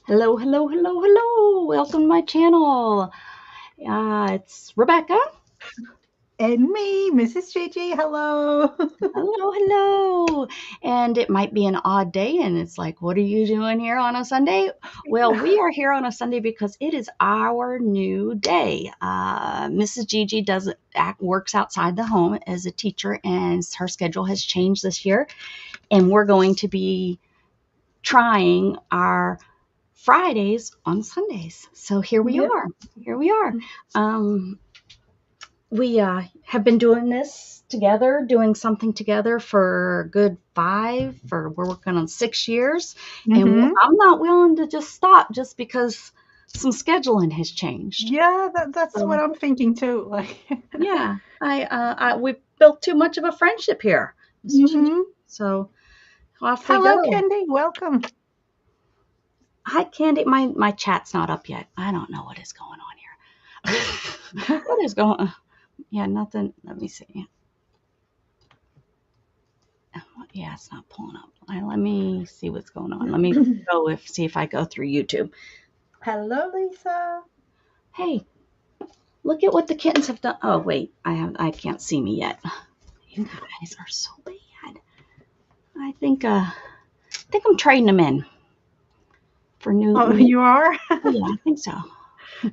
Hello, hello, hello, hello. Welcome to my channel. It's Rebecca. And me, Mrs. Gigi. Hello. Hello, hello. And it might be an odd day, and it's like, what are you doing here on a Sunday? Well, we are here on a Sunday because it is our new day. Mrs. Gigi works outside the home as a teacher, and her schedule has changed this year. And we're going to be trying our Fridays on Sundays. So here we Yep. are. Here we are. Um, we have been doing this together, doing something together for a good we're working on 6 years. And Mm-hmm. I'm not willing to just stop just because some scheduling has changed. Yeah, that's what So, I'm thinking too. Like, yeah, we built too much of a friendship here, Miss Gigi. mm-hmm. So off we Hello, go. Candy. Welcome. Hi, Candy. My chat's not up yet. I don't know what is going on here. What is going on? Yeah, nothing. Let me see. Yeah, it's not pulling up. Let me see what's going on. Let me see if I go through YouTube. Hello, Lisa. Hey, look at what the kittens have done. Oh wait, I can't see me yet. You guys are so bad. I think I'm trading them in for Oh, new. you are? Yeah, I think so.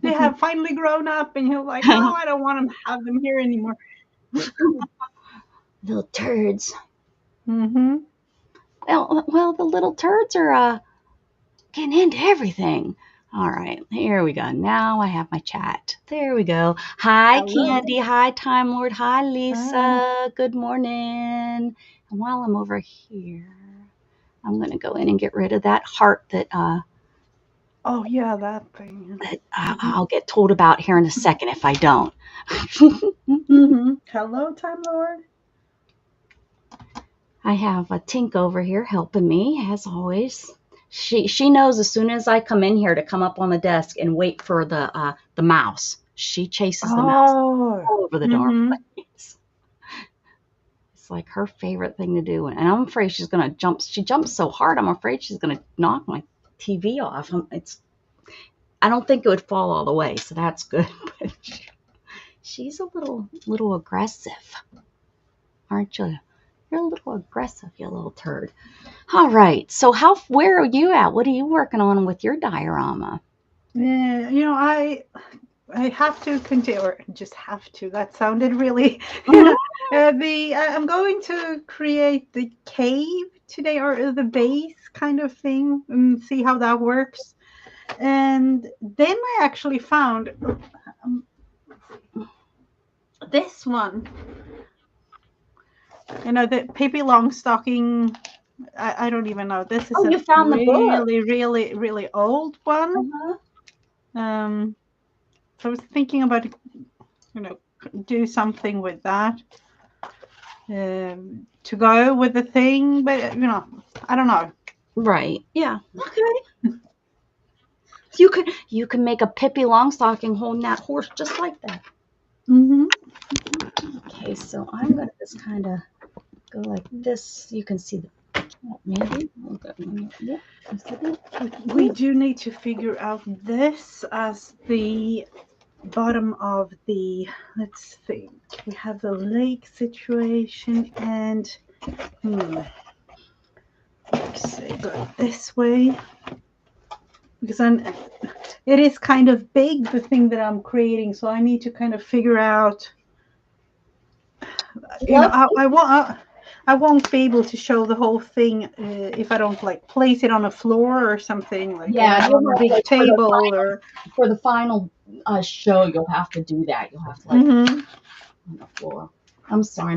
They have finally grown up, and you're like, oh, I don't want to have them here anymore. Little turds. Mm-hmm. Well, the little turds are getting into everything. All right, here we go. Now I have my chat. There we go. Hi, Hello. Candy. Hi, Time Lord. Hi, Hi. Lisa. Good morning. And while I'm over here, I'm going to go in and get rid of that heart Oh, yeah, that thing. that Mm-hmm. I'll get told about here in a second if I don't. Mm-hmm. Hello, Time Lord. I have a Tink over here helping me as always. She knows as soon as I come in here to come up on the desk and wait for the mouse. She chases the mouse Oh. all over the darn Mm-hmm. place. It's like her favorite thing to do, and I'm afraid she's gonna jump. She jumps so hard, I'm afraid she's gonna knock my TV off. I don't think it would fall all the way, so that's good. But she's a little aggressive, aren't you? You're a little aggressive, you little turd. All right. So where are you at? What are you working on with your diorama? Yeah, I have to continue, or just have to. That sounded really. Mhm. I'm going to create the cave today, or the base kind of thing, and see how that works. And then I actually found um, this one. The Pipi Longstocking. I don't even know. This is Oh, a you found the book. really, really, really old one. Uh-huh. Um, so I was thinking about you know do something with that. To go with the thing, but I don't know. Right. Yeah. Okay. You can make a Pippi Longstocking holding that horse just like that. Hmm. Okay. So I'm gonna just kind of go like this. You can see the maybe. Okay. Yeah. You see that? We do need to figure out this as the bottom of the. Let's think. We have the lake situation, and let's see, go this way because it is kind of big, the thing that I'm creating, so I need to kind of figure out. Love. I won't be able to show the whole thing if I don't like place it on a floor or something like Yeah. You'll on a have big like table or. for the final show. You'll have to do that. You'll have to like Hmm. on the floor. I'm sorry.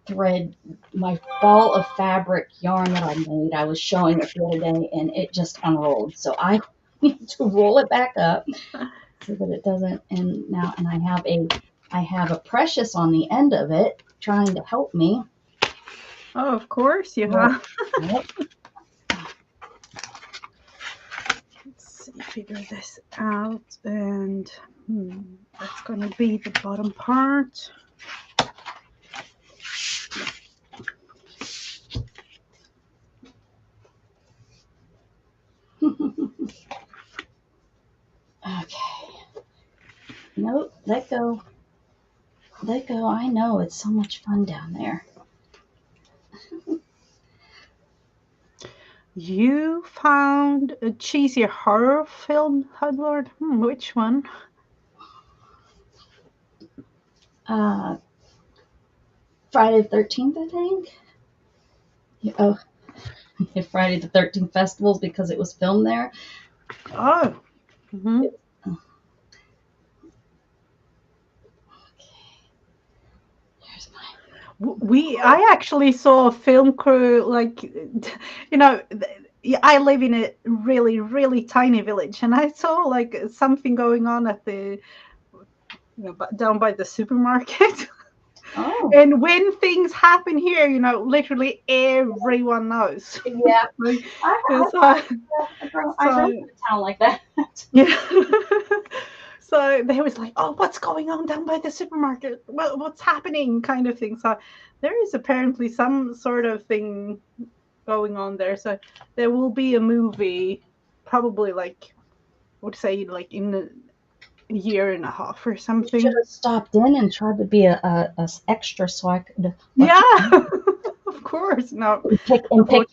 Thread, my ball of fabric yarn that I made. I was showing it the other day, and it just unrolled. So I need to roll it back up so that it doesn't. And I have a precious on the end of it trying to help me. Oh, of course you Yep. have. Yep. Let's see, figure this out, and that's gonna be the bottom part. Nope, let go. Let go. I know it's so much fun down there. You found a cheesy horror film, Hudlord? Which one? Uh, Friday the 13th, I think. Oh, Friday the 13th festivals because it was filmed there. Oh. Hmm. Oh, here's I actually saw a film crew, like, I live in a really, really tiny village, and I saw like something going on at the, down by the supermarket. oh, And when things happen here, literally everyone knows. yeah. Like, I, so, I grew up so in a town like that. yeah. So they was like, "Oh, what's going on down by the supermarket? What's happening?" Kind of thing. So there is apparently some sort of thing going on there. So there will be a movie, probably like, I would say, like in a year and a half or You should something. have stopped in and tried to be a extra so I could let Yeah, you of course. No, pick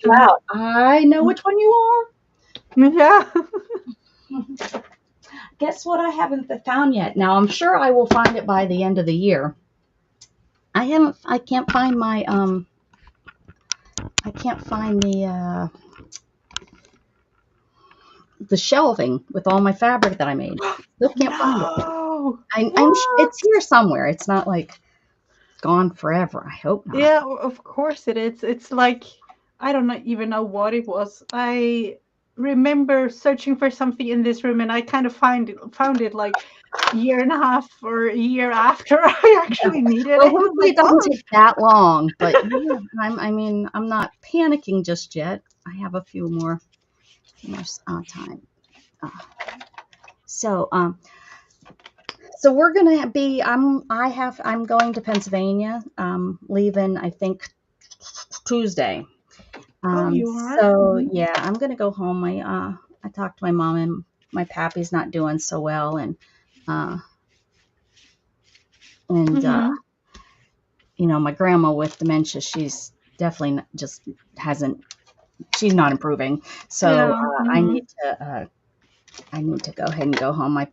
you unfortunately. out. I know which one you are. Yeah. Guess what? I haven't found yet. Now I'm sure I will find it by the end of the year. I haven't. I can't find my I can't find the shelving with all my fabric that I made. Still can't find it. No. It's What? here somewhere. It's not like gone forever. I hope not. Yeah, of course it is. It's like, I don't even know what it was. I remember searching for something in this room, and I kind of found it like a year and a half or a year after I actually needed Well, it. I'm hopefully like, it doesn't oh, take that long. But yeah, I mean, I'm not panicking just yet. I have a few more time. Uh, so so we're gonna be. I'm going to Pennsylvania. Leaving I think Tuesday. oh, you are? So Mm-hmm. yeah, I'm gonna go home. I talked to my mom and my pappy's not doing so well, uh, and Mm-hmm. my grandma with dementia, she's definitely just hasn't. She's not improving. So Yeah. Mm-hmm. I need to go ahead and go home. My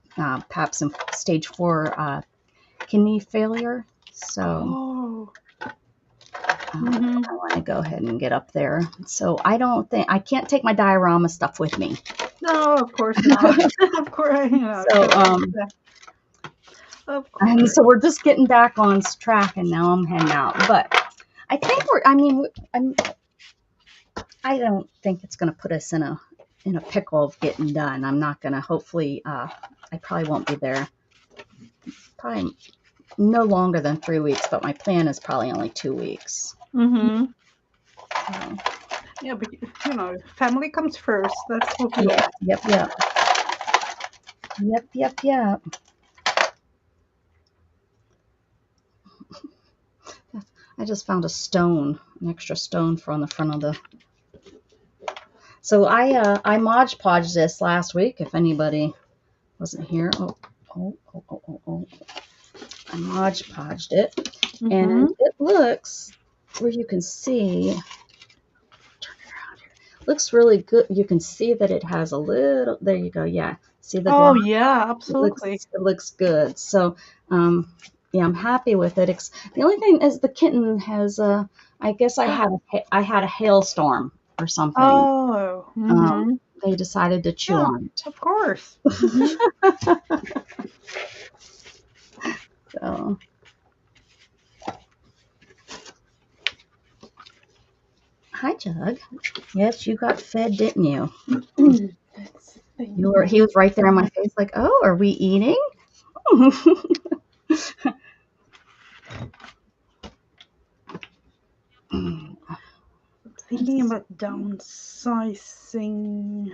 pap's in stage 4 kidney failure, so Oh. I Mm-hmm. want to go ahead and get up there. So I can't take my diorama stuff with me. No, of course not. Of course, So of and course. so we're just getting back on track, and now I'm heading out. But I think we're. I mean, I don't think it's going to put us in a pickle of getting done. I'm not going to. Hopefully, I probably won't be there. Probably no longer than 3 weeks, but my plan is probably only 2 weeks. Mm-hmm. So, Yeah, but family comes first. That's what we yeah. all. Yep. Yep. Yep. Yep. Yep. I just found a stone, an extra stone from the front of the. So I Mod Podged this last week. If anybody wasn't here, oh. I Mod Podged it, Mm-hmm. and it looks where you can see. Turn it around here. Looks really good. You can see that it has a little. There you go. Yeah, see the Oh gloss. yeah, It absolutely. looks good. So yeah, I'm happy with it. The only thing is the kitten has I guess I had a hailstorm or something. Oh, Um, mm-hmm. they decided to chew Yeah, on it. of course. Mm-hmm. So hi, Jug. Yes, you got fed, didn't you? Let's see. He was right there in my face, like, oh, are we eating? Thinking about downsizing.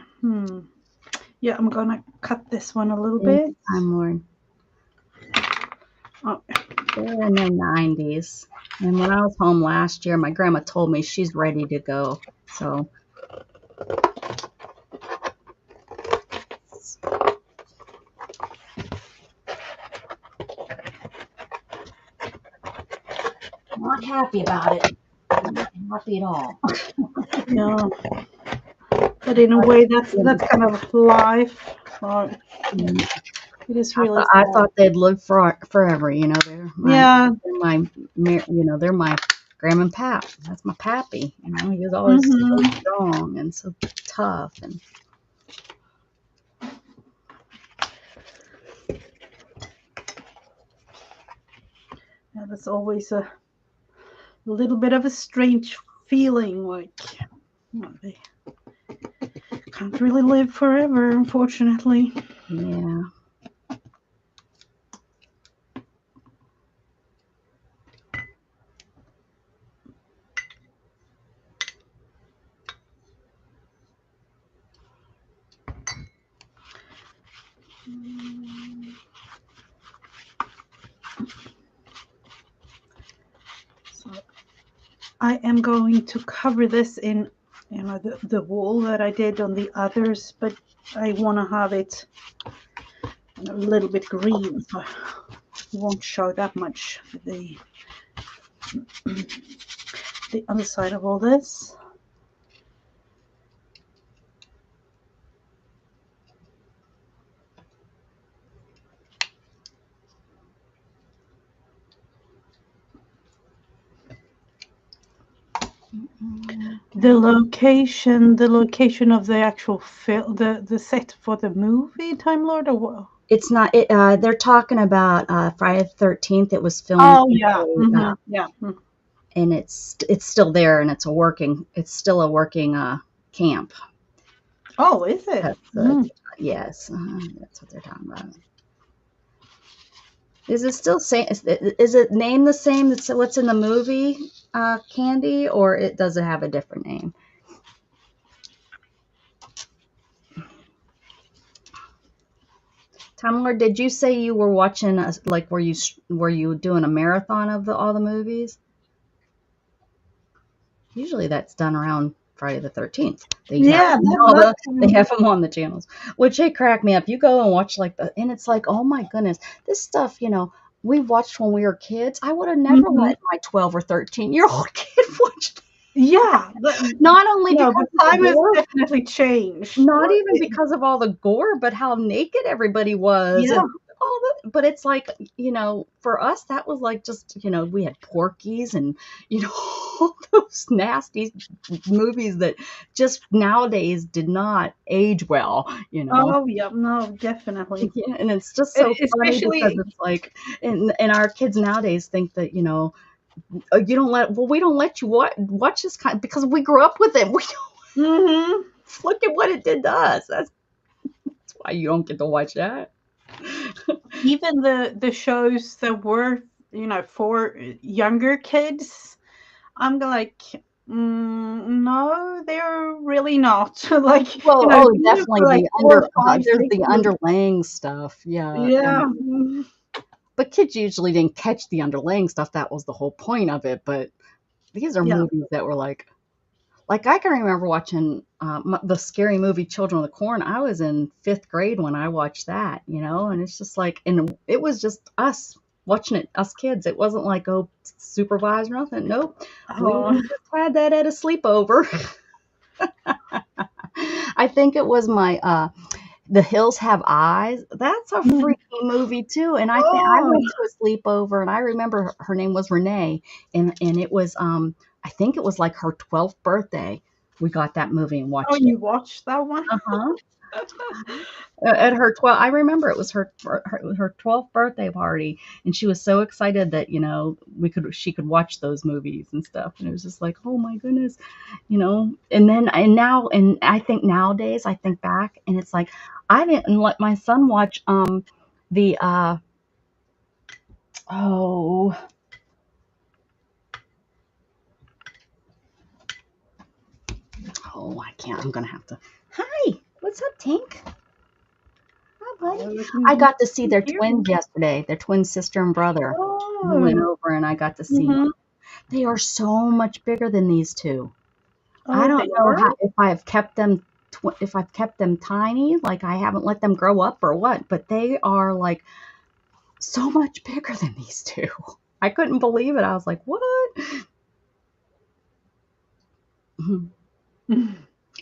Yeah, I'm gonna cut this one a little Take bit. your time, Lord. Oh, They're in their 90s. And when I was home last year, my grandma told me she's ready to go. So happy about it. I'm not happy at all. Yeah, but in a way, that's kind of life. Mm, It is really I sad. thought they'd live forever. You know, Yeah. they're my grandma and pap. That's my pappy. You know, he was always so Hmm. strong and so tough. And Yeah, that's always a little bit of a strange feeling, like they can't really live forever, unfortunately. yeah. So I am going to cover this in, the wool that I did on the others, but I want to have it a little bit green, so it won't show that much the other side of all this. The location of the actual film, the set for the movie Time Lord, or what? It's not. They're talking about Friday the 13th. It was filmed, Oh yeah, yeah. and it's still there, and it's still a working camp. Oh, is it? That's yes, that's what they're talking about. Is it still same? Is it named the same that's what's in the movie, Candy, or does it have a different name? Tamler, did you say you were watching like were you doing a marathon of all the movies? Usually that's done around Friday the 13th. They have Yeah, them they have them on the channels, which they crack me up. You go and watch and it's like, oh my goodness, this stuff, we watched when we were kids. I would have never mhm. let my 12 or 13-year-old kid watch that. Yeah, Not only no, because the of the time has gore, definitely changed. not even because of all the gore, but how naked everybody was Yeah. and but it's like, for us that was like just, we had Porky's and, all those nasty movies that just nowadays did not age well. Oh, yeah, no, definitely. Yeah, and it's just so funny because Especially, it's like, and our kids nowadays think that, you don't we don't let you watch this kind because we grew up with it. We hmm look at what it did to us. That's why you don't get to watch that. even the shows that were, for younger kids, I'm like, no, they're really not. Like, Well, oh, even definitely for like 4, 5, there's 6. the underlaying stuff, yeah, Yeah. but kids usually didn't catch the underlaying stuff, that was the whole point of it, but these are Yeah. movies that were like, I can remember watching, the scary movie Children of the Corn. I was in 5th grade when I watched that, and it's just like, and it was just us watching it, us kids, it wasn't like, oh, supervised or nothing, nope, we Oh. just had that at a sleepover. I think it was The Hills Have Eyes. That's a freaky movie too. And I Oh. went to a sleepover, and I remember her name was Renee, and it was I think it was like her 12th birthday. We got that movie and Oh, watched it. you watched that one? Uh-huh. At her 12, I remember it was her 12th birthday party, and she was so excited that, she could watch those movies and stuff. And it was just like, oh my goodness, and then, and I think nowadays I think back and it's like, I didn't let my son watch, the, oh, I can't, I'm going to have to, hi, what's up, Tink? Hi, buddy. Oh, I got to see their here. twins yesterday, their twin sister and brother. We went Oh. over and I got to see them. Hmm. They are so much bigger than these two. I Oh, don't they know are? if I've kept them tiny, like I haven't let them grow up or what, but they are like so much bigger than these two. I couldn't believe it. I was like, what?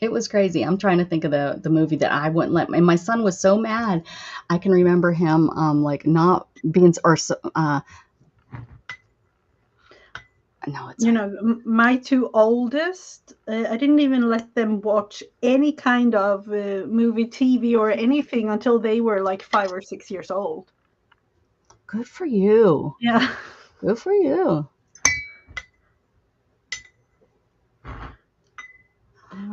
It was crazy. I'm trying to think of the movie that I wouldn't let. And my son was so mad. I can remember him like not being or no, it's You know, my two oldest, I didn't even let them watch any kind of movie, TV, or anything until they were like 5 or 6 years old. good for you. Yeah. Good for you.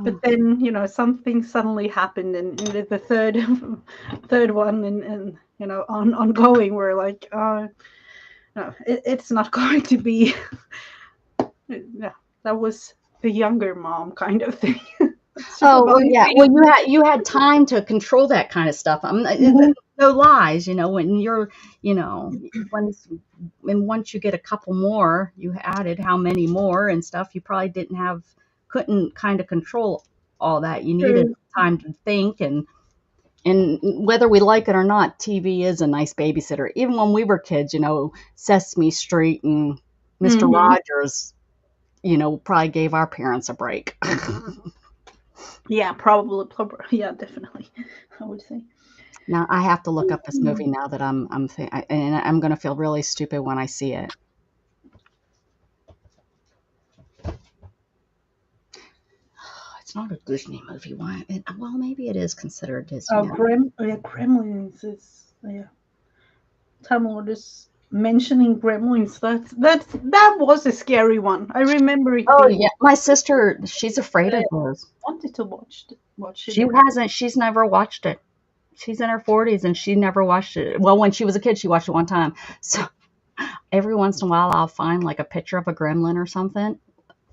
But then, you know, something suddenly happened, and the third one, and you know, ongoing, we're like, no, it's not going to be. Yeah, that was the younger mom kind of thing. Oh, well, yeah. Supervising. Well, you had time to control that kind of stuff. Mhm. No lies, when you're, you know, when and once you get a couple more, you added how many more and stuff. You probably couldn't kind of control all that. You needed True. time to think and whether we like it or not, TV is a nice babysitter. Even when we were kids, Sesame Street and Mister Hmm. Rogers, probably gave our parents a break. Yeah, probably. Yeah, definitely. I would say. Now I have to look up this Mhm. movie now that and I'm gonna feel really stupid when I see it. It's not a Disney movie. Why? Well, maybe it is considered Disney Oh, now. Yeah, Gremlins is, yeah. Tamil is mentioning Gremlins. That was a scary one. I remember it Oh being. yeah, my sister, she's afraid I of those. wanted to watch it She again. hasn't. She's never watched it. She's in her 40s and she never watched it. Well, when she was a kid, she watched it one time. So every once in a while, I'll find like a picture of a gremlin or something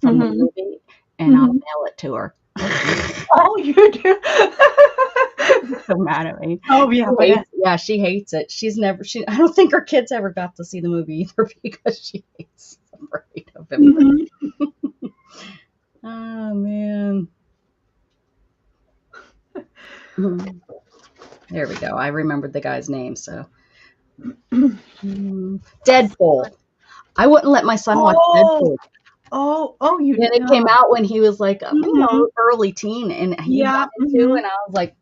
from the Hmm. movie, and I'll Hmm. mail it to her. Oh, you do. So mad at me. Oh yeah, but She hates it. I don't think her kids ever got to see the movie either because she's afraid of him. mhm. Oh man. Mhm. There we go. I remembered the guy's name. So Deadpool. I wouldn't let my son watch Oh, Deadpool. you. And it came out when he was like, Mhm. early teen, and he Yeah. wanted to, and Mhm. I was like,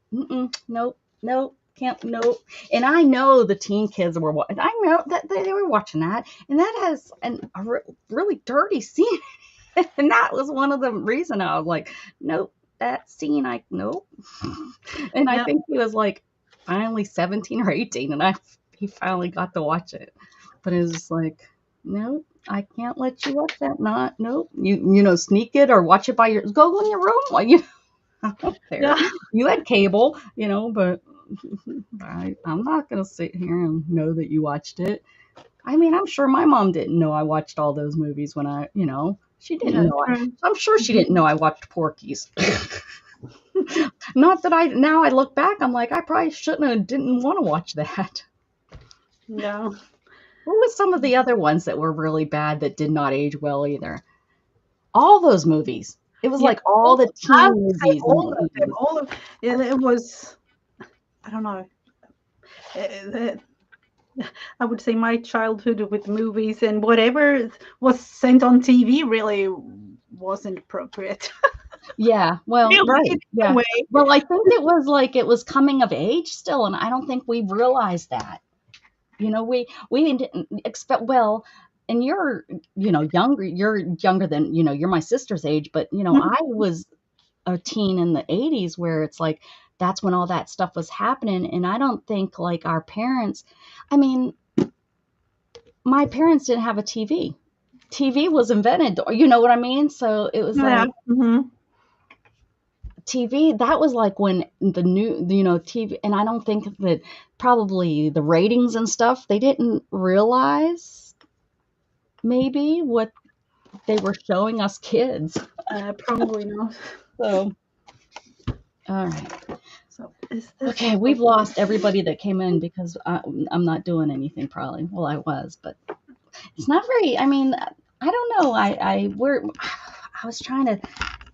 nope, nope, can't, nope. And I know the teen kids were, I know that they were watching that, and that has really dirty scene, and that was one of the reason I was like, nope, that scene, nope. And I Yeah. think he was like finally 17 or 18, and he finally got to watch it, but it was just like, nope. I can't let you watch that. Not, nope. Sneak it or watch it by go in your room. Like, I don't care. Yeah. You had cable, but I'm not gonna sit here and know that you watched it. I mean, I'm sure my mom didn't know I watched all those movies when she didn't Yeah. know. True. I'm sure she didn't know I watched Porky's. Not that now I look back, I'm like, I probably shouldn't have, didn't want to watch that. Yeah. What was some of the other ones that were really bad that did not age well either? All those movies. It was Yeah. like all All, the I teen would say movies in all the of them. 80s. All of yeah. It was. I don't know. Uh, I would say my childhood with movies and whatever was sent on TV really wasn't appropriate. Yeah, well, Really, right. in a Yeah. way. Well, I think it was coming of age still, and I don't think we realized that. We didn't expect, well, and you're younger than, you're my sister's age, but I was a teen in the 80s where it's like that's when all that stuff was happening, and I don't think like our parents, I mean, my parents didn't have a TV. TV was invented, you know what I mean? So it was Yeah. like Hmm. TV, that was like when the new, TV, and I don't think that probably the ratings and stuff, they didn't realize maybe what they were showing us kids. Probably not. So, all right. So is this Okay, like we've lost everybody that came in because I'm not doing anything probably. Well, I was, but it's not very, I mean, I don't know. I was trying to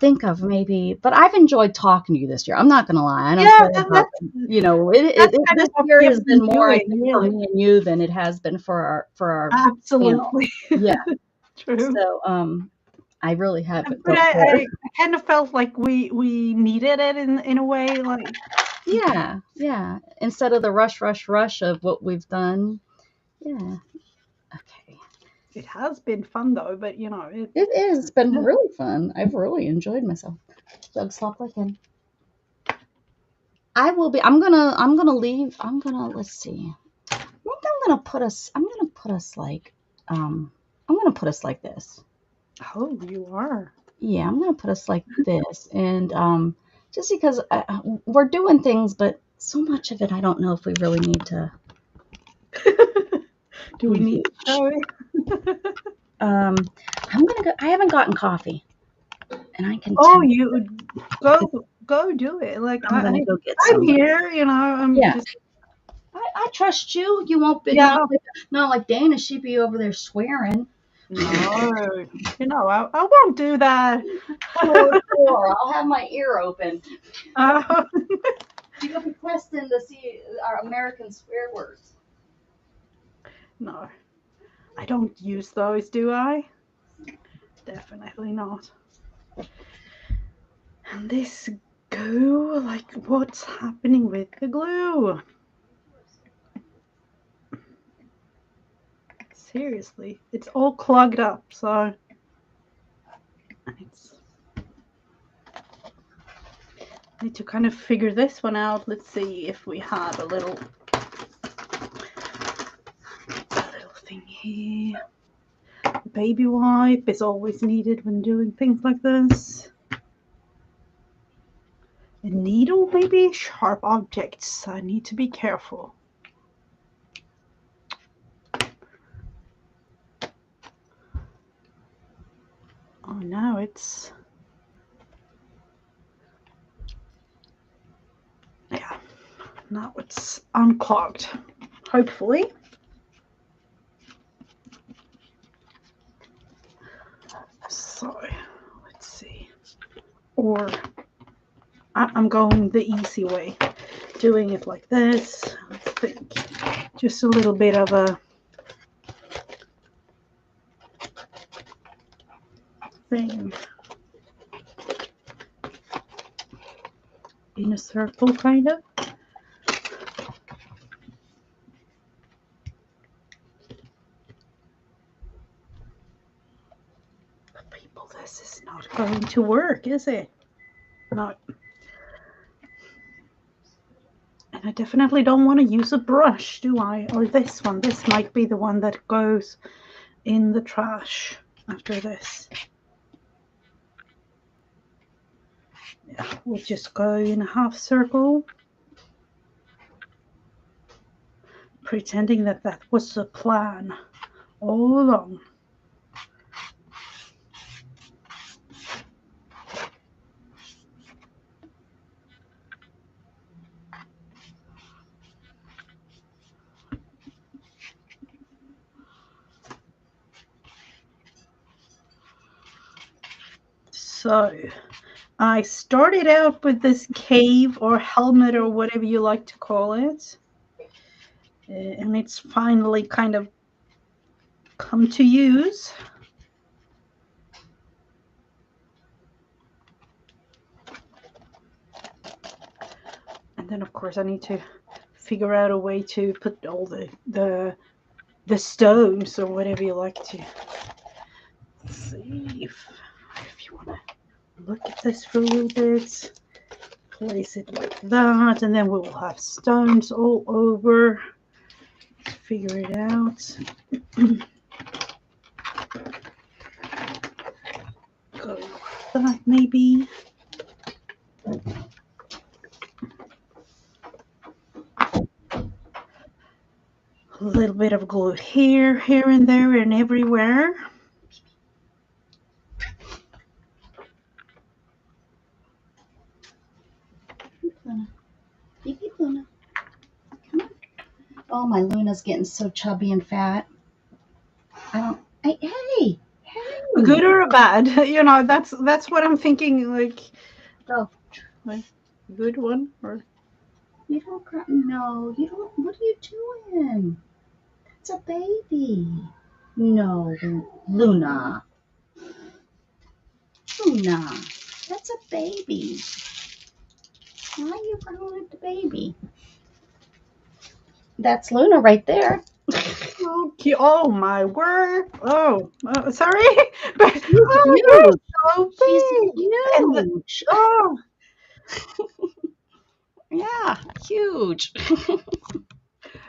think of maybe, but I've enjoyed talking to you this year. I'm not gonna lie. I don't Yeah, care about, that's kind this of what year we has have been been more, I doing, think, for really. me and you than it has been for our panel. Absolutely. Yeah. True. So, I really haven't But felt bad. I kind of felt like we needed it in a way, like Yeah, yeah. Instead of the rush, rush, rush of what we've done. Yeah. Okay. it has been fun though, but It is. It's been really fun. I've really enjoyed myself. Doug, stop licking. I will be. I'm gonna leave. Let's see. I think I'm gonna put us like. I'm gonna put us like this. oh, you are. Yeah, I'm gonna put us like this, and just because we're doing things, but so much of it, I don't know if we really need to Do we be need to huge. show it? Um, I'm gonna go. I haven't gotten coffee, and I can Oh, tell. you go do it. Like I'm gonna go get I'm some. here. I'm Yeah, just I trust you. You won't be yeah. not like Dana. She'd be over there swearing. No, I won't do that. Sure, sure. I'll have my ear open. uh, You'll be testing to see our American swear words. no, I don't use those, do I? Definitely not. And this glue, like, what's happening with the glue? Seriously, it's all clogged up. So it's I need to kind of figure this one out. Let's see if we have a little thing here. Baby wipe is always needed when doing things like this. A needle, maybe? Sharp objects. I need to be careful. Oh, now it's... yeah, now it's unclogged. Hopefully. So, let's see. Or I'm going the easy way. Doing it like this. I think just a little bit of a thing in a circle, kind of. But people, this is not going to work, is it? No. And I definitely don't want to use a brush, do I? Or this one. This might be the one that goes in the trash after this. Yeah, we'll just go in a half circle, pretending that that was the plan all along. So I started out with this cave or helmet or whatever you like to call it. And it's finally kind of come to use. And then of course I need to figure out a way to put all the stones or whatever you like to see if you want to look at this for a little bit. Place it like that, and then we will have stones all over. Let's figure it out. Go like that, maybe. A little bit of glue here and there, and everywhere. Pipi Luna. Come on. Oh, my Luna's getting so chubby and fat. I don't. Hey, hey, hey. good or a bad? You know, that's what I'm thinking. Oh, Like good one or you don't cry. No, you don't. What are you doing? It's a baby. No, Luna. Luna. That's a baby. Why are you growing at the baby? That's Luna right there. okay. Oh my word! Oh, sorry, but She's oh, you're huge. so She's big. And huge. oh, Yeah, huge.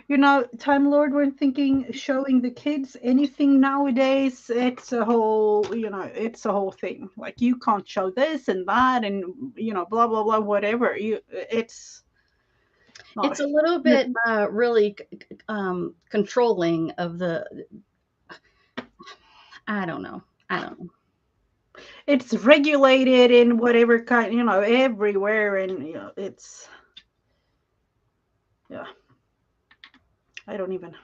you know, Time Lord, we're thinking showing the kids anything nowadays. It's a whole, you know, it's a whole thing. Like you can't show this and that, and you know, blah blah blah, whatever. It's no. It's a little bit really controlling of the. I don't know. I don't know. It's regulated in whatever kind, you know, everywhere, and you know, it's yeah. I don't even.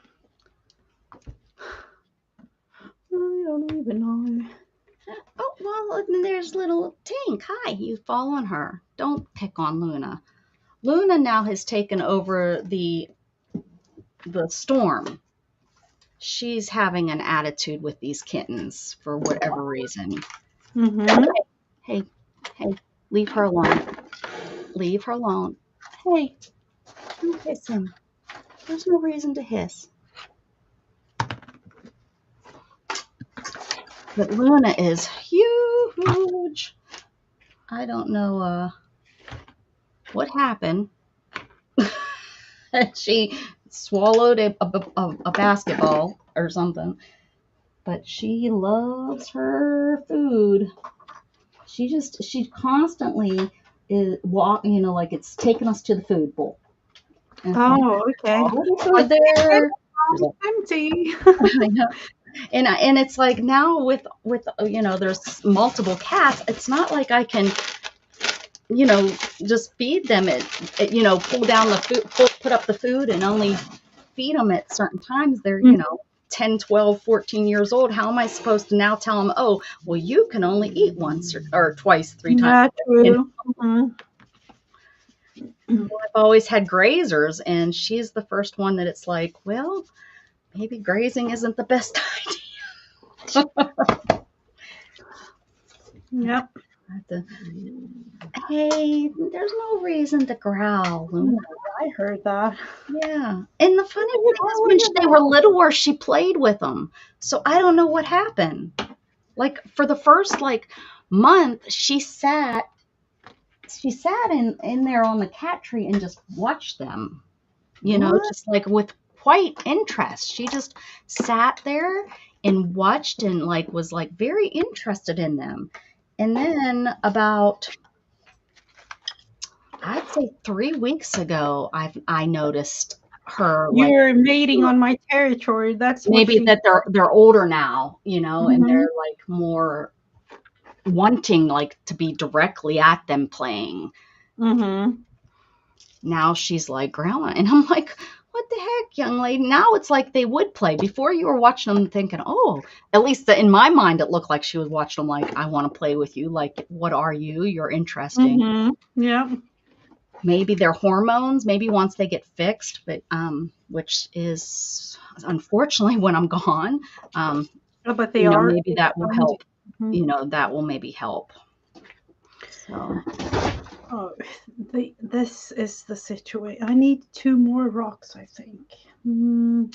I don't even know. Oh well, and there's little Tink. Hi, you following her? Don't pick on Luna. Luna now has taken over the storm. She's having an attitude with these kittens for whatever reason. Mm-hmm. Hey, hey, leave her alone. Leave her alone. Hey, don't hiss him. There's no reason to hiss. But Luna is huge. I don't know what happened. She swallowed a basketball or something. But she loves her food. She constantly is you know, like it's taking us to the food bowl. And it's like, Oh, okay. all the Like food there. There's it's empty. I know. And it's like now with you know, there's multiple cats. It's not like I can, you know, just feed them it you know, pull down the food, put up the food and only feed them at certain times. They're, you know, 10, 12, 14 years old. How am I supposed to now tell them, oh, well, you can only eat once or twice, three times? Yeah, You know, true. Mm-hmm. I've always had grazers, and she's the first one that it's like, well, maybe grazing isn't the best idea. Yep. Hey, there's no reason to growl, Luna. I heard that. Yeah. And the funny What are you thing is, when growling they were about? littler, she played with them. So I don't know what happened. Like for the first like month, she sat in there on the cat tree and just watched them. You know, What? just like with quite interest. She just sat there and watched and like was like very interested in them. And then about I'd say 3 weeks ago, I noticed her like You're invading on my territory. That's what maybe she. that they're older now, you know, and Mm-hmm. they're like more wanting like to be directly at them playing. Mm-hmm. Now she's like grandma, and I'm like, what the heck, young lady? Now it's like they would play. Before you were watching them thinking, oh, at least in my mind it looked like she was watching them like, I want to play with you. Like, what are you? You're interesting. Mm-hmm. Yep. Maybe their hormones, maybe once they get fixed, but which is unfortunately when I'm gone, um, Oh, but they you know, are. maybe that will Um, help. You know, that will maybe help. So oh, this is the situation. I need 2 more rocks, I think. Mm.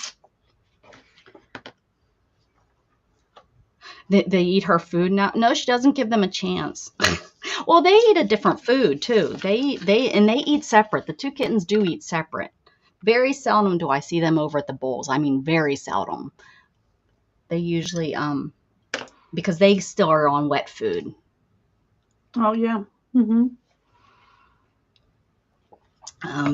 they eat her food now. No, she doesn't give them a chance. Well, they eat a different food too. They eat separate. The two kittens do eat separate. Very seldom do I see them over at the bowls. I mean, very seldom. They usually because they still are on wet food. Oh, yeah. Mm-hmm.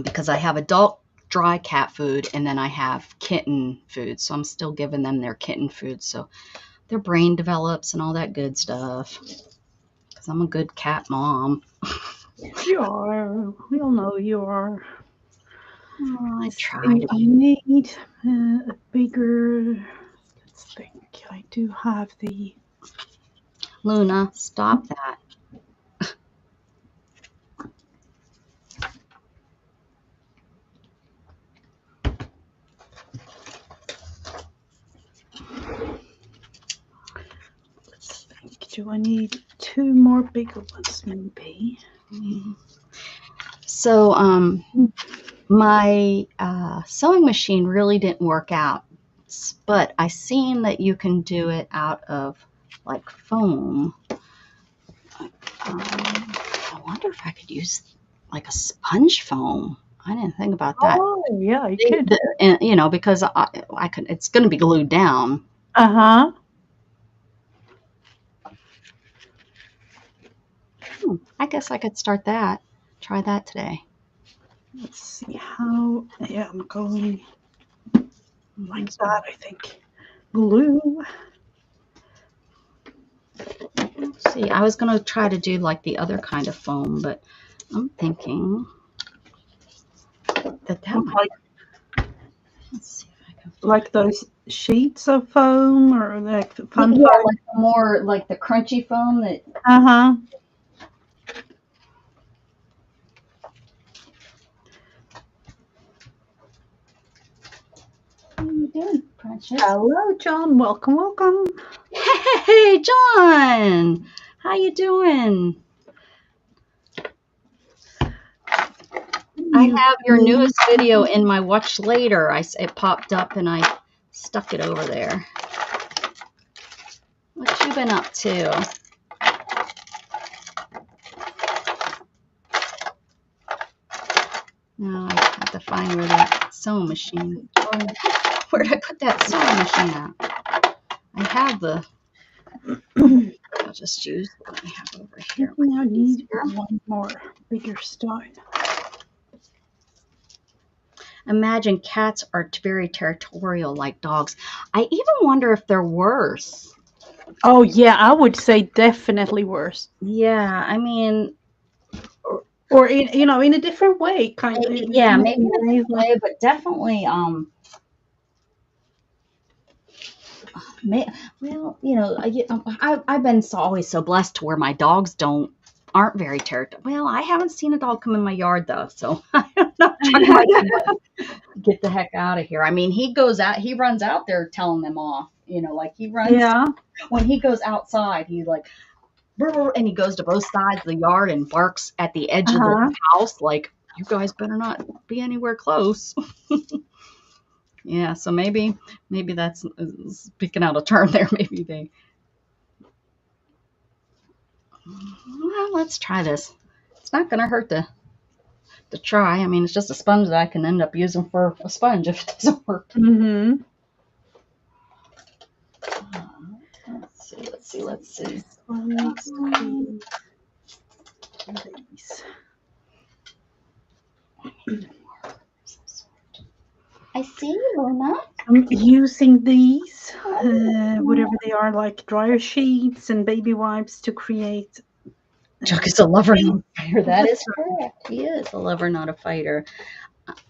Because I have adult dry cat food and then I have kitten food. So I'm still giving them their kitten food. So their brain develops and all that good stuff. Because I'm a good cat mom. You are. We all know you are. Oh, I try And to I be. need a bigger. Let's think. I do have the Luna, stop that. Let's think. Do I need 2 more bigger ones, maybe? So, my sewing machine really didn't work out, but I seen that you can do it out of like foam. I wonder if I could use like a sponge foam. I didn't think about that. Oh, yeah, you could. And, you know, because I could, it's going to be glued down. Uh-huh. I guess I could start that. Try that today. Let's see how. Yeah, I'm going like that, I think. Glue. Let's see, I was going to try to do like the other kind of foam, but I'm thinking that might. Let's see if I can. Like those sheets of foam, or like the fun Yeah, foam? like more like the crunchy foam that. Uh-huh. What are you doing, Precious? Hello, John. Welcome, welcome. Hey, John. How you doing? I have your newest video in my watch later. It popped up and I stuck it over there. What you been up to? Now I have to find where that sewing machine. Where did I put that sewing machine at? I have the. I'll just use what I have over here. I need one more bigger stone. Imagine cats are very territorial like dogs. I even wonder if they're worse. Oh, yeah, I would say definitely worse. Yeah, I mean, or in a different way, kind of. Yeah, maybe in a different way, but definitely, well, you know, I've been always so blessed to where my dogs aren't very territorial. Well, I haven't seen a dog come in my yard though, so I'm not trying to get the heck out of here. I mean, he runs out there telling them off. You know, like he runs. Yeah. When he goes outside, he like, and he goes to both sides of the yard and barks at the edge of the house, like, you guys better not be anywhere close. Yeah, so maybe that's speaking out of turn there. Maybe well, let's try this. It's not going to hurt to try. I mean, it's just a sponge that I can end up using for a sponge if it doesn't work. Mm-hmm. Let's see. I see you, Luna. I'm using these, whatever they are, like dryer sheets and baby wipes to create. Chuck is a lover, not a fighter. That is correct. He is a lover, not a fighter.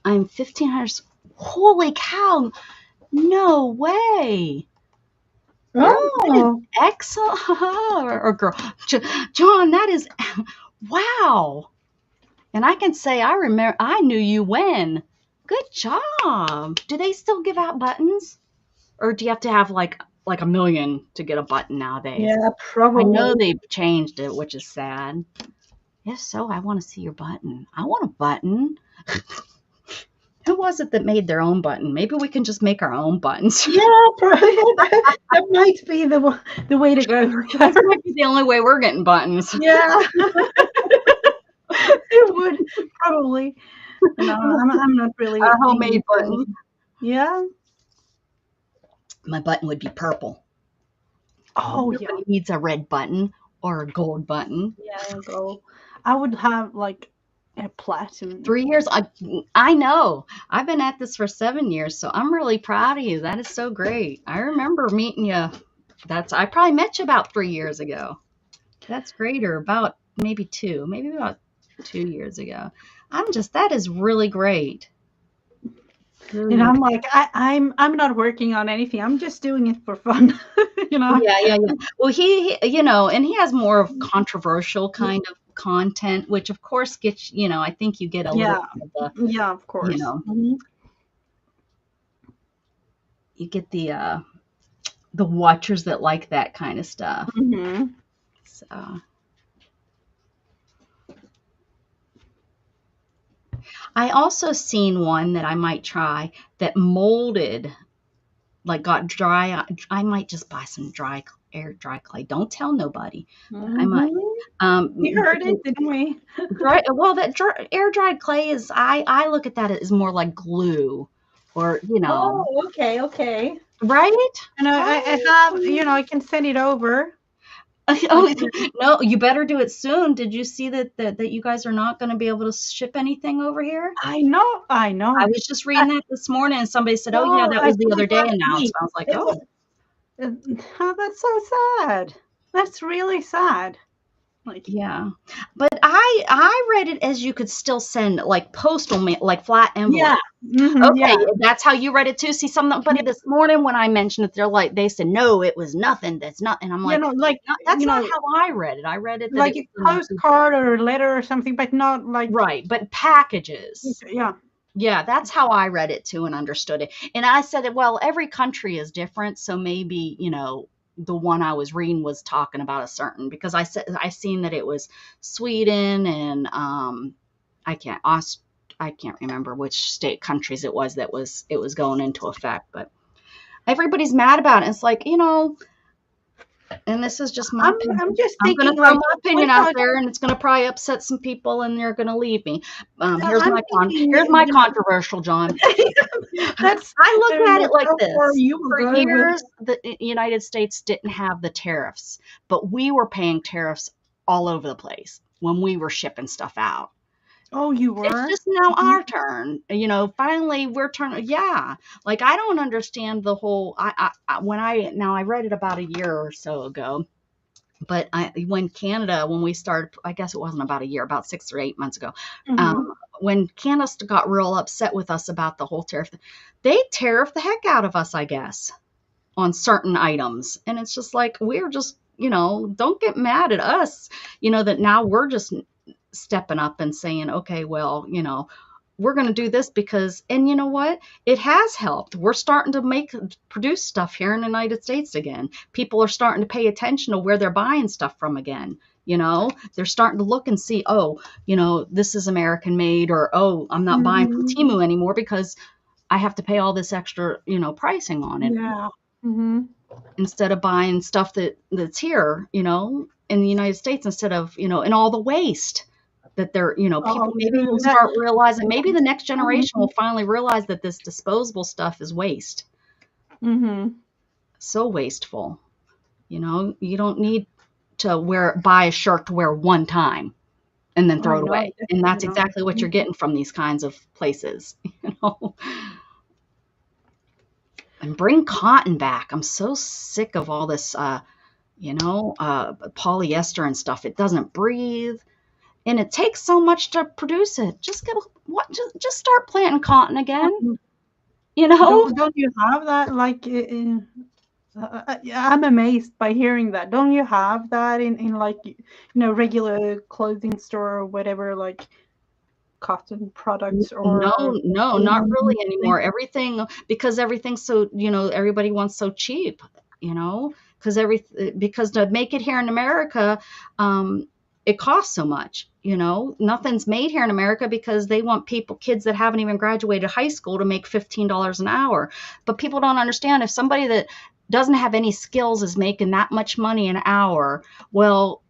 I'm 1,500. Holy cow! No way. Oh, Excellent. Or girl. John, that is, wow. And I can say, I knew you when. Good job. Do they still give out buttons? Or do you have to have like a million to get a button nowadays? yeah, probably. I know they've changed it, which is sad. If so, I want to see your button. I want a button. Who was it that made their own button? Maybe we can just make our own buttons. Yeah, that might be the way to go. That might be the only way we're getting buttons. Yeah, it would probably. No, I'm not really. A homemade button. Yeah. My button would be purple. Oh, Nobody yeah. needs a red button or a gold button. Yeah, gold. I would have like a platinum. 3 years. I know. I've been at this for 7 years, so I'm really proud of you. That is so great. I remember meeting you. I probably met you about 3 years ago. That's great, or about maybe about 2 years ago. That is really great. And Good. I'm like, I'm not working on anything. I'm just doing it for fun, you know. Yeah, yeah, yeah. Well, you know, and he has more of controversial kind of content, which of course gets, you know, I think you get a little Yeah, bit of the, yeah, of you course. know, Hmm. you get the watchers that like that kind of stuff. Hmm. So I also seen one that I might try that molded, like got dry. I might just buy some air dry clay. Don't tell nobody, but I might. Hmm. We heard it, didn't we? Well, that air dried clay is, I look at that as more like glue, or you know, Oh, okay, okay. right? And I have, you know, I can send it over. I Oh can. no, you better do it soon. Did you see that you guys are not going to be able to ship anything over here? I know, I I know. was just I, reading that this morning, and somebody said, "Oh yeah, well, that I was saw the it other day last announced." week. I was like, It was, "Oh." uh, oh, that's so sad. That's really sad. Like, Yeah, but I read it as you could still send like postal mail, like flat envelope. yeah, hmm, yeah. Okay, that's how you read it too. See, somebody this morning when I mentioned it, they said no, it was nothing. That's not, and I'm You like, know, like, That's you not know, how I read it. I read it that like it was a gonna be postcard or a letter or something, but not like, right, but packages. yeah. Yeah, that's how I read it too and understood it. And I said, well, every country is different, so maybe, you know, the one I was reading was talking about a certain, because I seen that it was Sweden and I can't remember which state countries it was going into effect, but everybody's mad about it. It's like, you know, and this is just my I'm opinion. just I'm going to thinking throw like, my what opinion out about, there, and it's going to probably upset some people, and they're going to leave me. I'm thinking, Here's my you know, controversial, John. that's, I look at it like how far this. you will For go with. years, the United States didn't have the tariffs, but we were paying tariffs all over the place when we were shipping stuff out. Oh, you It's were? just now Mhm. our turn. You know, finally we're turning. Yeah, like I don't understand the whole. When I read it about a year or so ago, but when we started, I guess it wasn't about a year, about 6 or 8 months ago, Mhm. when Candace got real upset with us about the whole tariff, they tariff the heck out of us, I guess, on certain items. And it's just like, we're just, you know, don't get mad at us, you know, that now we're just stepping up and saying, okay, well, you know, we're going to do this because, and you know what? It has helped. We're starting to produce stuff here in the United States again. People are starting to pay attention to where they're buying stuff from again. You know, they're starting to look and see, oh, you know, this is American made, or, oh, I'm not buying from Mhm. Timu anymore because I have to pay all this extra, you know, pricing on it Yeah. Mhm. instead of buying stuff that's here, you know, in the United States, instead of, you know, and all the waste that they're, you know, people Oh, maybe will true. That. start realizing, maybe the next generation will Mhm. finally realize that this disposable stuff is waste. Mhm. So wasteful. You know, you don't need to buy a shirt to wear one time and then I throw it know, away. And definitely that's not. exactly what you're getting from these kinds of places, you know. And bring cotton back. I'm so sick of all this you know, polyester and stuff. It doesn't breathe, and it takes so much to produce it. Just start planting cotton again, Mhm. you know? Don't you have that like yeah, I'm amazed by hearing that. Don't you have that in like, you know, regular clothing store or whatever, like cotton products No, or no, not linen really thing? anymore. Everything, because everything's so, you know, everybody wants so cheap, you know, because to make it here in America, it costs so much, you know. Nothing's made here in America because they want kids that haven't even graduated high school to make $15 an hour. But people don't understand, if somebody that doesn't have any skills is making that much money an hour, well,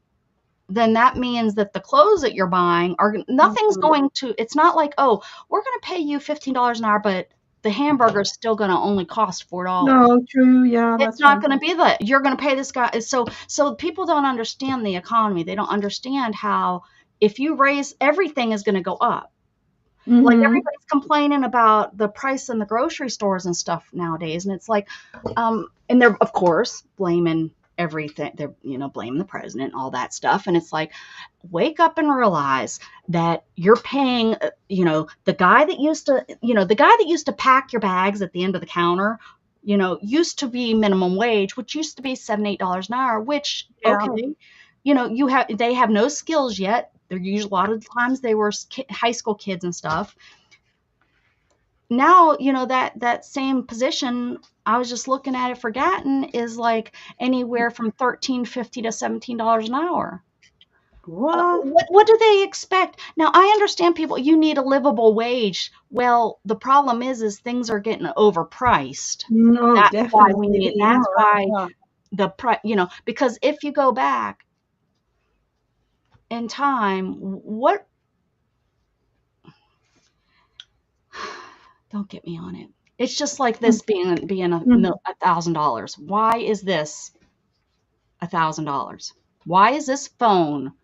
then that means that the clothes that you're buying are nothing's Mhm. going to, it's not like, oh, we're going to pay you $15 an hour, but the hamburger is still going to only cost $4. No, true. Yeah, It's that's not right. going to be that you're going to pay this guy. So people don't understand the economy. They don't understand how, if you raise, everything is going to go up. Like Mhm. everybody's complaining about the price in the grocery stores and stuff nowadays. And it's like, and they're of course blaming everything. They're, blame the president, all that stuff. And it's like, wake up and realize that you're paying, the guy that used to pack your bags at the end of the counter, used to be minimum wage, which used to be $7, $8 an hour, which, Yeah. okay, they have no skills yet. They're usually, a lot of times they were high school kids and stuff. Now, that same position, I was just looking at it for Gatton, is like anywhere from $13.50 to $17 an hour. What? What do they expect? Now, I understand people, you need a livable wage. Well, the problem is things are getting overpriced. No, That's why we definitely. need, that's why Yeah. the price, because if you go back in time, don't get me on it. It's just like this being $1,000. Why is this $1,000? Why is this phone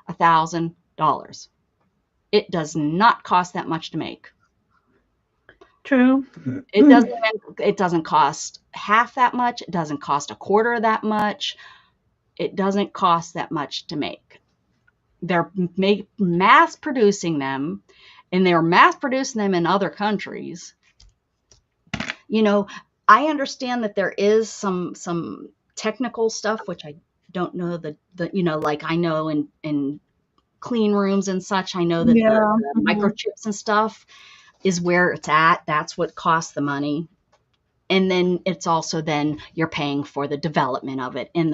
$1,000? It does not cost that much to make. True. It doesn't cost half that much. It doesn't cost a quarter of that much. It doesn't cost that much to make. They're mass producing them, and they're mass producing them in other countries. I understand that there is some technical stuff, which I don't know like I know in clean rooms and such, I know that the microchips and stuff is where it's at. That's what costs the money. And then it's also then you're paying for the development of it and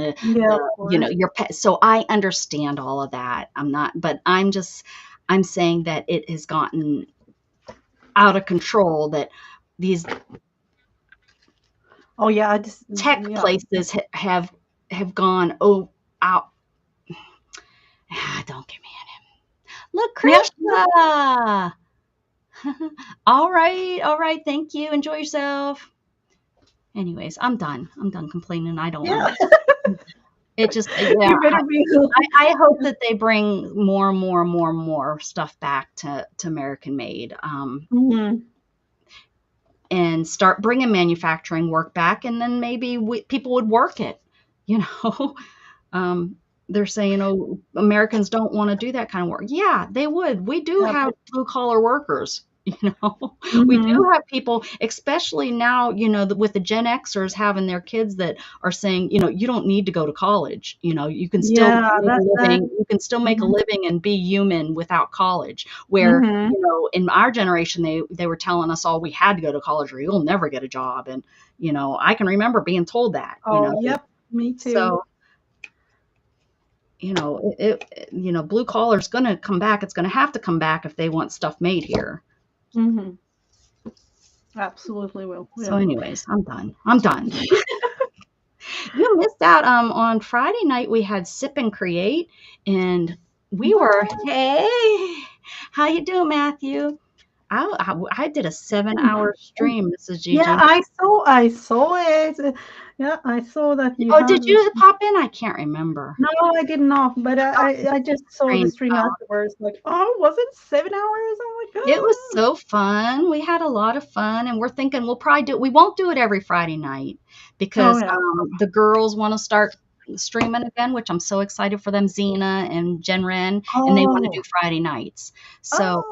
so I understand all of that. I'm saying that it has gotten out of control, that these tech places have gone out. Don't get me in it. Look, Krishna. All right. Thank you. Enjoy yourself. Anyways, I'm done complaining. I don't want to. It just, You better be. I hope that they bring more stuff back to American made. And start bringing manufacturing work back, and then maybe people would work it. They're saying, Americans don't want to do that kind of work. Yeah, they would. We do have blue collar workers. We do have people, especially now, with the Gen Xers having their kids that are saying, you don't need to go to college. You can still make a living. You can still make a living and be human without college. Where, in our generation, they were telling us all we had to go to college or you'll never get a job. And, I can remember being told that. Yep, me too. So, blue collar is going to come back. It's going to have to come back if they want stuff made here. Absolutely will. Yeah. So anyways, I'm done. You missed out on Friday night. We had Sip and Create, and we were, hey, how you doing, Matthew? I did a 7-hour stream, Mrs. Gigi. Yeah, I saw it. Yeah, I saw that. Did you pop in? I can't remember. No, I did not. But I just saw the stream afterwards. Like, was it 7 hours? Oh my god! It was so fun. We had a lot of fun, and we're thinking we'll probably we won't do it every Friday night because the girls want to start streaming again, which I'm so excited for them, Zena and Jen Ren, and they want to do Friday nights. So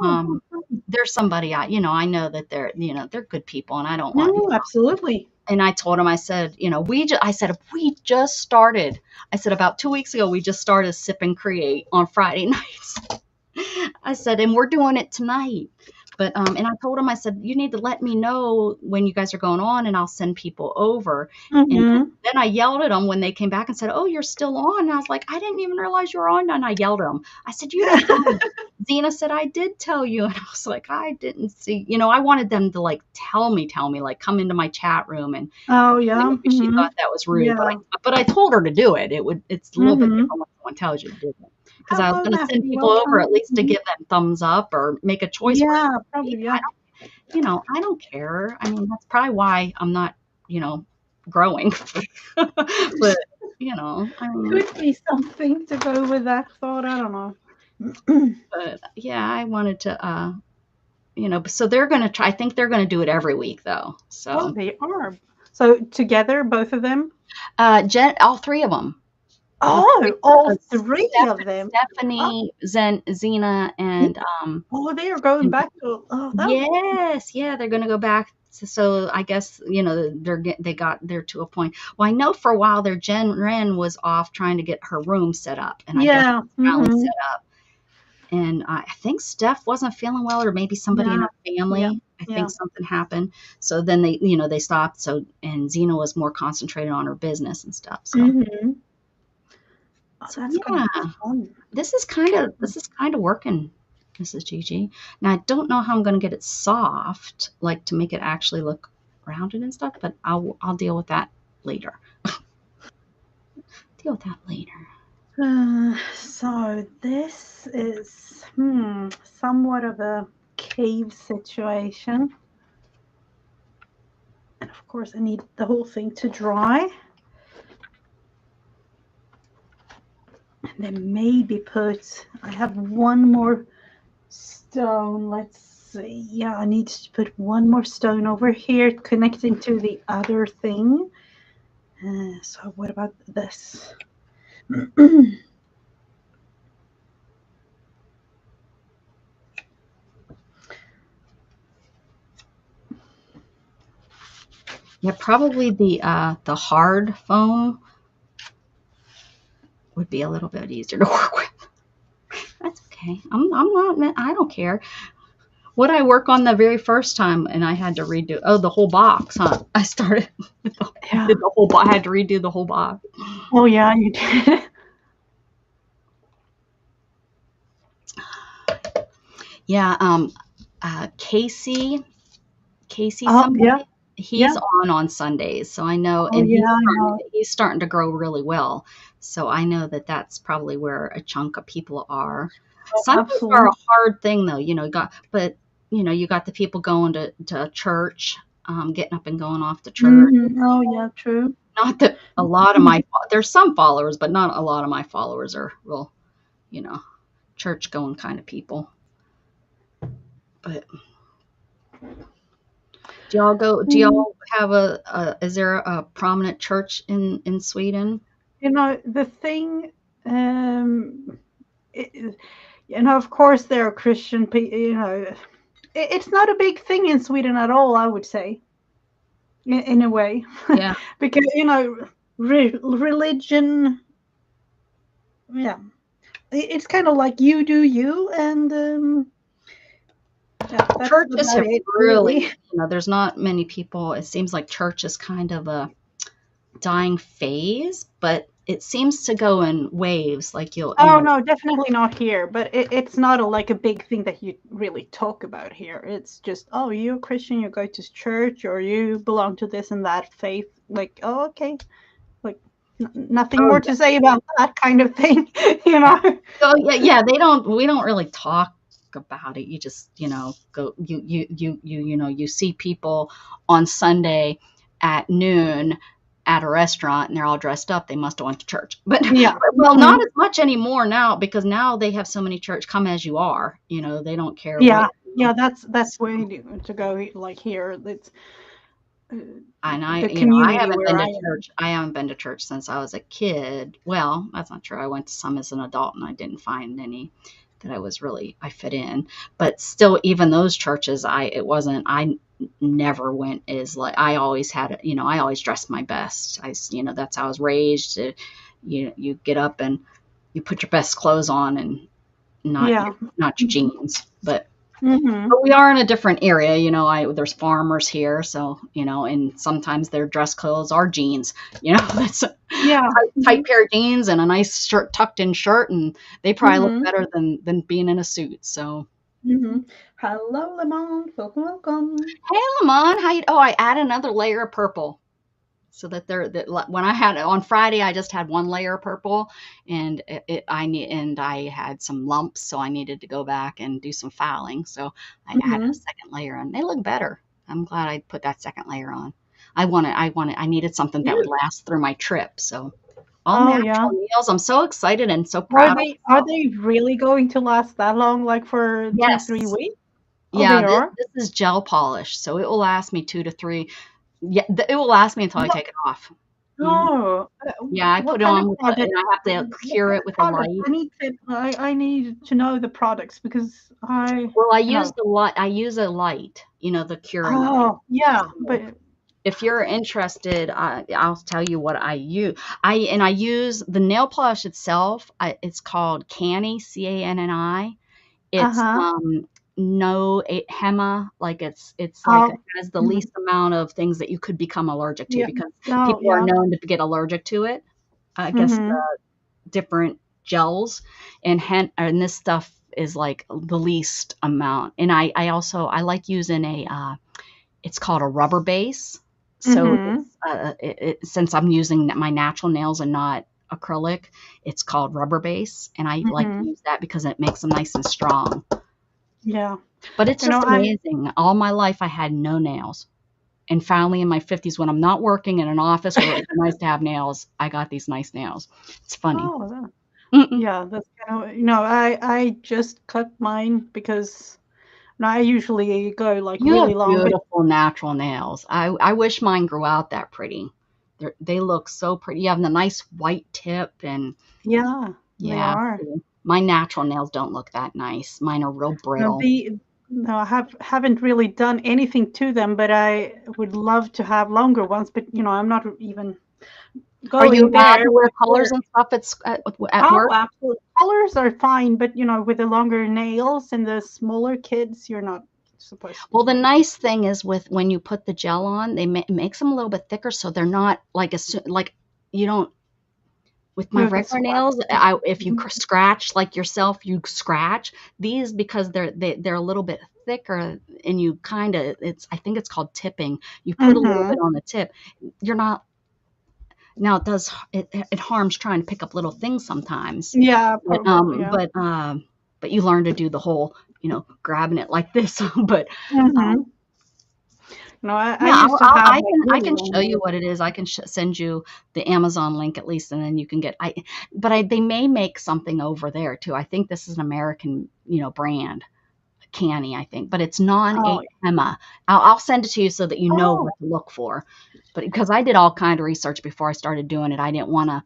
there's somebody I know that they're good people, and I don't want absolutely. And I told him, I said, I said, we just started. I said, about 2 weeks ago, we just started Sip and Create on Friday nights. I said, and we're doing it tonight. But, and I told him, I said, you need to let me know when you guys are going on and I'll send people over. And then I yelled at them when they came back and said, oh, you're still on. And I was like, I didn't even realize you were on. And I yelled at them. I said, you didn't tell me. Zena said, I did tell you. And I was like, I didn't see, I wanted them to like, tell me, like come into my chat room. And she thought that was rude, but I told her to do it. It's a little bit different when someone tells you to do it. Because I was going to send people over at least to give them thumbs up or make a choice. Yeah, probably. Yeah. I don't care. I mean, that's probably why I'm not, growing. But, could be something to go with that thought. I don't know. But yeah, I wanted to, so they're going to I think they're going to do it every week though. So they are. So together, both of them? All three of them. All three. Oh, all three of them. Oh, Stephanie, Zena, yeah. Oh, they are going and back to. Oh, that. yes, yeah, they're gonna go back. So I guess they got there to a point. Well, I know for a while there, Jen Wren was off trying to get her room set up, and I guess Yeah. finally Mm-hmm. set up. And I think Steph wasn't feeling well, or maybe somebody in Yeah. her Yeah. family. I Yeah. think something happened. So then they stopped. So and Zena was more concentrated on her business and stuff. So Mm-hmm. Oh, so that's gonna yeah, be fun. this is kind of working, Mrs. Gigi. Now I don't know how I'm going to get it soft, like to make it actually look rounded and stuff, but I'll deal with that later. Deal with that later. So this is somewhat of a cave situation. And of course, I need the whole thing to dry. And then maybe I have one more stone. Let's see. Yeah, I need to put one more stone over here connecting to the other thing. So what about this? Yeah, probably the hard foam would be a little bit easier to work with. That's okay. I'm not. I don't care. What I work on the very first time, and I had to redo. Oh, the whole box, huh? I started. Yeah. Did the whole. I had to redo the whole box. Oh yeah, you did. Yeah. Casey, Oh yeah, somebody. He's yeah. on Sundays, so I know, Oh and yeah, I know. he's starting to grow really well. So I know that that's probably where a chunk of people are. Oh, Sundays are a absolutely. hard thing, though. You got the people going to church, getting up and going off to church. Oh yeah, true. Not that a lot of there's some followers, but not a lot of my followers are real, you know, church going kind of people. But do Mm, y'all have is there a prominent church in Sweden? the thing, um, it, of course there are Christian people. It's not a big thing in Sweden at all. I would say, in a way, Yeah. because religion. Yeah, it's kind of like you do you, and yeah, that's Churches about have it, really, really. there's not many people. It seems like church is kind of a dying phase, but it seems to go in waves. Like Oh no, definitely not here. But it's not like a big thing that you really talk about here. It's just, oh, you're a Christian, you go to church, or you belong to this and that faith. Like, oh, okay, like nothing oh more to say about that kind of thing, you know? So yeah, we don't really talk about it. You just, go you see people on Sunday at noon at a restaurant and they're all dressed up. They must have went to church. Yeah. Well, Hmm. not as much anymore now because now they have so many church come as you are. They don't care what Yeah. Yeah. That's where you do to go. Like here, it's and the community where I am. I haven't been to church since I was a kid. Well, that's not true. I went to some as an adult and I didn't find any that I fit in. But still, even those churches, I never went as like, I always had, I always dressed my best. That's how I was raised. You get up and you put your best clothes on and Yeah. not your jeans. Hmm. But we are in a different area, there's farmers here, so, and sometimes their dress clothes are jeans, that's a Yeah. tight pair of jeans and a nice shirt, tucked in shirt, and they probably look Hmm. better than being in a suit. So, Hmm. Hello, Lemon. Welcome, welcome. hey, Lamont, I add another layer of purple. So when I had on Friday, I just had one layer of purple, and I had some lumps, so I needed to go back and do some filing. So I added a Hmm. second layer, and they look better. I'm glad I put that second layer on. I needed something that would Yeah. last through my trip. So all Oh yeah. natural nails. I'm so excited and so Are proud of are myself. they really going to last that long, like for two, three Yes. weeks? Oh, Yeah, they this, are. this is gel polish, so it will last me 2 to 3. Yeah, it will last me until I But take it off. Mhm. Oh, Yeah, I put what it kind of on with product? and I have to What cure kind it of with a product? light. I need to know the products because Well, I you use know. the light. I use a light, the curing light. Oh, yeah, So but if you're interested, I'll tell you what I use. I use the nail polish itself. It's called Canny, Canni. It's uh-huh. no HEMA, like it's like it Oh, has the mhm. least amount of things that you could become allergic to Yeah. because Oh, people are yeah. known to get allergic to it. I guess Mhm. different gels and this stuff is like the least amount. And I also I like using a it's called a rubber base. So Mhm. since I'm using my natural nails and not acrylic, it's called rubber base, and I like to Mhm. use that because it makes them nice and strong. Yeah. But it's You know, just amazing. All my life I had no nails. And finally in my 50s when I'm not working in an office where it's nice to have nails, I got these nice nails. It's funny. oh, Mm-mm. yeah, that's kind of, I just cut mine because no, I usually go like You have really long, but beautiful natural nails. I wish mine grew out that pretty. They look so pretty. You have the nice white tip and yeah, they yeah. are. See, my natural nails don't look that nice. Mine are real No, brittle. the no, I haven't really done anything to them, but I would love to have longer ones, but I'm not even Are you going allowed there to wear with colors work. and stuff at Oh, work? absolutely. Colors are fine, but with the longer nails and the smaller kids, you're not supposed to Well, the do it. nice thing is with when you put the gel on, it makes them a little bit thicker, so they're not like like you don't with my You get regular scratched. nails. If you Mhm. scratch like yourself, you scratch these because they're a little bit thicker, and you kind of it's I think it's called tipping. You put a little bit Mhm. on the tip. You're not now it harms trying to pick up little things sometimes, Yeah, but probably, yeah. but you learn to do the whole grabbing it like this. But um, Mhm. No, I yeah, used to have, like, I really can long show you nails. what it is. I can send you the Amazon link at least, and then you can get. They may make something over there too. I think this is an American, brand, Canny, I think, but it's Oh, non-HEMA. I'll send it to you so that you know oh, what to look for. But because I did all kind of research before I started doing it, I didn't want to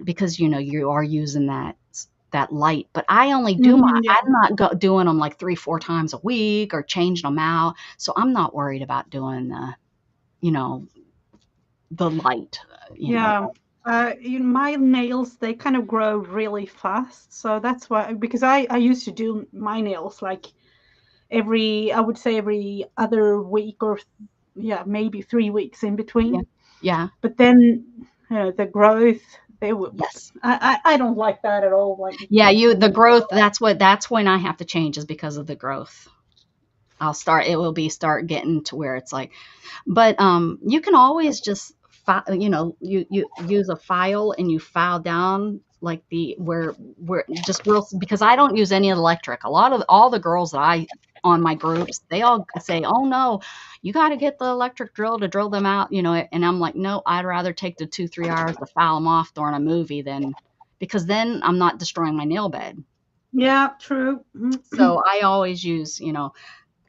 because you are using that light. But I only do mhm, yeah. I'm not doing them like 3 4 times a week or changing them out, so I'm not worried about doing you know the light. Yeah. My nails, they kind of grow really fast, so that's why because I used to do my nails, like, I would say every other week or yeah, maybe 3 weeks in Yeah, between. yeah, But then, the growth, they would yes, I don't like that at all, like, yeah. The really. growth. That's when I have to change is because of the growth. It will be start getting to where it's like, but you can always just you use a file and you file down like the where just real because I don't use any electric. A lot of all the girls that I on my groups, they all say, "Oh no, you got to get the electric drill to drill them out," and I'm like, "No, I'd rather take the 2 3 hours to file them off during a movie than because then I'm not destroying my nail bed." Yeah, true. So I always use,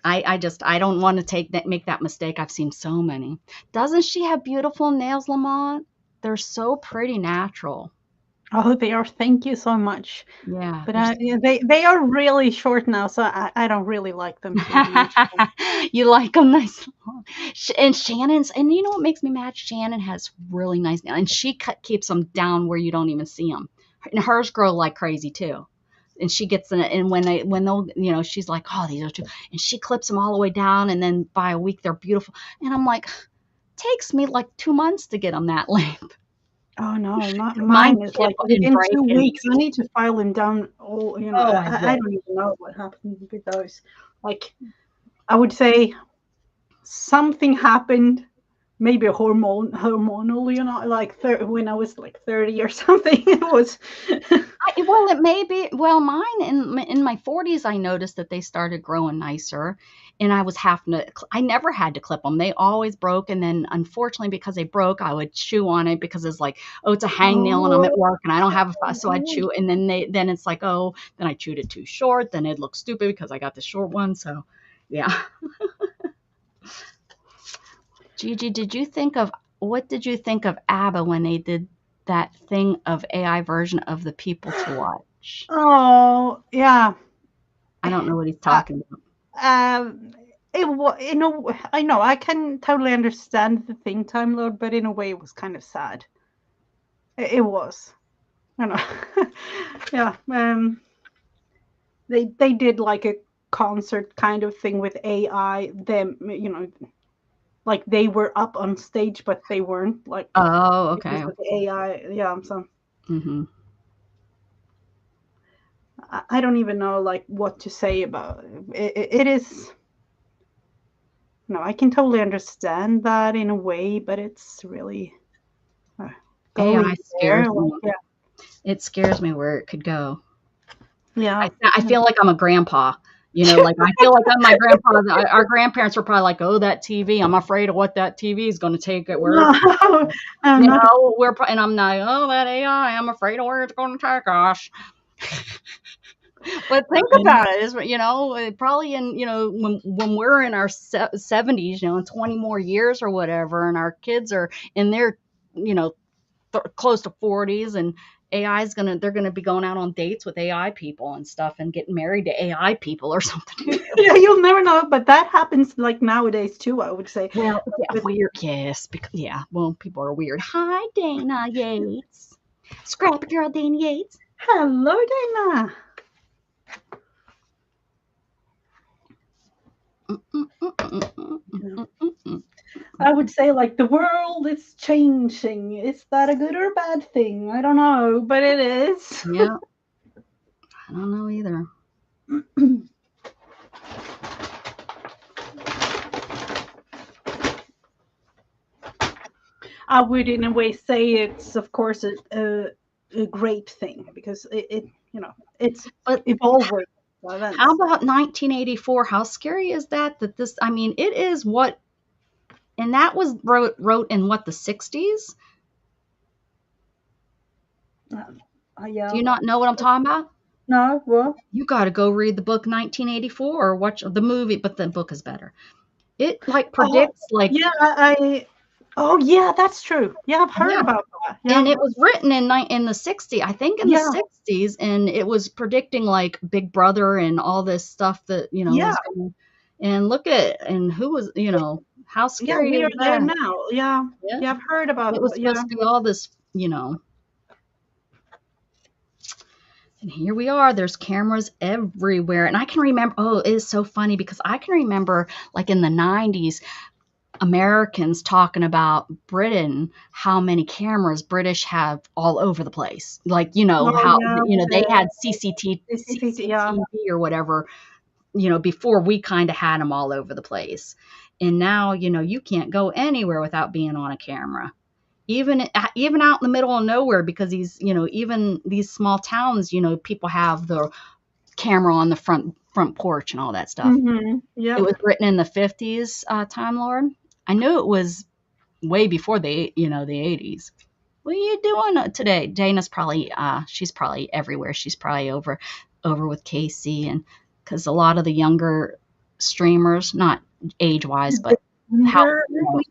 I don't want to make that mistake. I've seen so many. Doesn't she have beautiful nails, Lamont? They're so pretty natural. Oh, they are. Thank you so much. Yeah, But they're so yeah, they are really short now, so I don't really like them too much. you like them nice long. And Shannon's, and you know what makes me mad? Shannon has really nice nails, and she keeps them down where you don't even see them. And hers grow like crazy too. And she gets in it, and when they'll, she's like, oh, these are too, and she clips them all the way down, and then by a week they're beautiful. And I'm like, takes me like 2 months to get them that length. Oh no, not Mine mine is chip like and within break, two and weeks. I need to file them down. All oh, I I wish. don't even know what happened with those. Like, I would say something happened, maybe a hormonal. Like when I was like 30 or something. It was. Well, it may be. Well, mine in my 40s, I noticed that they started growing nicer, and I was having to. I never had to clip them; they always broke. And then, unfortunately, because they broke, I would chew on it because it's like, oh, it's a hangnail, and I'm Oh, at work, and I don't have so I oh. chew. And then it's like, oh, then I chewed it too short. Then it looks stupid because I got the short one. So, yeah. Gigi, did you think of? what did you think of ABBA when they did that thing of AI version of the People to Watch? Oh, yeah. I don't know what he's Uh, talking about. um, I know I can totally understand the thing, Time Lord, but in a way, it was kind of sad. It was, you know, yeah. They did like a concert kind of thing with AI. Them, like they were up on stage, but they weren't like Oh, because okay. of the AI. Yeah, so Hmm. I don't even know like what to say about it. It is. No, I can totally understand that in a way, but it's really uh, AI going scares there. Like, me. yeah, It scares me where it could go. yeah. I feel like I'm a grandpa. Like I feel like I'm my grandpa. Our grandparents were probably like, "Oh, that TV. I'm afraid of what that TV is going to take it. Where it's No, going." I'm not. And I'm like, "Oh, that AI. I'm afraid of where it's going to take us." But think about it, is probably in when we're in our 70s, in 20 more years or whatever, and our kids are in their you know close to 40s, and they're gonna be going out on dates with AI people and stuff, and getting married to AI people or something. Yeah, you'll never know, but that happens like nowadays too. I would say. Well, yeah, With weird, yes, because yeah, well, people are weird. Hi, Dana Yates, Scrappy Girl Dana Yates. hello, Dana. Yeah. I would say like the world is changing. Is that a good or bad thing? I don't know, but it is. Yeah, I don't know either. I would, in a way, say it's, of course, a great thing because it's But evolving how events. about 1984? How scary is that? That this, I mean, it is what, and that was wrote in what, the 60s? Do Yeah. you not know what I'm talking about? No, well, You got to go read the book 1984 or watch the movie, but the book is better. It like oh, predicts like yeah, oh, yeah, that's true. Yeah, I've heard yeah, about that. Yeah, and it was written in the 60s, I think in the yeah, 60s, and it was predicting like Big Brother and all this stuff that yeah, was going. And look at and who was how yeah. scary We is are there that? now. Yeah, Yeah, yeah, I've heard it about. was Yeah, supposed to be all this. And here we are. There's cameras everywhere. And I can remember, oh, it is so funny because I can remember like in the 90s, Americans talking about Britain, how many cameras British have all over the place. Like, oh how, yeah, with they the had CCTV. Yeah, CCTV or whatever, before we kind of had them all over the place. And now, you can't go anywhere without being on a camera, even out in the middle of nowhere, because even these small towns, people have the camera on the front porch and all that stuff. It Yep. was written in the 50s, Time Lord. I knew it was way before the 80s. What are you doing today? Dana's probably she's probably everywhere. She's probably over with Casey, and because a lot of the younger streamers, not age wise, but how Younger, are we?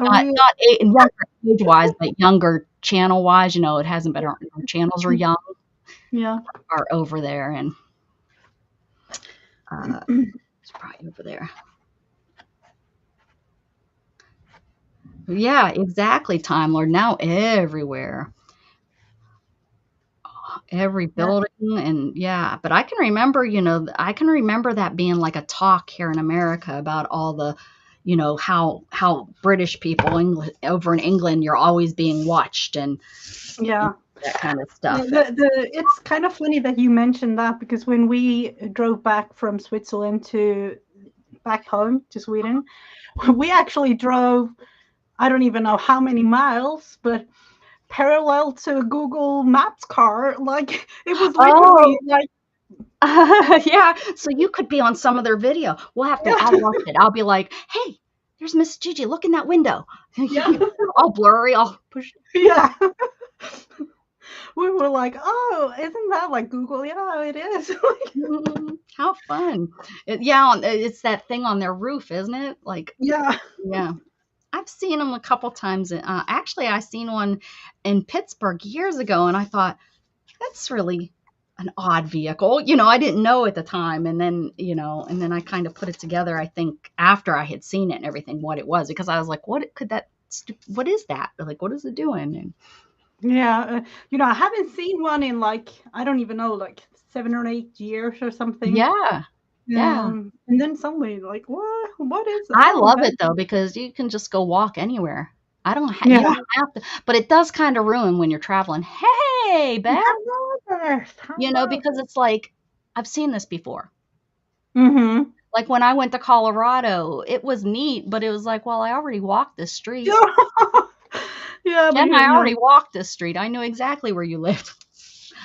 younger age wise, but younger channel wise, it hasn't been our channels are young, Yeah. are over there, and uh, it's probably over there. Yeah, exactly, Time Lord. Now everywhere, every Yeah. building, and yeah. But I can remember that being like a talk here in America about all the, how British people over in England, you're always being watched, and Yeah. that kind of stuff. It's kind of funny that you mentioned that because when we drove back from Switzerland to back home to Sweden, we actually drove, I don't even know how many miles, but parallel to a Google Maps car. Like it was literally Oh, like, yeah. So you could be on some of their video. I'll watch it. I'll be like, hey, there's Miss Gigi. Look in that window. yeah, All blurry. I'll push. yeah. We were like, oh, isn't that like Google? Yeah, it is. How fun. Yeah, it's that thing on their roof, isn't it? Like, Yeah. yeah. I've seen them a couple times. Actually, I seen one in Pittsburgh years ago, and I thought that's really an odd vehicle. I didn't know at the time, and then I kind of put it together. I think after I had seen it and everything, what it was, because I was like, what could that? What is that? Like, what is it doing? And Yeah, I haven't seen one in like, I don't even know, like 7 or 8 years or something. yeah, yeah. And then suddenly, like, what is it? I Oh, love that. it though because you can just go walk anywhere. I don't. You Yeah. don't have to, but it does kind of ruin when you're traveling. Hey, Beth. Hello there. Hello. Because it's like I've seen this before. Mm-hmm. Like when I went to Colorado, it was neat, but it was like, well, I already walked this street. Yeah. Yeah, but Jen, I already walked this street. I knew exactly where you lived.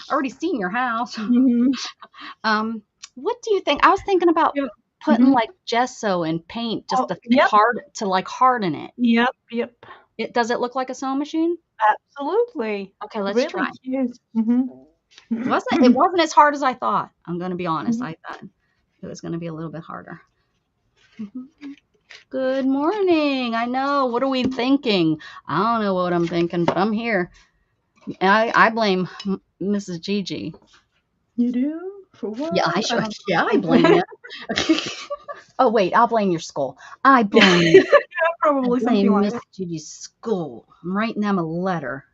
I already seen your house. Mhm. Um, what do you think? I was thinking about Yeah. putting Mhm. like gesso and paint just Oh, to yep. harden it. Yep. Does it look like a sewing machine? Absolutely. Okay, let's Really try. cute. Mhm. It wasn't as hard as I thought. I'm gonna be honest. Mhm. I thought it was gonna be a little bit harder. Good morning. I know. What are we thinking? I don't know what I'm thinking, but I'm here. And I blame Mrs. Gigi. You do? For Yeah, what? I I sure. don't Yeah, I blame know. you. Oh wait, I'll blame your skull. I Yeah, blame. I probably something blame like Miss that. Gigi's school. I'm writing them a letter.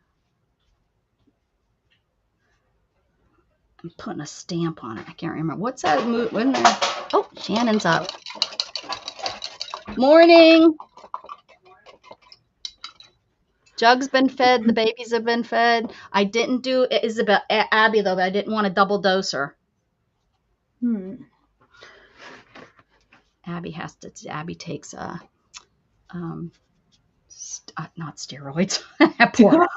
I'm putting a stamp on it. I can't remember what's that. When there? Oh, Shannon's up. Morning. Jug's been fed. The babies have been fed. I didn't do Isabel Abby though. But I didn't want to double dose her. Hmm. Abby has to. Abby takes um, not steroids. Poor.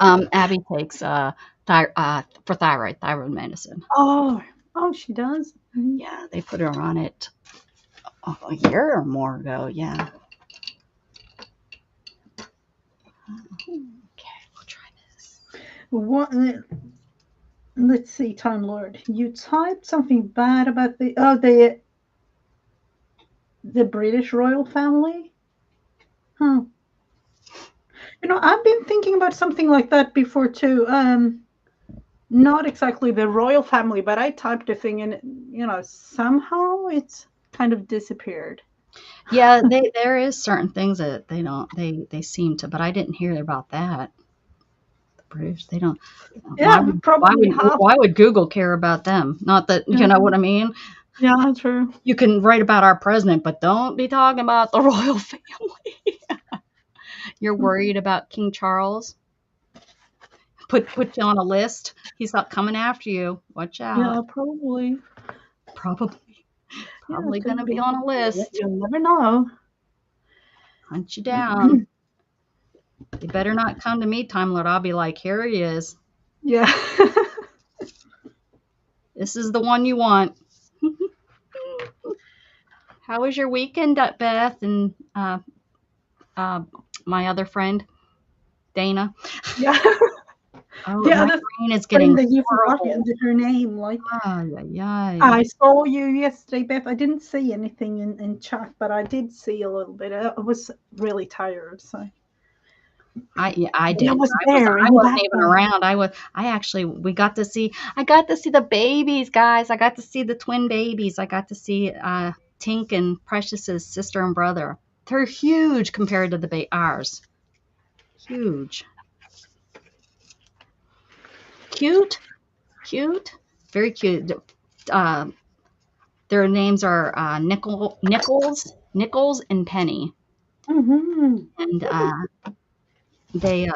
Abby takes for thyroid medicine. Oh, she does? Mhm. Yeah, they put her on it a year or more ago. Yeah. Okay, we'll try this. What? Let's see, Time Lord. You typed something bad about the British royal family? Huh. I've been thinking about something like that before too. Not exactly the royal family, but I typed a thing and somehow it's kind of disappeared. Yeah, there is certain things that they don't they seem to, but I didn't hear about that. The British, they don't. Why Yeah, would probably half. why would Google care about them? Not that Yeah, you know what I mean. yeah, true. You can write about our president, but don't be talking about the royal family. You're worried about King Charles. Put you on a list. He's not coming after you. Watch out. Yeah, probably. Probably Yeah, it probably could gonna be be. on a list. You'll never know. Hunt you down. You better not come to me, Time Lord. I'll be like, here he is. Yeah. This is the one you want. How was your weekend, Beth, and uh, my other friend, Dana? Yeah. Oh, The my other brain is friend getting that you forgot horrible. her name, like. Ay, ay, ay. I saw you yesterday, Beth. I didn't see anything in chat, but I did see a little bit. I was really tired, so. Yeah, I But I did. was there I in the wasn't even background. around. I actually I got to see the babies, guys. I got to see the twin babies. I got to see Tink and Precious's sister and brother. They're huge compared to ours. Huge. Cute. Cute. Very cute. Uh, their names are Nichols and Penny. Mm-hmm. And they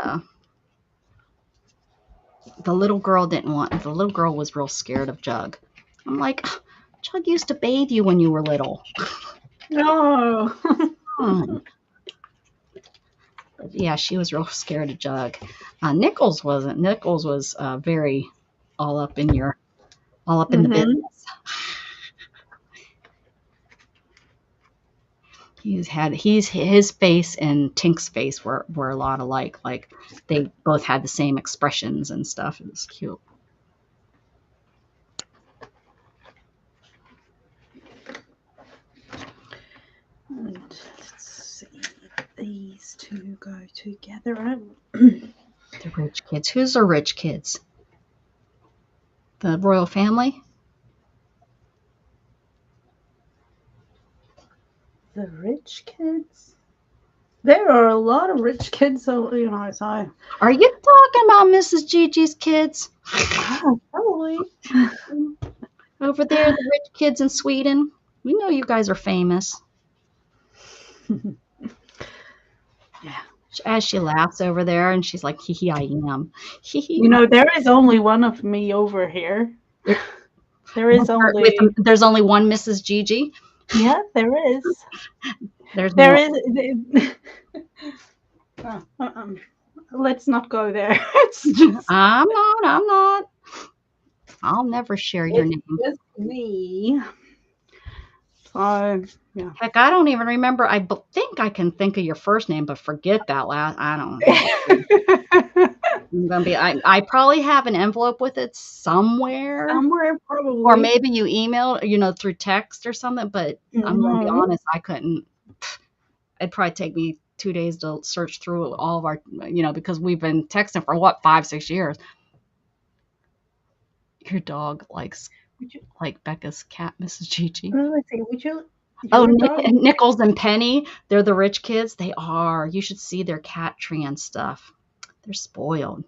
the little girl didn't want the little girl was real scared of Jug. I'm like, Jug used to bathe you when you were little. No. Hmm. But yeah, she was real scared of Jug. Nichols wasn't. Nichols was very all up in your all up in the Mm-hmm. business. His face and Tink's face were a lot alike. Like they both had the same expressions and stuff. It was cute. And let's see. these two go together. The rich kids. Who's the rich kids? The royal family? The rich kids? There are a lot of rich kids, so so Are you talking about Mrs. Gigi's kids? probably. Over there, the rich kids in Sweden. We know you guys are famous. Yeah. As she laughs over there, and she's like, hee hee, I am. Hee hee. There is only one of me over here. There is only. There's only one Mrs. Gigi. Yeah, there is. There's There more. is. Let's not go there. It's I'm not. I'll never share your name. just me. So, yeah. Heck, I don't even remember. Think I can think of your first name, but forget that last. I don't. I'm gonna be. I probably have an envelope with it somewhere, Somewhere, probably. or maybe you email, through text or something. But I'm gonna be honest, I couldn't. It'd probably take me 2 days to search through all of our, because we've been texting for what 5-6 years. Your dog likes like Becca's cat, Mrs. Gigi. Let's see. Would you? Oh, Nichols and Penny, they're the rich kids. They are. You should see their cat tree and stuff. They're spoiled.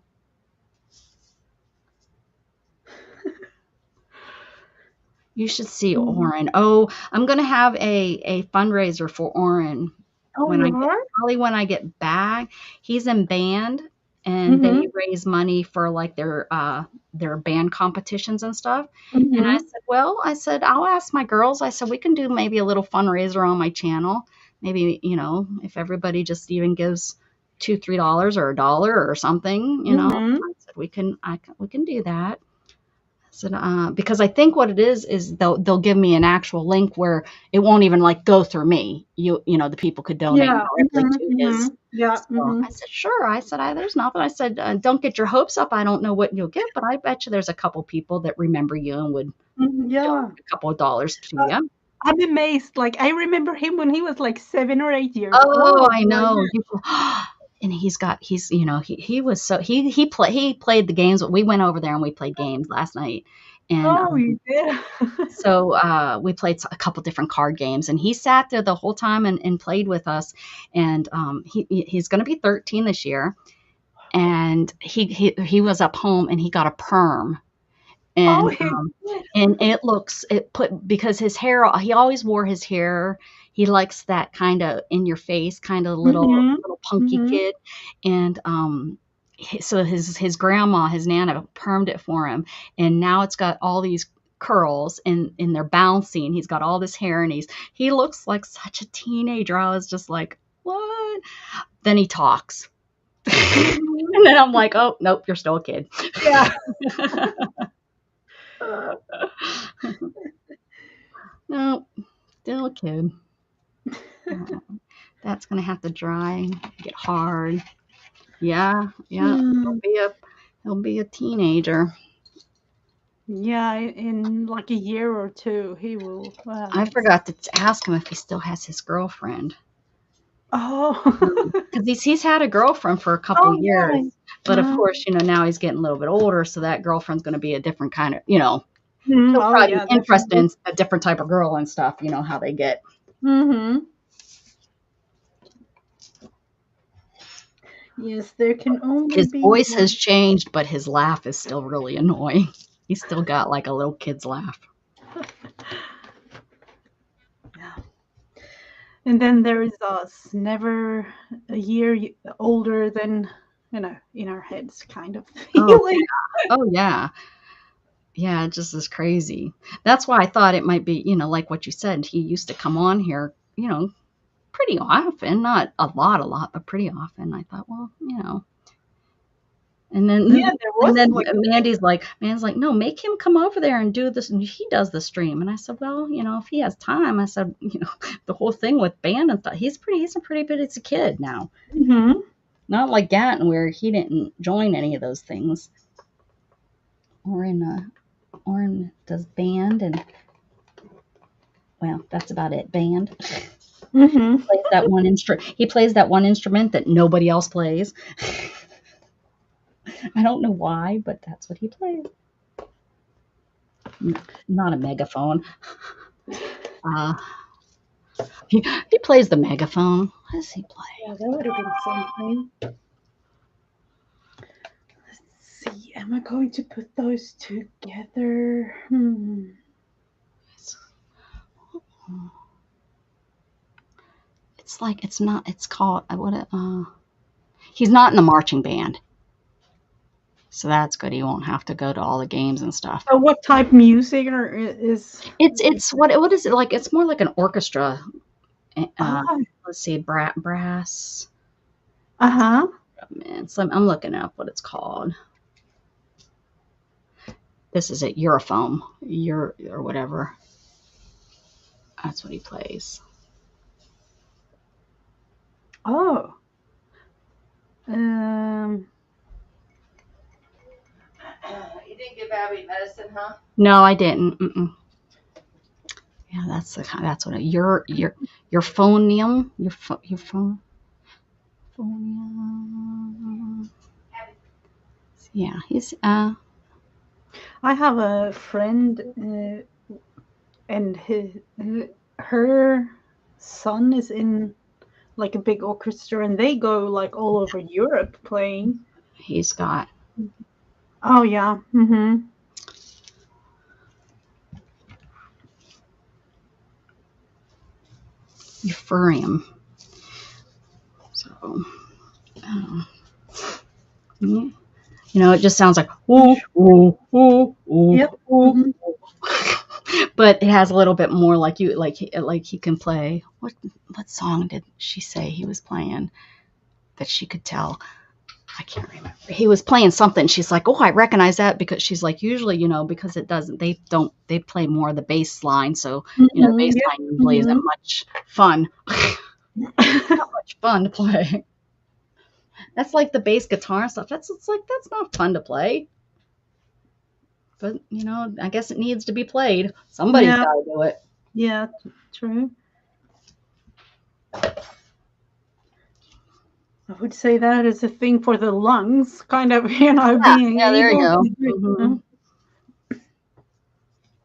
You should see Oren. Oh, I'm gonna have a fundraiser for Oren when I get back. He's in band, and they raise money for like their band competitions and stuff. And I said, I'll ask my girls. I said we can do maybe a little fundraiser on my channel. Maybe if everybody just even gives $2-3 or $1 or something. I said we can do that. So, because I think what it is they'll give me an actual link where it won't even like go through me. The people could donate directly to his. Yeah. So I said, sure. I said, there's nothing. I said, don't get your hopes up. I don't know what you'll get, but I bet you there's a couple people that remember you and would donate a couple of dollars to you. I'm amazed. Like I remember him when he was like 7 or 8 years old. Oh, I know. And he played the games. We went over there and we played games last night. And you did. so we played a couple different card games, and he sat there the whole time and played with us. And he's going to be 13 this year, and he was up home and he got a perm. And because his hair, he always wore his hair. He likes that kind of in your face, kind of little punky kid. And so his grandma, his nana, permed it for him, and now it's got all these curls and they're bouncing. He's got all this hair, and he looks like such a teenager. I was just like, what? Then he talks. And then I'm like, oh nope, you're still a kid. Yeah. No, still a kid. That's gonna have to dry, get hard. Yeah. He'll be a teenager. Yeah, in like a year or two, he will. I forgot to ask him if he still has his girlfriend. Oh, because he's had a girlfriend for a couple years, right. But of course, now he's getting a little bit older, so that girlfriend's going to be a different kind of, he'll probably be interested in a different type of girl and stuff. How they get. Yes, there can only his be voice has changed, but his laugh is still really annoying. He's still got like a little kid's laugh. Yeah. And then there is us, never a year older than, in our heads kind of feeling. Oh, yeah. Yeah, it just is crazy. That's why I thought it might be, like what you said, he used to come on here, pretty often, not a lot, but pretty often. I thought, well, and then, Mandy's like, no, make him come over there and do this. And he does the stream. And I said, well, if he has time, I said, the whole thing with band and stuff, he's a pretty bit, it's a kid now. Not like Gatton where he didn't join any of those things. Oren does band and, well, that's about it. Band. Mm-hmm. Plays that one instrument. He plays that one instrument that nobody else plays. I don't know why, but that's what he plays. Not a megaphone. Uh, he plays the megaphone. What does he play? Yeah, that would have been something. Let's see. Am I going to put those together? It's, it's like it's not. It's called what? He's not in the marching band, so that's good. He won't have to go to all the games and stuff. What type music is? It's what is it like? It's more like an orchestra. Uh, Oh, let's see, brass. uh-huh. Man, so I'm looking up what it's called. This is it, Eurofoam, or whatever. That's what he plays. Oh. Um. You didn't give Abby medicine, huh? No, I didn't. Mm-mm. Yeah, that's what your phonium, your phonium. Yeah, he's I have a friend, and her son is in like a big orchestra, and they go like all over Europe playing. he's got Oh yeah. Mm-hmm. euphorium. So, yeah. It just sounds like ooh ooh ooh ooh Yep. ooh. Mm-hmm. But it has a little bit more like he can play. What song did she say he was playing that she could tell? I can't remember. He was playing something. She's like, oh, I recognize that because she's like, usually, because it doesn't. They play more of the bass line, so the Mm-hmm. bass Yep. line usually isn't much fun. Mm-hmm. Not much fun to play. That's like the bass guitar and stuff. That's not fun to play. But I guess it needs to be played. Somebody's Yeah. got to do it. Yeah. True. I would say that is a thing for the lungs, kind of, Yeah, being yeah. There you able go. to breathe. Hmm.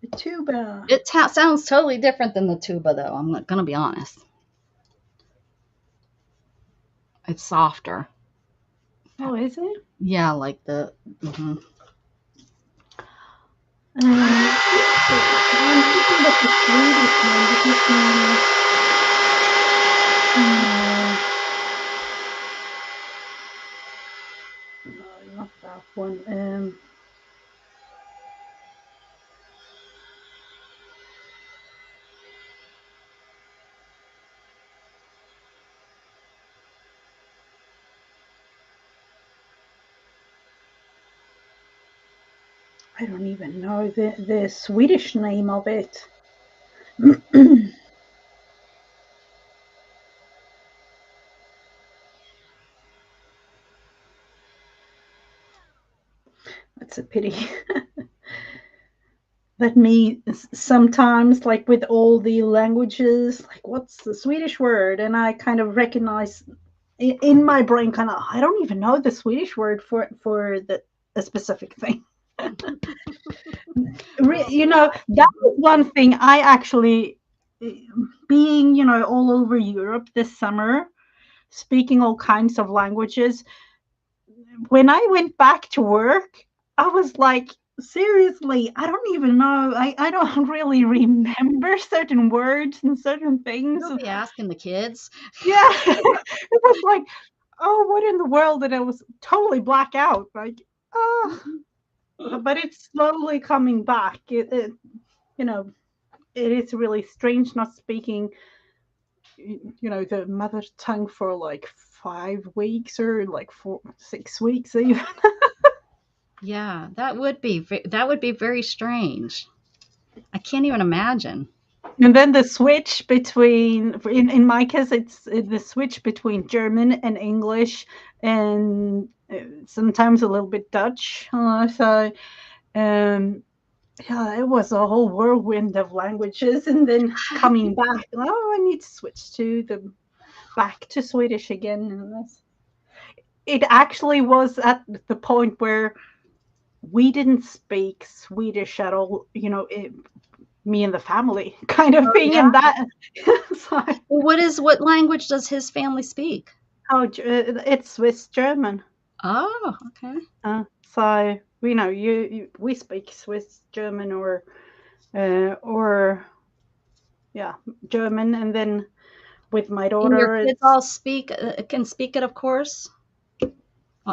The tuba. It sounds totally different than the tuba, though. I'm not gonna be honest. It's softer. Oh, is it? Yeah, like the. Hmm. I'm thinking about the Swedish one because no, not that one. I don't even know the Swedish name of it. That's a pity. That me sometimes, like with all the languages, like what's the Swedish word, and I kind of recognize in my brain, kind of, I don't even know the Swedish word for the a specific thing. That was one thing I actually, being all over Europe this summer, speaking all kinds of languages. When I went back to work, I was like, seriously, I don't even know. I don't really remember certain words and certain things. You'll be asking the kids. Yeah, it was like, oh, what in the world? And I was totally black out. Like, oh, but it's slowly coming back. You know, it is really strange not speaking, the mother tongue for like 5 weeks or like 6 weeks even. Yeah, that would be very strange. I can't even imagine. And then the switch between, in my case, it's the switch between German and English, and sometimes a little bit Dutch. So, um, yeah, it was a whole whirlwind of languages, and then coming back. Oh, I need to switch to the back to Swedish again. And it actually was at the point where we didn't speak Swedish at all. Me and the family kind of Oh thing, yeah. and that. So, Well, what language does his family speak? it's Swiss German. Oh, okay. So we speak Swiss German or yeah, German, and then with my And your daughter, kids it's all can speak it, of course.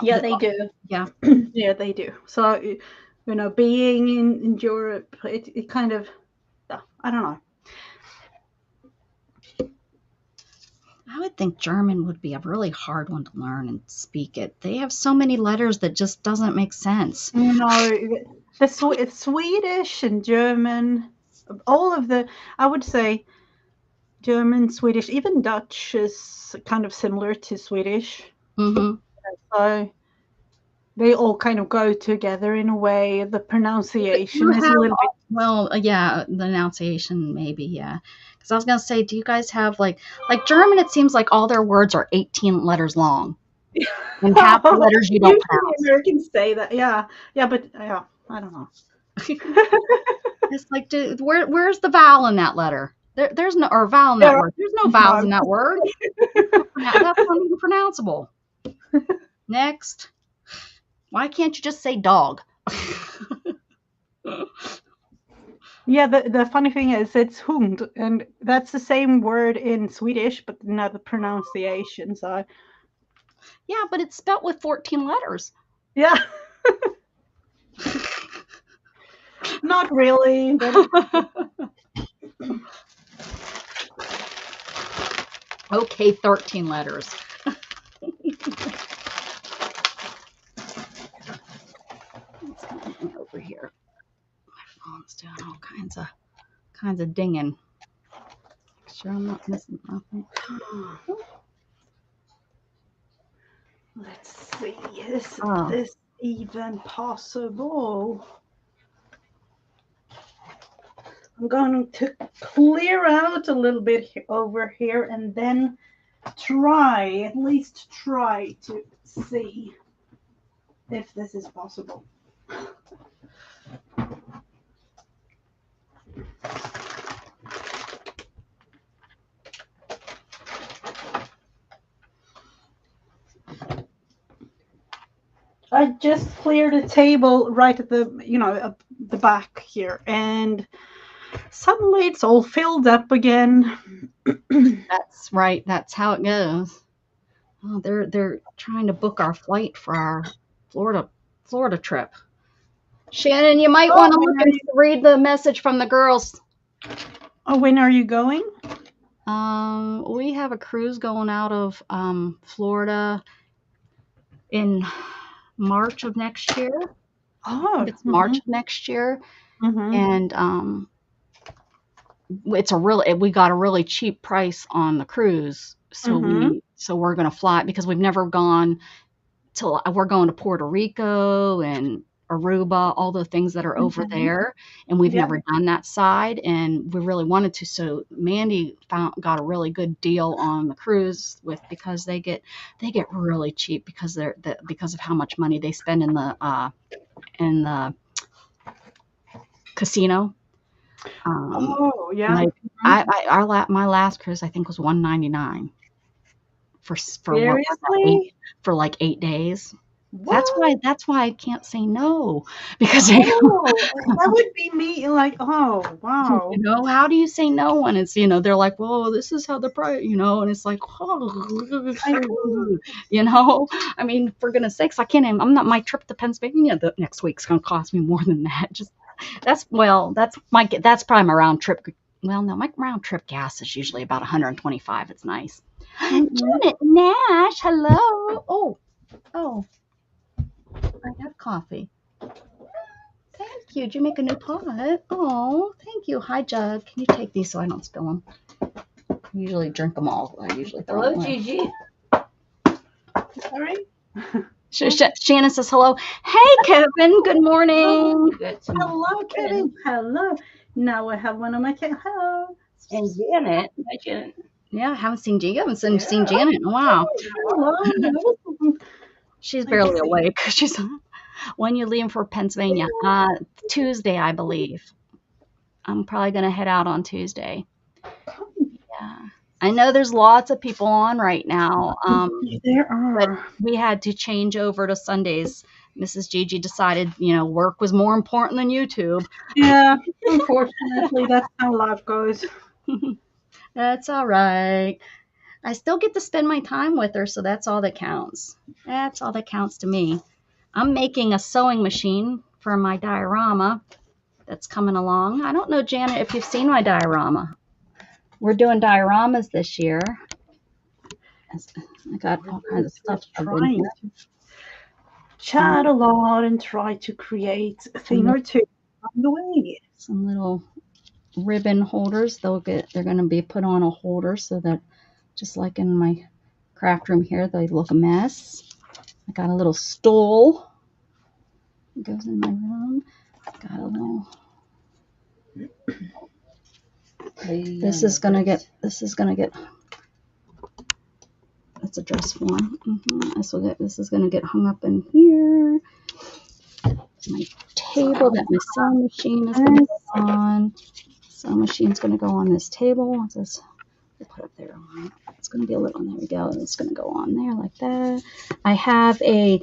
yeah, they do. Yeah. Yeah, they do. So being in Europe, it kind of I don't know. I would think German would be a really hard one to learn and speak it. They have so many letters that just doesn't make sense. The Swedish and German, all of the I would say German, Swedish, even Dutch is kind of similar to Swedish. Mm-hmm. So they all kind of go together in a way. The You pronunciation is a have, little bit. well, yeah, the enunciation maybe, yeah. Because I was gonna say, do you guys have like German? It seems like all their words are 18 letters long, and half the letters you don't Usually pronounce. Americans say that. Yeah. Yeah, but yeah, I don't know. It's like, dude, where's the vowel in that letter? There's no or vowel in that Yeah. word. There's no vowels No. in that word. That's not even pronounceable. Next, why can't you just say dog? Yeah, the funny thing is it's hund, and that's the same word in Swedish, but not the pronunciation. So Yeah, but it's spelt with 14 letters. yeah, not really, but Okay, 13 letters. What's going on over here? My phone's doing all kinds of dinging. Make sure I'm not missing nothing. let's see. Is Oh, this even possible? I'm going to clear out a little bit over here and then at least try to see if this is possible. I just cleared a table right at the back here, and suddenly it's all filled up again. that's right. That's how it goes. Oh, they're trying to book our flight for our Florida trip. Shannon, you might Oh, want to look and read the message from the girls. when are you going? We have a cruise going out of Florida in March of next year. Oh, It's March of next year, mm-hmm. and we got a really cheap price on the cruise, so Mm-hmm. we're gonna fly because we've never gone we're going to Puerto Rico and Aruba, all the things that are over Mm-hmm. there, and we've Yeah. never done that side, and we really wanted to. So Mandy got a really good deal on the cruise because they get really cheap because of how much money they spend in the casino. Oh, yeah. Like Mhm. my last cruise I think was $199 for what was that, Seriously? for like 8 days. What? That's why I can't say no because Oh, that would be me. Like, oh, wow. how do you say no when it's they're like, well, this is how the price, and it's like, oh, I know. I mean, for goodness sakes, I can't even, I'm not, my trip to Pennsylvania the next week's going to cost me more than that. Just that's probably my round trip. Well, no, my round trip gas is usually about 125. It's nice. Mhm. Janet Nash, hello. Oh, I have coffee. Thank you. Did you make a new pot? Oh, thank you. Hi, Jug. Can you take these so I don't spill them? I usually drink them all. I usually throw them Hello, away. Gigi. Sorry? Shannon says hello. Hey, Kevin. Good morning. Good to Hello, Kevin. Hello. Now I have one of my kids. Hello. And Janet. Hi, Janet. Yeah, I haven't seen Gigi. I haven't seen Yeah. Janet in a while. Hello. She's I barely see. awake. She's when you leave for Pennsylvania. Tuesday, I believe. I'm probably gonna head out on Tuesday. Yeah. I know there's lots of people on right now. There But are. we had to change over to Sundays. Mrs. Gigi decided, work was more important than YouTube. Yeah, unfortunately, that's how life goes. That's all right. I still get to spend my time with her, so that's all that counts. That's all that counts to me. I'm making a sewing machine for my diorama that's coming along. I don't know, Janet, if you've seen my diorama. We're doing dioramas this year. I got all kinds of stuff shoved in Trying here. to chat a lot and try to create a thing or two on the way. Some little ribbon holders. They're going to be put on a holder so that, just like in my craft room here, they look a mess. I got a little stool. It goes in my room. Got a little. This is gonna get. That's a dress form. This is gonna get hung up in here. My table that my sewing machine is gonna go on. Sewing machine's gonna go on this table. What's this? We'll put up there. It's gonna be a little. There we go. It's gonna go on there like that. I have a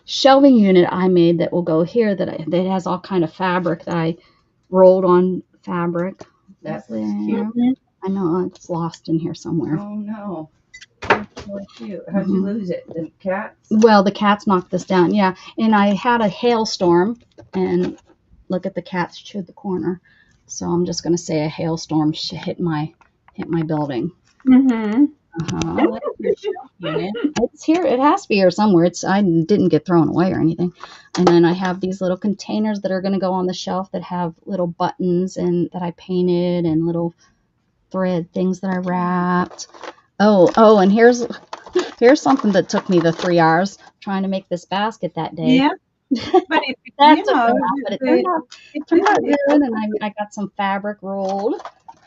shelving unit I made that will go here that has all kind of fabric that I rolled on fabric. That's there. cute. I know it's lost in here somewhere. Oh no. That's so cute. How'd you lose it? The cats? Well, the cats knocked this down, yeah. And I had a hailstorm, and look at the cats chewed the corner. So I'm just going to say a hailstorm hit my building. Mm-hmm. It's here. It has to be here somewhere. I didn't get thrown away or anything. And then I have these little containers that are going to go on the shelf that have little buttons and that I painted and little thread things that I wrapped. Oh, and here's something that took me the 3 hours trying to make this basket that day. Yeah. But it turned out good, and I got some fabric rolled.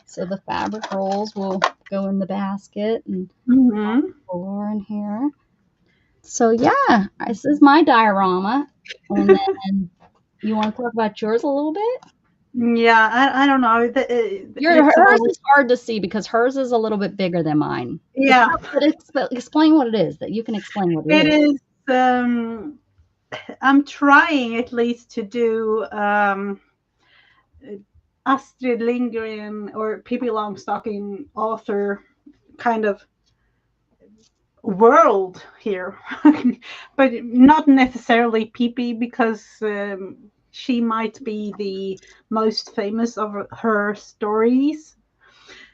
So the fabric rolls will go in the basket and floor in here. So yeah, this is my diorama. And then you want to talk about yours a little bit? Yeah, I don't know. Hers is hard to see because hers is a little bit bigger than mine. Yeah. But explain what it is. That you can explain what it is. It is. I'm trying at least to do Astrid Lindgren or Pippi Longstocking author kind of world here, but not necessarily Pipi because she might be the most famous of her stories.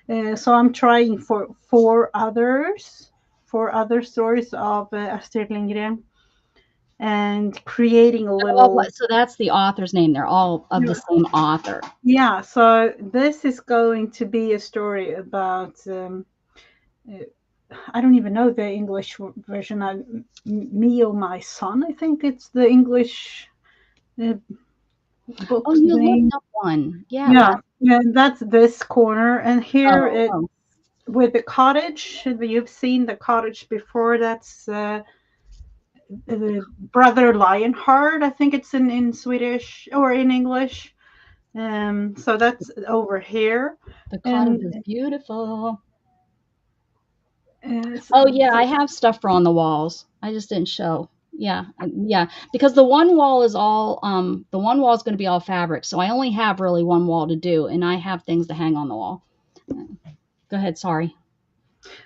So I'm trying for four other stories of Astrid Lindgren and creating a little. So that's the author's name. They're all of the same author. Yeah. So this is going to be a story about. I don't even know the English version. Me or My Son, I think it's the English book. Oh, you looked up one. Yeah, that's this corner. And here with the cottage, you've seen the cottage before. That's Brother Lionheart. I think it's in Swedish or in English. So that's over here. The cottage is beautiful. I have stuff for on the walls. I just didn't show. Yeah, because the one wall is all going to be all fabric, so I only have really one wall to do, and I have things to hang on the wall. Go ahead, sorry.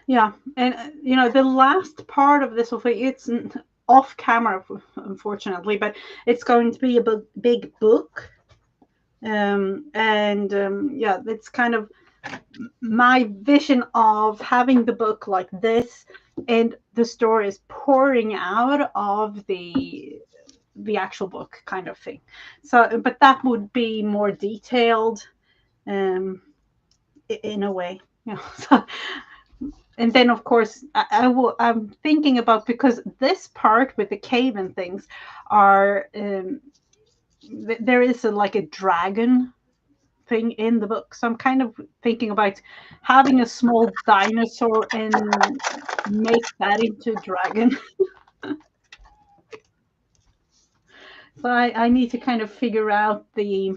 Yeah, and the last part of this it's off camera, unfortunately, but it's going to be a big book, it's kind of my vision of having the book like this, and the story is pouring out of the the actual book kind of thing. So, but that would be more detailed, in a way, you know. So, and then of course I'm thinking about, because this part with the cave and things are, there is like a dragon thing in the book. So I'm kind of thinking about having a small dinosaur and make that into a dragon. So I need to kind of figure out the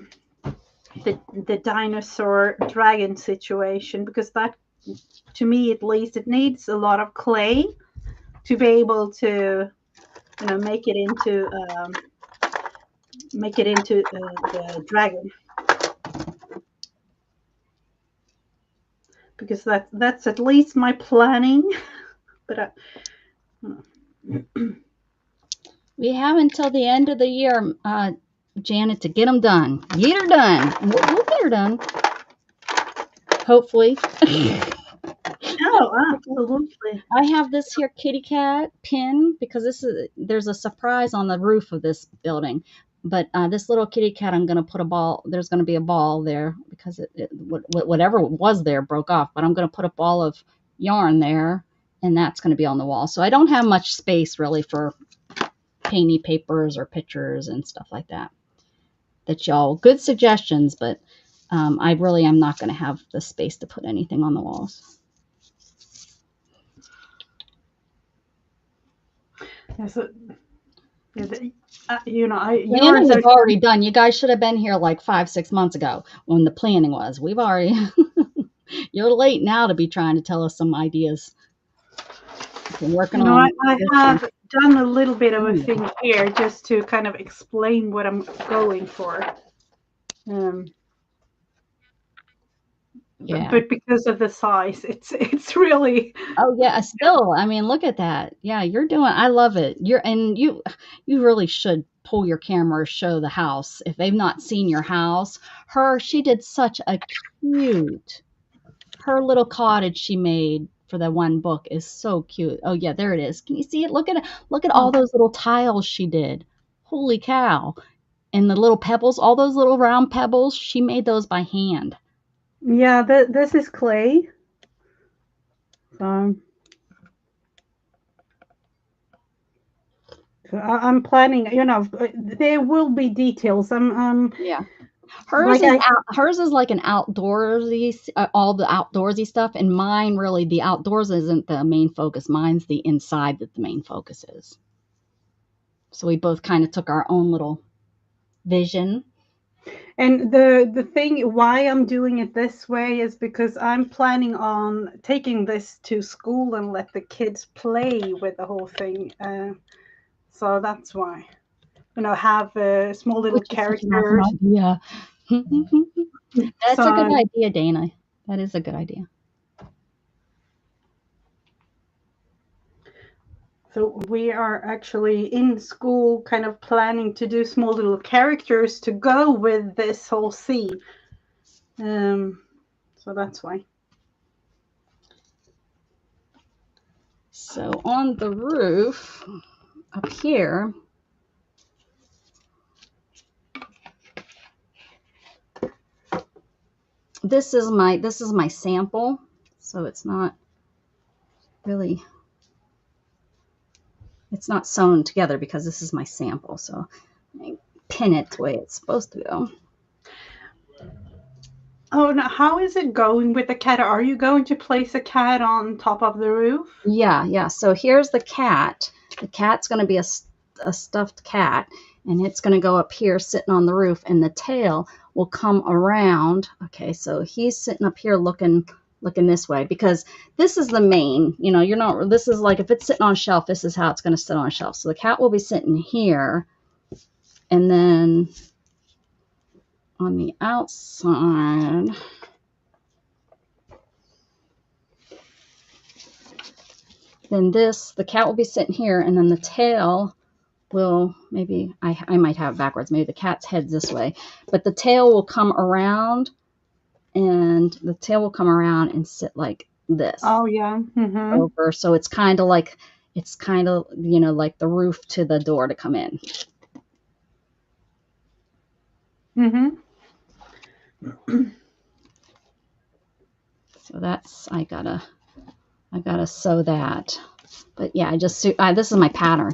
dinosaur dragon situation, because that, to me at least, it needs a lot of clay to be able to, you know, make it into the dragon, because that's at least my planning. But We have until the end of the year, Janet, to get them done. Get her done. We'll get her done. Hopefully. oh, absolutely. I have this here kitty cat pin because there's a surprise on the roof of this building. But this little kitty cat, I'm going to put a ball. There's going to be a ball there because whatever was there broke off. But I'm going to put a ball of yarn there, and that's going to be on the wall. So I don't have much space really for painty papers or pictures and stuff like that. That y'all, good suggestions, but I really am not going to have the space to put anything on the walls. Yeah, so, you know, Planning we've already done. You guys should have been here like 5-6 months ago when the planning was. We've already. You're late now to be trying to tell us some ideas. Been working on. I have done a little bit of a thing here just to kind of explain what I'm going for. Yeah. But because of the size, it's really. Oh yeah, still. I mean, look at that. Yeah, you're doing. I love it. You really should pull your camera, show the house. If they've not seen your house, she did such a cute. Her little cottage she made for that one book is so cute. Oh yeah, there it is. Can you see it? Look at it. Look at all those little tiles she did. Holy cow! And the little pebbles, all those little round pebbles, she made those by hand. Yeah, this is clay. So I'm planning. You know, there will be details. Yeah. Hers is like an outdoorsy, all the outdoorsy stuff, and mine really the outdoors isn't the main focus. Mine's the inside that the main focus is. So we both kind of took our own little vision. And the thing why I'm doing it this way is because I'm planning on taking this to school and let the kids play with the whole thing. So that's why, you know, have a small little characters. Yeah. That's a good idea, Dana. That is a good idea. So we are actually in school kind of planning to do small little characters to go with this whole scene. So that's why. So on the roof up here, this is my sample. So it's not really, it's not sewn together because this is my sample. So I pin it the way it's supposed to go. Oh, now how is it going with the cat? Are you going to place a cat on top of the roof? Yeah. So here's the cat. The cat's going to be a stuffed cat, and it's going to go up here sitting on the roof, and the tail will come around. Okay, so he's sitting up here looking this way because this is the main, you know, this is like if it's sitting on a shelf, this is how it's going to sit on a shelf. So the cat will be sitting here, and then on the outside, then the cat will be sitting here, and then the tail will, maybe I might have it backwards. Maybe the cat's head's this way, but the tail will come around, and the tail will come around and sit like this. Oh yeah. Mm-hmm. Over. So it's kind of like, you know, like the roof to the door to come in. Mm-hmm. So that's I gotta sew that. But yeah, this is my pattern.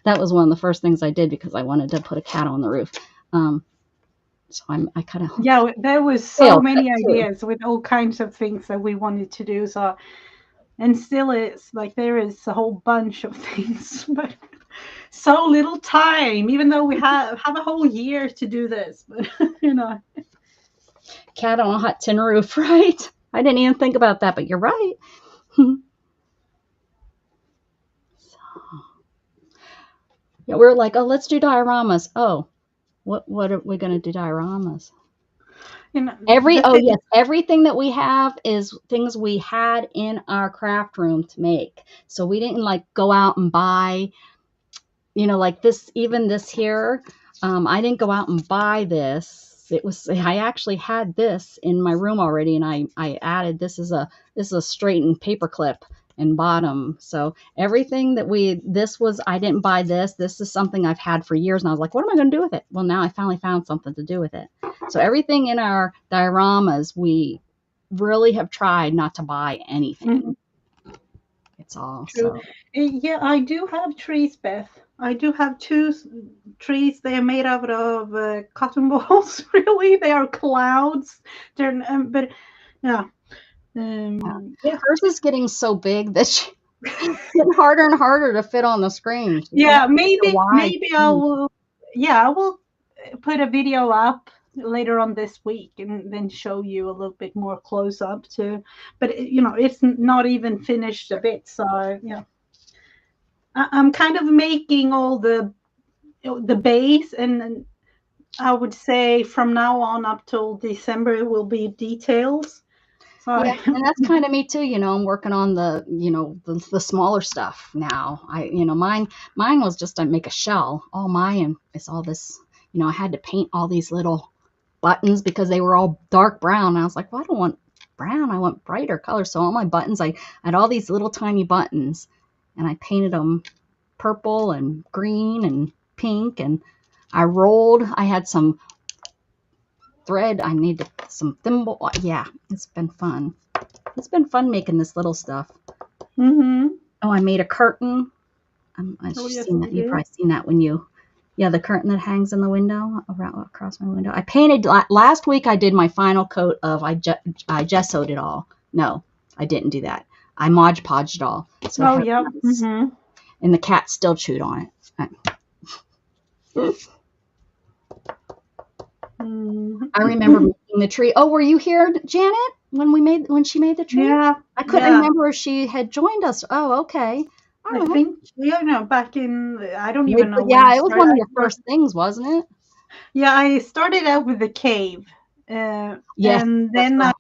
That was one of the first things I did because I wanted to put a cat on the roof. So I kind of Yeah, there was so failed that many too. ideas with all kinds of things that we wanted to do. So, and still it's like there is a whole bunch of things, but so little time, even though we have a whole year to do this, but you know. Cat on a hot tin roof, right? I didn't even think about that, but you're right. Yeah, we were like, oh, let's do dioramas. Oh, what are we gonna do dioramas? You know, the Yes, everything that we have is things we had in our craft room to make. So we didn't like go out and buy, like this, even this here. I didn't go out and buy this. I actually had this in my room already, and I added this is a straightened paper clip and bottom. So everything I didn't buy this. This is something I've had for years, and I was like, what am I going to do with it? Well, now I finally found something to do with it. So everything in our dioramas, we really have tried not to buy anything. Mhm. It's all True. so. Yeah, I do have trees, Beth. I do have two trees. They are made out of cotton balls. Really, they are clouds. They're but yeah, yeah, Hers is getting so big that it's getting harder and harder to fit on the screen. She's gonna yeah. have to get a wide Maybe I screen. will. Yeah, I will put a video up later on this week and then show you a little bit more close up too. But you know, it's not even finished a bit. So yeah, I'm kind of making all the base, and I would say from now on up till December it will be details. So Yeah, and that's kind of me too. I'm working on the smaller stuff now. Mine was just to make a shell. All mine is all this. I had to paint all these little buttons because they were all dark brown. And I was like, well, I don't want brown. I want brighter colors. So all my buttons, I had all these little tiny buttons, and I painted them purple and green and pink, and I had some thread. I needed some thimble. Yeah, it's been fun. It's been fun making this little stuff. mm-hmm. Oh, I made a curtain. I've Oh yes, seen you that. You've did. probably seen that yeah, the curtain that hangs in the window around across my window. I painted last week. I did my final coat of I gessoed it all. No, I didn't do that. I Mod Podged it all. So it Oh has yeah. nice, Mm-hmm. and the cat still chewed on it. I remember Mm-hmm. making the tree. Oh, were you here, Janet, when she made the tree? Yeah, I couldn't yeah. remember if she had joined us. Oh, okay. I All right. think yeah, no, back in I don't even know when I Yeah, it was started. one of your first things, wasn't it? Yeah, I started out with the cave, Yes, and that's then what I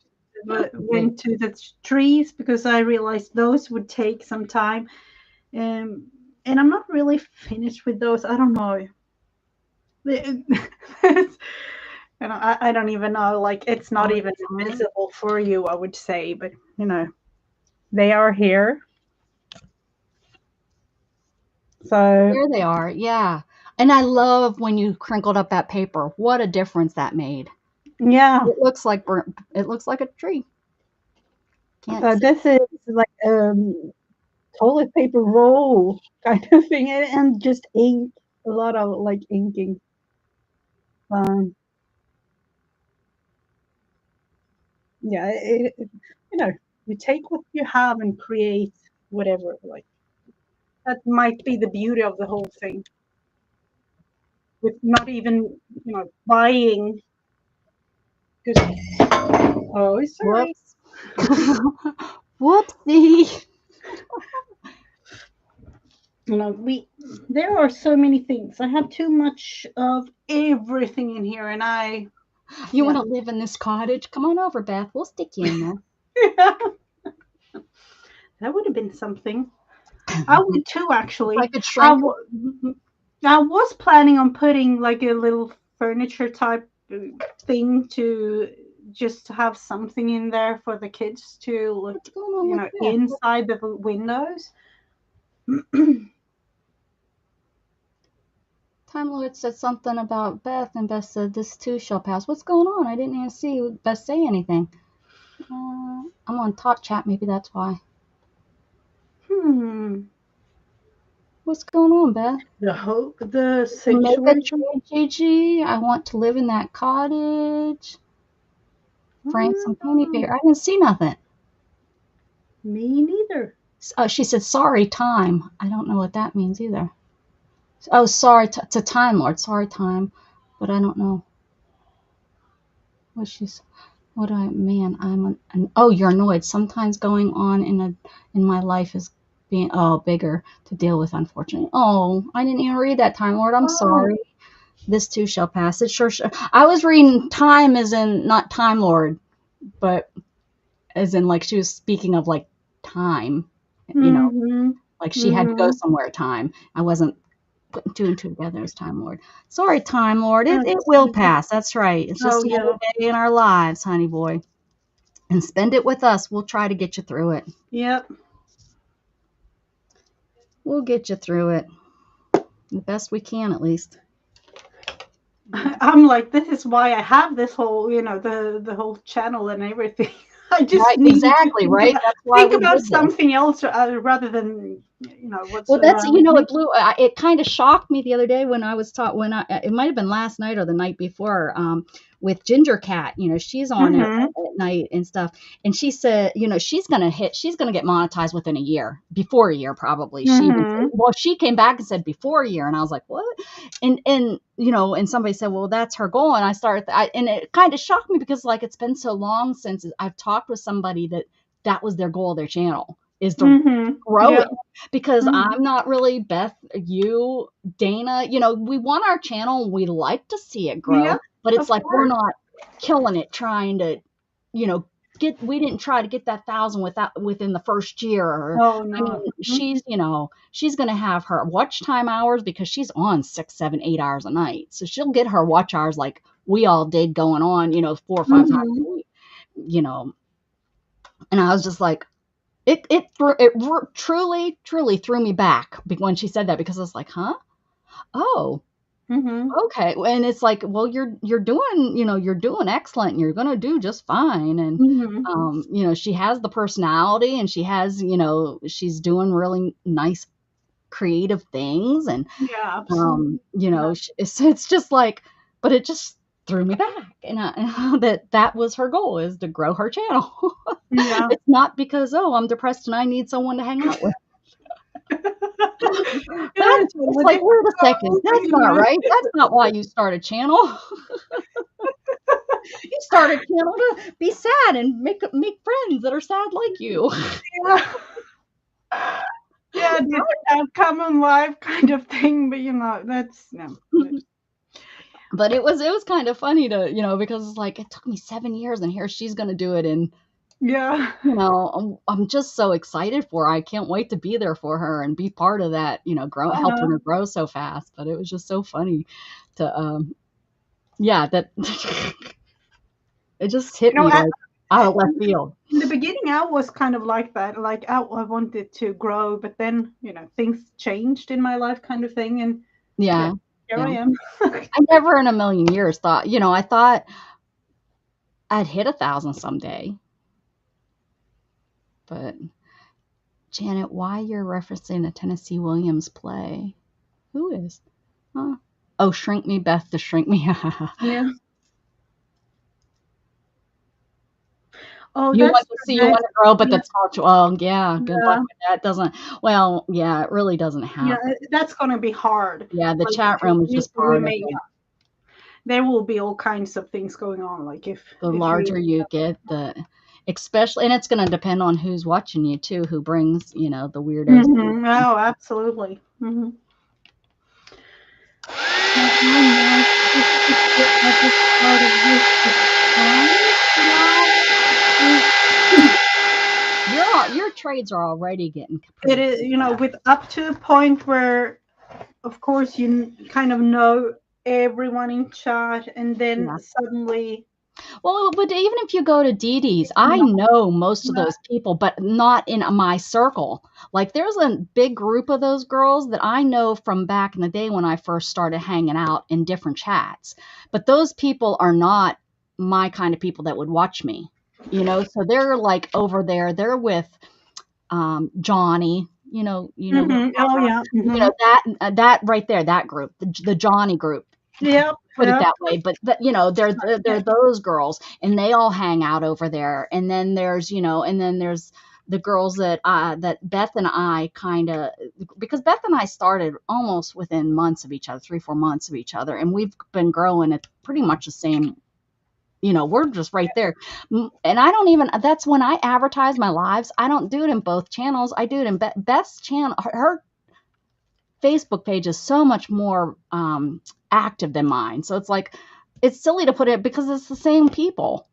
I did. went to the trees because I realized those would take some time. Um, and I'm not really finished with those. I don't know. I don't even know. Like it's not Oh, even they are. visible for you, I would say, but they are here. So There they are. Yeah. And I love when you crinkled up that paper. What a difference that made. yeah. It looks like a tree. Can't So see. this is like toilet paper roll kind of thing, and just ink. A lot of like inking. Um, yeah, you take what you have and create whatever. Like that might be the beauty of the whole thing, with not even buying. Because oh, sorry. Whoops. Whoopsie. We there are so many things. I have too much of everything in here, and I You want yeah. to live in this cottage? Come on over, Beth. We'll stick you in That would have been something. I there. would too, If I actually. could shrink it. I was planning on putting like a little furniture type thing to just have something in there for the kids to look, What's going on with Beth? inside the windows. Time Lord said something about Beth, and Beth said, "This too shall pass." What's going on? I didn't even see Beth say anything. I'm on top chat. Maybe that's why. What's going on, Beth? The Make a situation. trade, Gigi. I want to live in that cottage. Frame some penny paper. I didn't see nothing. Me neither. She said, "Sorry, time." I don't know what that means either. Oh, sorry to Time Lord. Sorry, time, but I don't know what she's. What do I? Man, oh, you're annoyed. Sometimes going on in my life is being bigger to deal with. Unfortunately. Oh, I didn't even read that, Time Lord. I'm sorry. This too shall pass. It sure. I was reading time as in not Time Lord, but as in like she was speaking of like time. You know, like she had to go somewhere. Time. I wasn't putting two and two together as Time Lord. Sorry, Time Lord. It will pass. That's right. It's just another day in our lives, honey boy. And spend it with us. We'll try to get you through it. Yep. We'll get you through it. The best we can, at least. I'm like, this is why I have this whole, the whole channel and everything. I just right, need exactly, to right? That's why think we about did this. something else rather than, what's well, that's around me. it blew. It kind of shocked me the other day when I was taught it might have been last night or the night before. With Ginger Cat, she's on at night and stuff, and she said, she's gonna get monetized within a year, before a year probably. She came back and said before a year, and I was like, what? And somebody said, well, that's her goal, and I started, and it kind of shocked me because like it's been so long since I've talked with somebody that was their goal of their channel is to grow it. Because I'm not really Beth, you, Dana, we want our channel, we like to see it grow, but it's like we're not killing it trying to, we didn't try to get that 1,000 within the first year. Oh no. I mean, she's going to have her watch time hours because she's on 6, 7, 8 hours a night. So she'll get her watch hours like we all did going on, 4 or 5 times a week, and I was just like, it truly threw me back when she said that, because I was like, huh? Oh, okay. And it's like, well, you're doing, you're doing excellent, and you're gonna do just fine. And she has the personality, and she has, she's doing really nice creative things, and it's just like, but it just threw me back, and that was her goal, is to grow her channel. It's not because, I'm depressed and I need someone to hang out with. That's like, wait a second, that's not right. That's not why you start a channel. You start a channel to be sad and make friends that are sad like you. Yeah, this common life kind of thing, but that's no. But it was kind of funny to, because it's like, it took me 7 years, and here she's gonna do it, and I'm just so excited for her. I can't wait to be there for her and be part of that, helping her grow so fast. But it was just so funny to that it just hit me like out of left field. In the beginning, I was kind of like that. Like, I wanted to grow, but then, things changed in my life, kind of thing. And here I am. I never in a million years thought, I thought I'd hit 1,000 someday. But Janet, why you're referencing a Tennessee Williams play? Who is? Huh? Oh, Shrink Me, Beth, to Shrink Me. Yeah. Oh, you want to see, you want to grow, but that's not. Well, yeah, good luck with that. Doesn't. Well, yeah, it really doesn't happen. Yeah, that's gonna be hard. Yeah, the chat room is just part of it. There will be all kinds of things going on. Like if the larger you get, especially, and it's going to depend on who's watching you too, who brings, the weirdos. Oh, absolutely. Your trades are already getting. It is, with up to a point where, of course, you kind of know everyone in chat, and then suddenly Well, but even if you go to Dee Dee's, I know most of those people, but not in my circle. Like there's a big group of those girls that I know from back in the day when I first started hanging out in different chats. But those people are not my kind of people that would watch me. So they're like over there. They're with Johnny. Oh yeah. That right there, that group, the Johnny group. Yep. Put it Yep. that way, but they're those girls, and they all hang out over there. And then there's the girls that Beth and I kind of, because Beth and I started almost within months of each other, 3-4 months of each other, and we've been growing at pretty much the same. We're just right there. And I don't even, that's when I advertise my lives. I don't do it in both channels. I do it in Beth's channel. Her Facebook page is so much more active than mine. So it's silly to put it because it's the same people.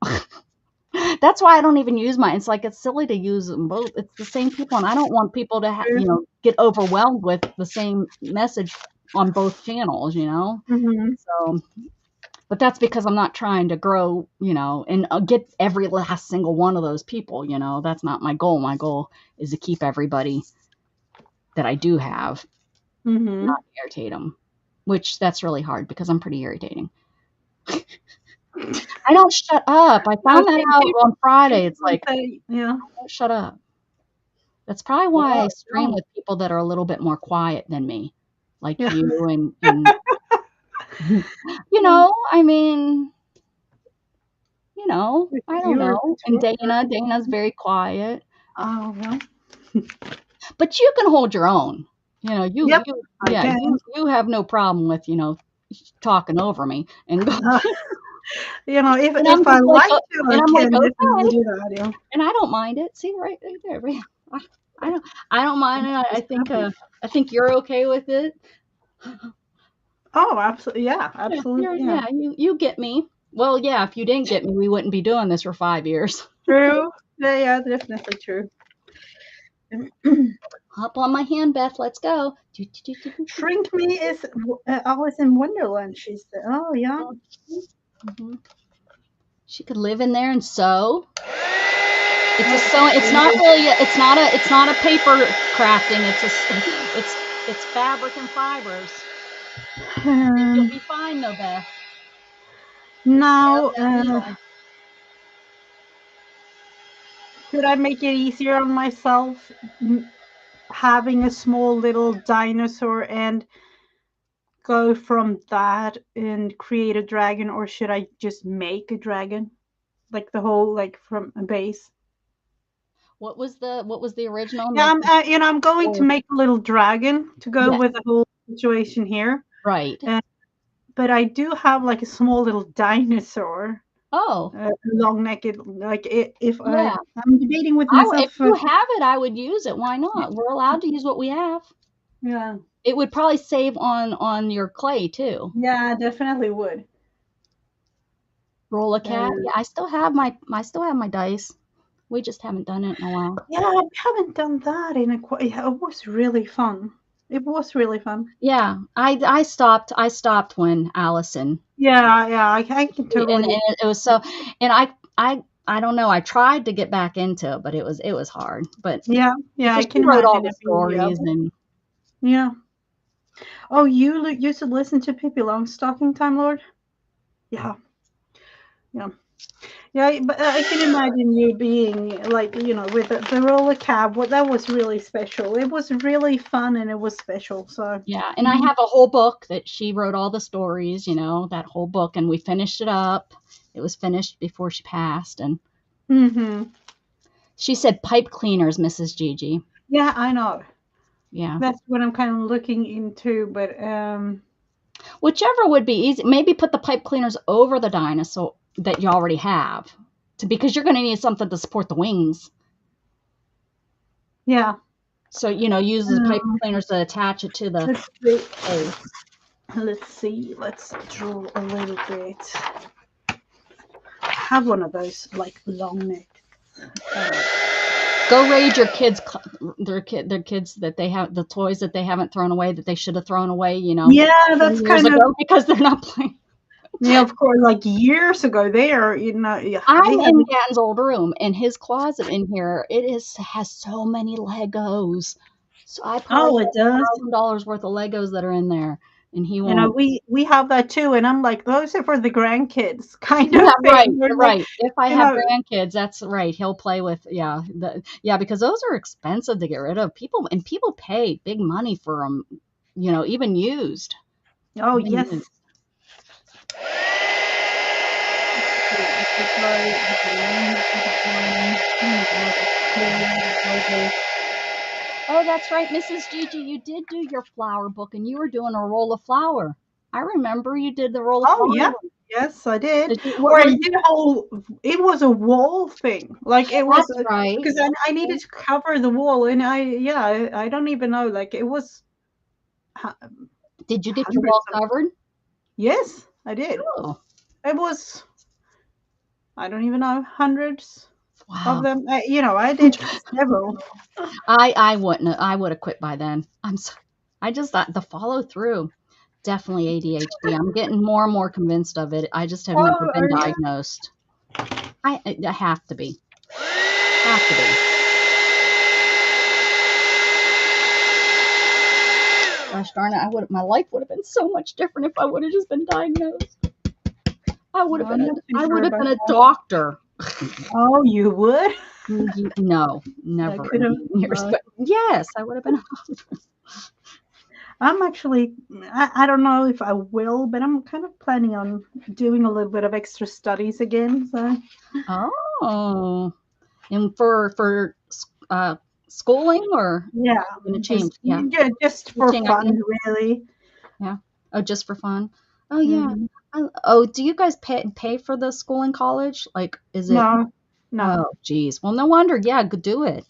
That's why I don't even use mine. It's silly to use them both. It's the same people, and I don't want people to get overwhelmed with the same message on both channels. So, but that's because I'm not trying to grow, and get every last single one of those people. That's not my goal. My goal is to keep everybody that I do have, not irritate them, which that's really hard because I'm pretty irritating. I don't shut up. I found that out on Friday. It's like, yeah, don't shut up. That's probably why I stream with people that are a little bit more quiet than me, like you and I mean, I don't know. And Dana's very quiet. Oh, well. But you can hold your own. You have no problem with, talking over me and go. If I like to, I can definitely do that. And I don't mind it. See, right there. I don't mind it. I think you're okay with it. Oh, absolutely. Yeah, absolutely. Yeah, you get me. Well, yeah, if you didn't get me, we wouldn't be doing this for 5 years. True. Yeah, definitely true. Hop on my hand, Beth. Let's go. Shrink Me is Alice in Wonderland. She said, "Oh yeah." Mm-hmm. She could live in there and sew. It's not really. It's not a paper crafting. It's fabric and fibers. You'll be fine, though, Beth. Now, could I make it easier on myself, having a small little dinosaur and go from that and create a dragon, or should I just make a dragon, like the whole, from a base? What was the original? Yeah, I'm going to make a little dragon to go with the whole situation here. Right. But I do have a small little dinosaur. Oh. Long-necked, I'm debating with myself. If you have it, I would use it. Why not? We're allowed to use what we have. Yeah. It would probably save on your clay too. Yeah, definitely would. Roll a cat. Yeah, I still have my dice. We just haven't done it in a while. Yeah, we haven't done that in it was really fun. It was really fun. Yeah, I stopped when Allison. Yeah, I can totally. And it was so, and I don't know. I tried to get back into it, but it was hard. But yeah, I can wrote all the stories and. Yeah. Oh, you used to listen to Pipi Longstocking, Time Lord? Yeah. Yeah, but I can imagine you being with the roller cab. That was really special. It was really fun and it was special. So yeah, and I have a whole book that she wrote all the stories. That whole book, and we finished it up. It was finished before she passed, and she said pipe cleaners, Mrs. Gigi. Yeah, I know. Yeah, that's what I'm kind of looking into, but whichever would be easy. Maybe put the pipe cleaners over the dinosaur that you already have, because you're going to need something to support the wings. Yeah. So use the pipe cleaners to attach it to the. Let's see. Let's draw a little bit. I have one of those long necks. Go raid your kids, their kids that they have, the toys that they haven't thrown away that they should have thrown away. Yeah, that's kind of because they're not playing. Yeah, of course. Like years ago, there, yeah, they I'm had. in Dan's old room, and his closet in here, has so many Legos. So I probably Oh, it have does. $1,000 worth of Legos that are in there, and he You know, won't. we have that too, and I'm like, those are for the grandkids, kind Yeah, of right, thing. We're like, right. If I you have know, grandkids, that's right. He'll play with, yeah, because those are expensive to get rid of. People pay big money for them, even used. oh Even yes. used. Oh, that's right, Mrs. Gigi. You did do your flower book, and you were doing a roll of flour. I remember you did the roll of Oh flour. yeah. Yes, I did. Did you, Or what I was did a whole. It was a wall thing. Like it was That's right. because I needed to cover the wall, and I don't even know. Like it was Did you get your hundreds wall of. covered? Yes, I did. Oh, It was. I don't even know, hundreds of wow. them. I did several. I wouldn't. I would have quit by then. I just thought the follow through. Definitely ADHD. I'm getting more and more convinced of it. I just have never Oh, been yeah. diagnosed. I have to be. Have to be. Gosh darn it! My life would have been so much different if I would have just been diagnosed. I'm not too I sure would have about been a that. doctor. Oh, you would? No, That never could in a have. million years. But yes, I would have been. I'm actually, I don't know if I will, but I'm kind of planning on doing a little bit of extra studies again. So, Oh, and uh, schooling, or yeah, going to change? Yeah, just for teaching. I fun, mean, really. yeah. Oh, just for fun. Oh yeah. Hmm. Oh, do you guys pay for the school in college? Like, is it? No, no. Oh, geez. Well, no wonder. Yeah, go do it.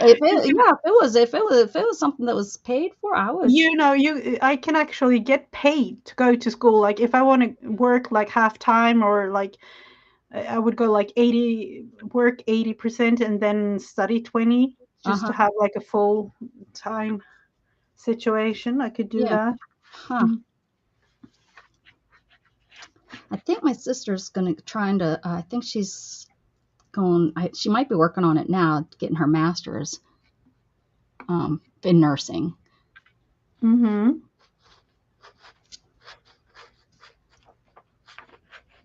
If it was something that was paid for, I would. I can actually get paid to go to school. Like if I want to work like half time or like I would go like 80% and then study 20 just Uh-huh. to have like a full time situation. I could do Yeah. that. Huh. I think my sister's gonna trying to. I think she's going. She might be working on it now, getting her master's in nursing. Mm-hmm.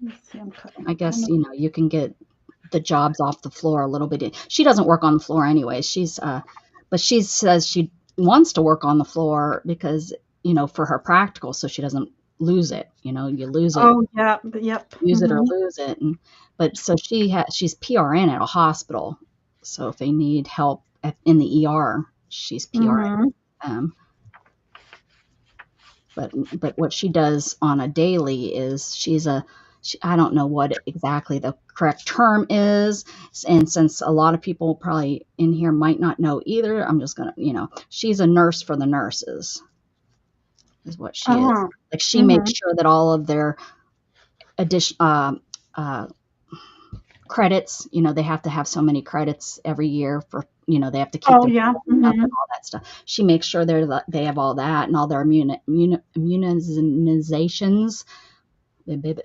Let's see, I'm cutting. I guess you can get the jobs off the floor a little bit. She doesn't work on the floor anyway. But she says she wants to work on the floor because for her practical, so she doesn't lose it. You lose it, Oh, yeah. Yep. use it or Mm-hmm. lose it. But so she's PRN at a hospital. So if they need help in the ER, she's PRN. Mm-hmm. But what she does on a daily is I don't know what exactly the correct term is, and since a lot of people probably in here might not know either, I'm just gonna, she's a nurse for the nurses, is what she is. Uh-huh. Like she Mm-hmm. makes sure that all of their addition uh, credits, they have to have so many credits every year for, they have to keep Oh, their yeah. up Mm-hmm. and all that stuff. She makes sure they have all that and all their immunizations,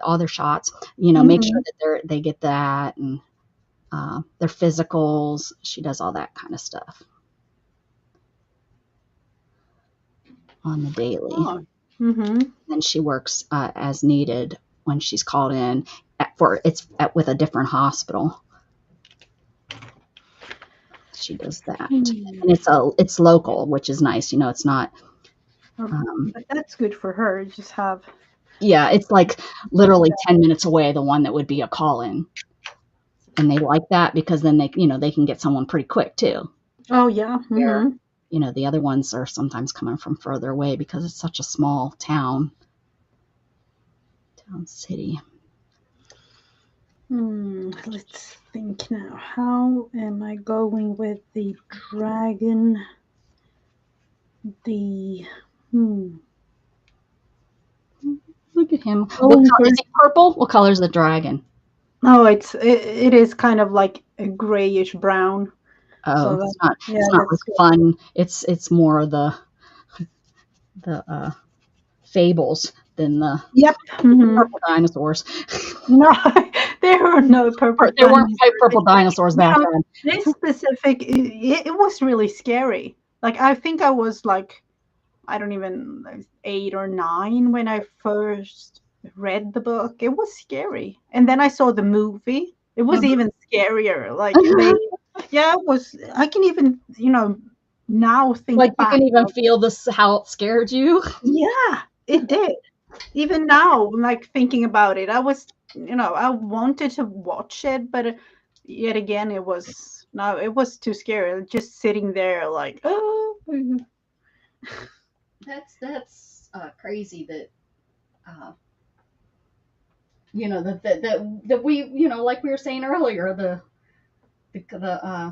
all their shots, make sure Mm-hmm. that they get that, and their physicals. She does all that kind of stuff on the daily. Oh. Mm-hmm. Then she works as needed when she's called in with a different hospital. She does that, and it's local, which is nice. It's not. But that's good for her. Just have. Yeah, it's like literally 10 minutes away. The one that would be a call in, and they like that because then they can get someone pretty quick too. Oh, yeah. Where Mm-hmm. the other ones are sometimes coming from further away because it's such a small town city. Let's think now. How am I going with the dragon? The Look at him. going for. Is he purple? What color is the dragon? Oh, it is kind of like a grayish brown. Oh, So that, yeah, it's not like that's good. fun. It's more the fables than the Yep. Mhm. purple dinosaurs. No, there were no purple There weren't dinosaurs. purple dinosaurs You back know, then. this specific, it was really scary. Like, I think I was like, I don't even, like, 8 or 9 when I first read the book. It was scary. And then I saw the movie. It was even scarier. Like, yeah, it was, I can even, now Like think you back. can even Like, feel this how it scared you. yeah, it did. Even now, like thinking about it, I wanted to watch it, but yet again, it was no, it was too scary. Just sitting there, like, oh, That's crazy that that we like we were saying earlier the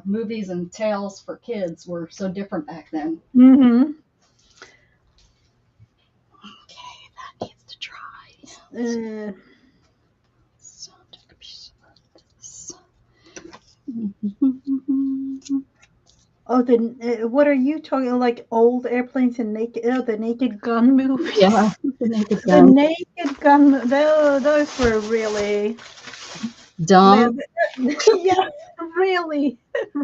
movies and tales for kids were so different back then. mm-hmm. Okay, that needs to dry. uh, So, take a piece of this. oh, what are you talking? Like old airplanes and naked? Oh, the Naked Gun movies. Yeah, the naked The gun. Naked Gun. Those were really. Dumb. Yeah, really,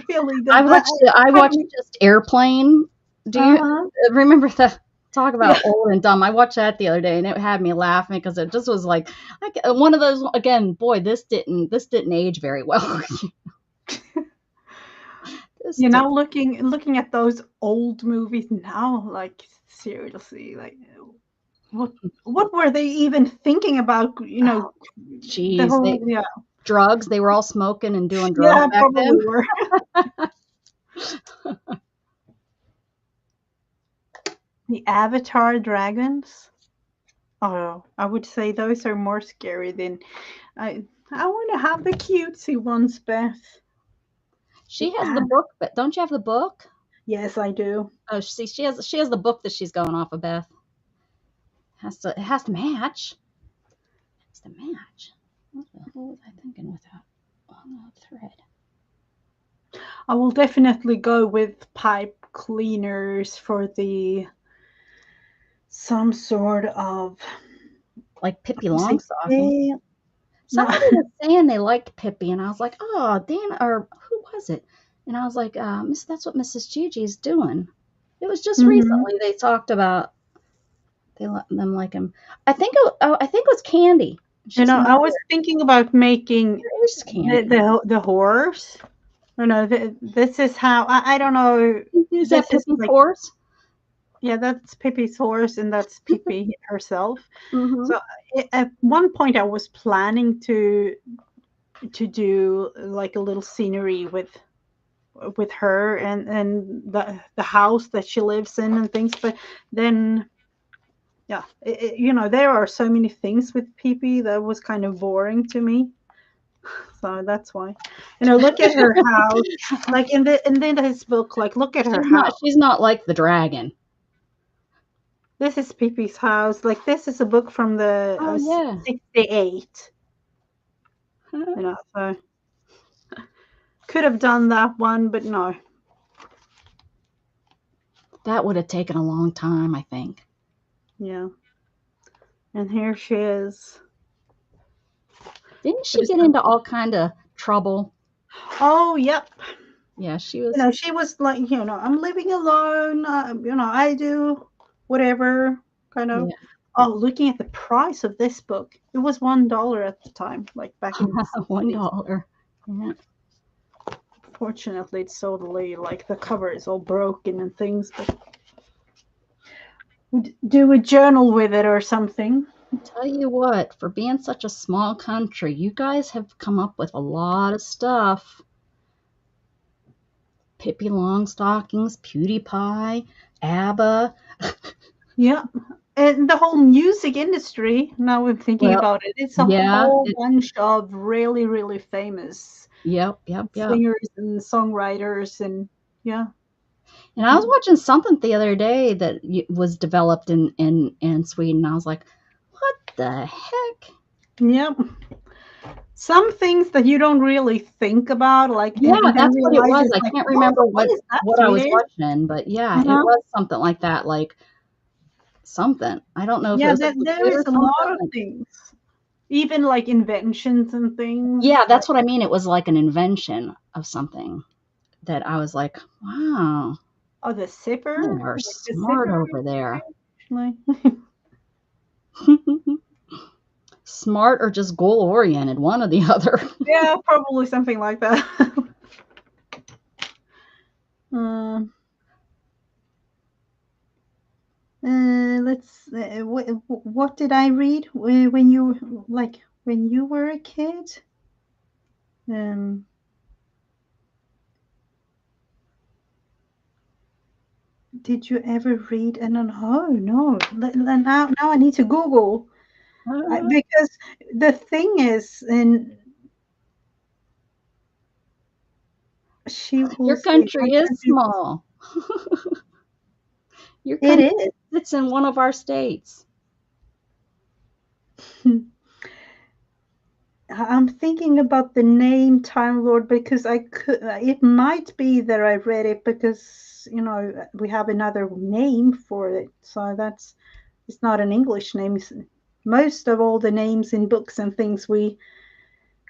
really. I watched just Airplane. Do you Uh-huh. remember the talk Yeah. about old and dumb? I watched that the other day and it had me laughing because it just was like one of those again. Boy, this didn't age very well. This did. Looking at those old movies now, like seriously, like what what were they even thinking about? Oh, The jeez, whole, yeah, drugs. They were all smoking and doing drugs yeah, back then. probably were. The Avatar dragons. Oh, I would say those are more scary than I want to have the cutesy ones, Beth. She has the book, but don't you have the book? Yes, I do. Oh, see, she has the book that she's going off of. Beth it has to match. It has to match. What the hell was I thinking with that? Oh, thread. I will definitely go with pipe cleaners for the some sort of Like Pippi see, Longstocking. no. Somebody was saying they liked Pippi, and I was like, oh, Dan, or who was it? And I was like, that's what Mrs. Gigi's doing. It was just Mhm. recently they talked about them like him. I think it was Candy. She's I mother. was thinking about making It was Candy. the horse. This is how I don't know. Is that This is Pippi's like, horse? yeah, that's Pippi's horse, and that's Pippi herself. Mm-hmm. So at one point, I was planning to do like a little scenery with her and the house that she lives in and things, but then yeah, there are so many things with Pippi that was kind of boring to me. So that's why, look at her house, like in this book, like look at her She's not. house. She's not like the dragon. This is Pippi's house. Like this is a book from the Oh yeah. 68. So could have done that one, but no. That would have taken a long time, I think. Yeah. And here she is. Didn't she get into all kind of trouble? Oh, yep. Yeah, she was. She was like, I'm living alone. I do whatever kind of. Yeah. Oh, looking at the price of this book, it was $1 at the time, like back in the 60s. $1. Yeah. Fortunately, it's totally like the cover is all broken and things, but do a journal with it or something. Tell you what, for being such a small country, you guys have come up with a lot of stuff. Pippi Longstockings, PewDiePie, ABBA. Yeah. And the whole music industry, now I'm thinking Well, about it, it's a yeah. whole bunch of really, really famous Yep. singers and songwriters, and yeah. And I was watching something the other day that was developed in Sweden. I was like, what the heck? Yep. Some things that you don't really think about, like, Yeah, and then that's what it realize was. it's I like, can't oh, remember what is that, what I was Swedish? watching, but yeah, it Uh-huh. was something like that. Like something. I don't know if it Yeah, was a there computer is or a lot of something. things, even like inventions and things. Yeah, Like, that's what I mean. It was like an invention of something that I was like, wow, oh, the they zipper, are like the smart zipper, over there. like, Smart or just goal oriented, one or the other. yeah, probably something like that. um, let's. What did I read when you were a kid? Um, did you ever read? And oh no, now I need to Google because the thing is, and she will Your say, country is small. Your it country is. sits in one of our states. I'm thinking about the name Time Lord because I could. It might be that I read it because we have another name for it, so it's not an English name. Most of all the names in books and things we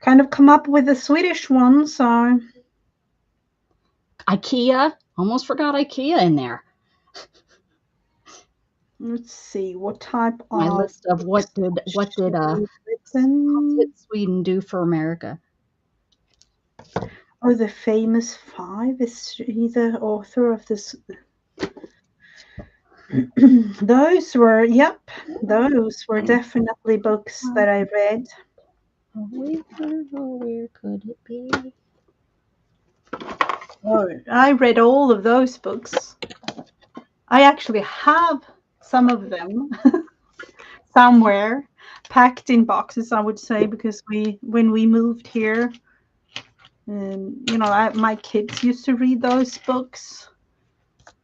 kind of come up with a Swedish one. So IKEA. Almost forgot IKEA in there. let's see what type My of list of she's what written. did Sweden do for America? Oh, the famous five. Is she the author of this? Those were definitely books that I read. Where could it be? Oh, I read all of those books. I actually have some of them somewhere packed in boxes, I would say, because when we moved here, my kids used to read those books,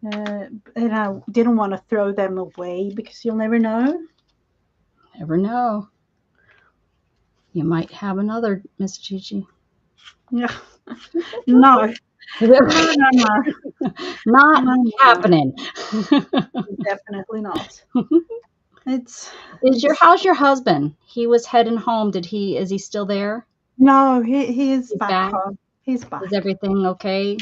and I didn't want to throw them away because you'll never know. Never know. You might have another Miss Gigi. Yeah, no, no, no, no, Not no, no, happening. definitely not. It's it's How's your husband? He was heading home. Is he still there? no, he is He's back back. home. He's Is back. everything okay?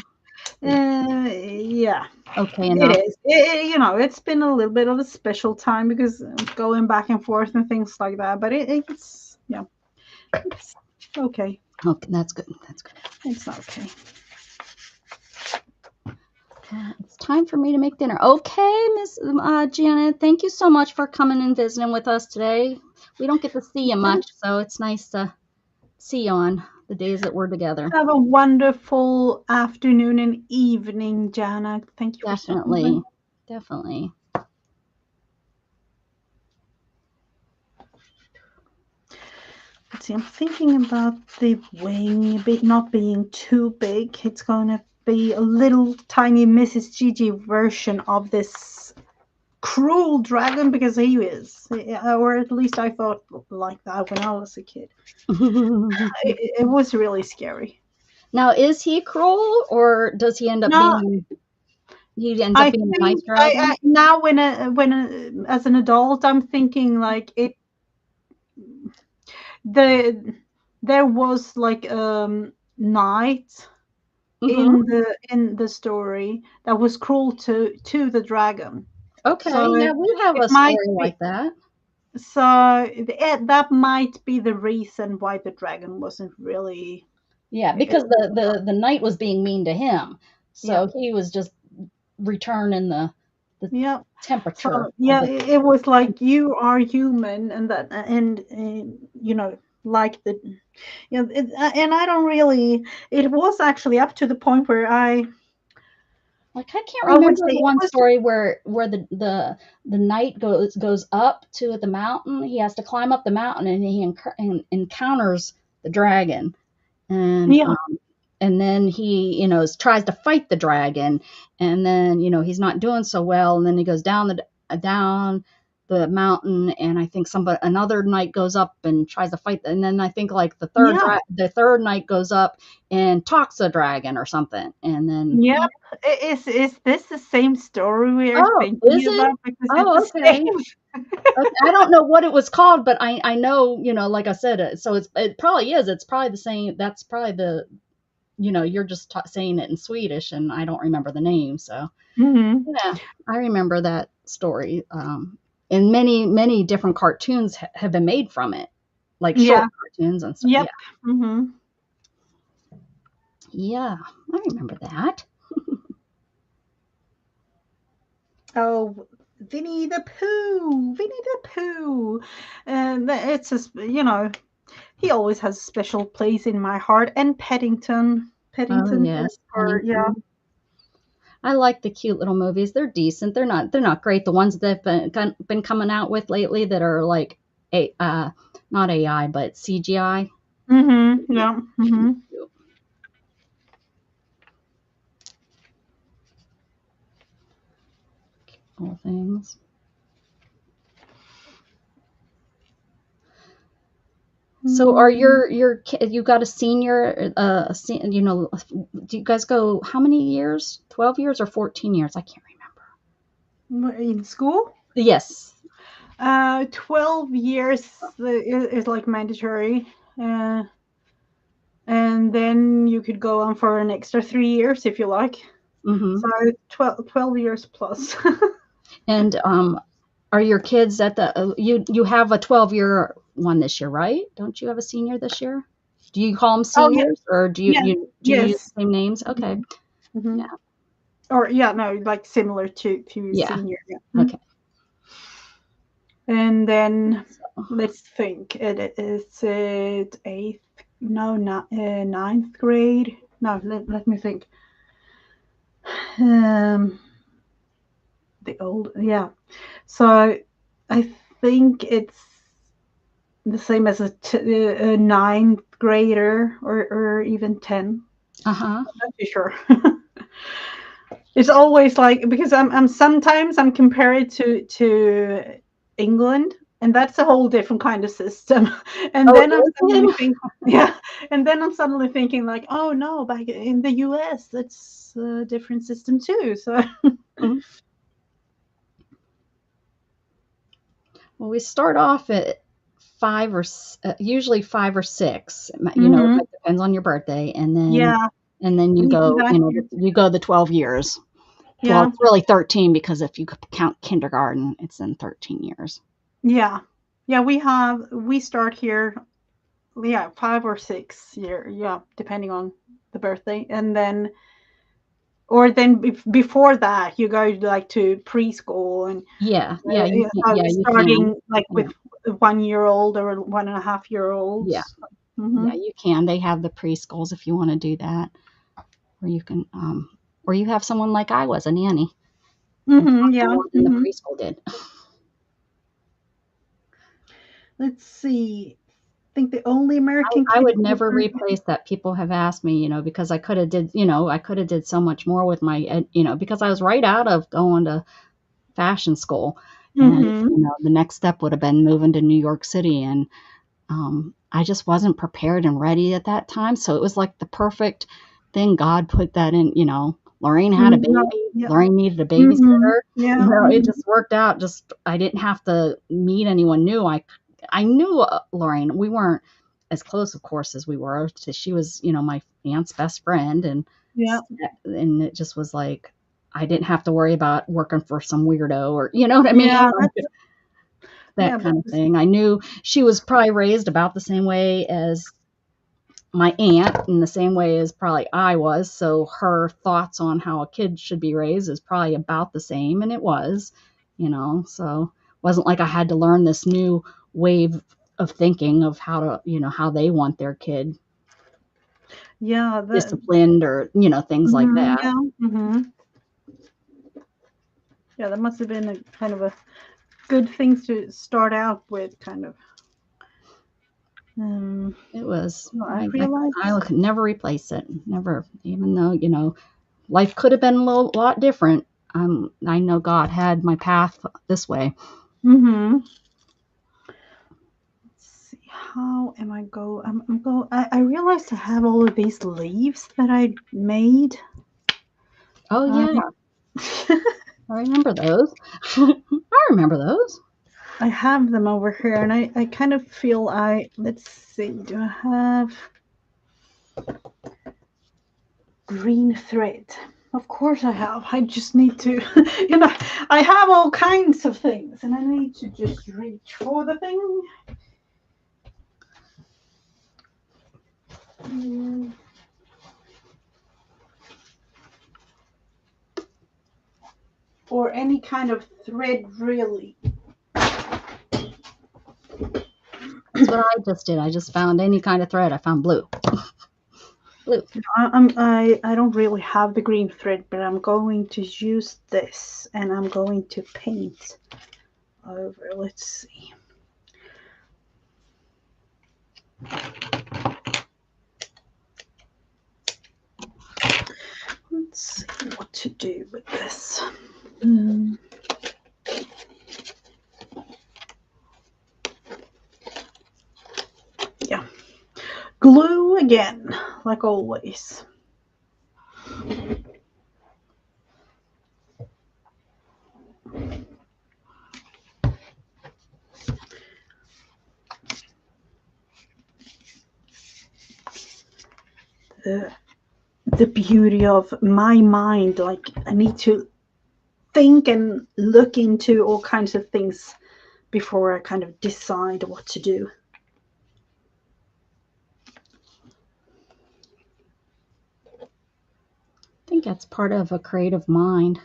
Yeah, Okay it enough. is. It's been a little bit of a special time because going back and forth and things like that. But it's okay. Okay, that's good. That's good. It's okay. It's time for me to make dinner. Okay, Miss Janet, thank you so much for coming and visiting with us today. We don't get to see you much, so it's nice to see you on the days that we're together. Have a wonderful afternoon and evening, Jana. Thank you for stopping by. Definitely. Definitely. Let's see, I'm thinking about the wing not being too big. It's going to be a little tiny Mrs. Gigi version of this cruel dragon because he is, or at least I thought like that when I was a kid. It was really scary. Now, is he cruel or does he end up No, being I a nice think dragon? now as an adult, I'm thinking like the there was like knight Mm-hmm. in the story that was cruel to the dragon. Okay, So yeah, we have it a might story be like that. so that might be the reason why the dragon wasn't really. Yeah, because the knight was being mean to him, Yeah, so he was just returning the yeah. temperature So of yeah, the. it was like you are human, and that, and like the, and I don't really. It was actually up to the point where Like I can't I would remember say the it one was. story where the knight goes up to the mountain. He has to climb up the mountain and he encounters the dragon, and Yeah, and then he tries to fight the dragon, and then he's not doing so well, and then he goes down the mountain, and I think another knight goes up and tries to fight, and then I think like Yeah. the third knight goes up and talks to the dragon or something, and then Yep. Is this the same story we are oh, is thinking it? about? Because it's Oh, the okay. same. Okay, I don't know what it was called, but I know, like I said, so it probably is. It's probably the same. That's probably you're just saying it in Swedish, and I don't remember the name. So Hmm. yeah, I remember that story. And many different cartoons have been made from it, like short Yeah. cartoons and stuff. Yep. Yeah, Hmm. yeah, I remember that. Oh, Winnie the Pooh, Winnie the Pooh, and it's just he always has a special place in my heart. And Paddington, Oh Paddington yes, is for yeah. Pennington. I like the cute little movies. They're decent. They're not great. The ones that have been coming out with lately that are like a not AI but CGI. Mm-hmm. Yeah. Mm-hmm. All things. So are you got a senior do you guys go how many years? 12 years or 14 years? I can't remember. In school, Yes. 12 years is like mandatory, uh, and then you could go on for an extra 3 years if you like. Mhm. So 12 years plus. And are your kids at the you have a 12-year one this year, right? Don't you have a senior this year? Do you call them Oh yeah, seniors or do you yeah, do you use yes. the same names? Okay. Hmm. Yeah. Or yeah, no, like similar to Yeah. senior. Yeah. Okay. And then So, let's think. It is it eighth? No, not ninth grade. No, let me think. Um, the old, yeah. So I think it's the same as a ninth grader or even 10. uh-huh. I'm not too sure. It's always like because I'm sometimes I'm compared to England, and that's a whole different kind of system. And Oh, then I'm is suddenly it? thinking, yeah, and then I'm suddenly thinking like, oh no, back in the US, it's a different system too. So Mhm. Well, we start off at usually 5 or 6. hmm, It depends on your birthday, yeah, and then we do that here. you go the 12 years. Well, Yeah, it's really 13 because if you count kindergarten, it's in 13 years. yeah, yeah. We start here, yeah, 5 or 6 year, yeah, depending on the birthday, and then or then before that you go like to preschool and Yeah, yeah, you can. starting like Yeah, with 1 year old or 1.5 year yeah, olds. Hmm. yeah, you can. They have the preschools if you want to do that, or you can, or you have someone like I was, a nanny, and Hmm. talk to Yeah. more than the Hmm. preschool did. Let's see. I think the only American I kid would never ever. replace that. People have asked me, because I could have did so much more with my, because I was right out of going to fashion school, and Hmm. the next step would have been moving to New York City, and I just wasn't prepared and ready at that time. So it was like the perfect thing. God put that in. Lorraine had a Yeah. baby. Yeah. Lorraine needed a Hmm. babysitter. Yeah. It Hmm. just worked out. Just I didn't have to meet anyone new. I knew Lorraine. We weren't as close, of course, as we were. She was, my aunt's best friend, Yeah. and it just was like I didn't have to worry about working for some weirdo or you know what I mean, Yeah. like Yeah. that kind of thing. I knew she was probably raised about the same way as my aunt, in the same way as probably I was. So her thoughts on how a kid should be raised is probably about the same, and it was, So it wasn't like I had to learn this new wave of thinking of how to, how they want their kid Yeah. disciplined or things like Mhm, that. yeah. Hmm. Yeah. That must have been a kind of a good things to start out with, kind of. Um, It was. I realized. I could never replace it. Never, even though life could have been a lot different. I know God had my path this way. Mm-hmm. Let's see. How am I go? I'm go. I realized I have all of these leaves that I made. Oh Uh, yeah, I remember those. I remember those. I have them over here, and I kind of feel let's see, do I have green thread? Of course I have. I just need to, I have all kinds of things, and I need to just reach for the thing. Mm. Or any kind of thread, really. That's what I just did. I just found any kind of thread. I found blue. Blue. I don't really have the green thread, but I'm going to use this, and I'm going to paint over. Let's see. Let's see what to do with this. Yeah. Glue again, like always. The beauty of my mind, like I need to think and look into all kinds of things before I kind of decide what to do. I think that's part of a creative mind.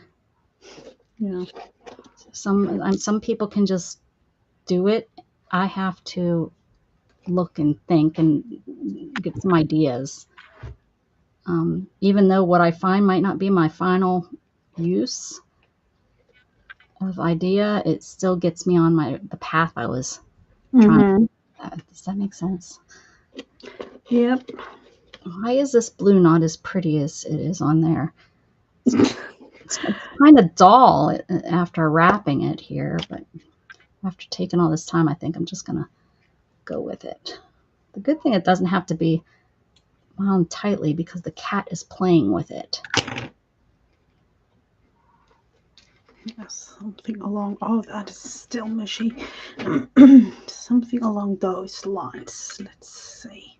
Yeah. Some people can just do it. I have to look and think and get some ideas. Even though what I find might not be my final use of idea, it still gets me on the path I was trying. Mm-hmm. Does that make sense? Yep. Why is this blue not as pretty as it is on there? It's kind of dull after wrapping it here, but after taking all this time, I think I'm just gonna go with it. The good thing, it doesn't have to be wound tightly because the cat is playing with it. Something along, oh, that is still mushy. Something along those lines. Let's see.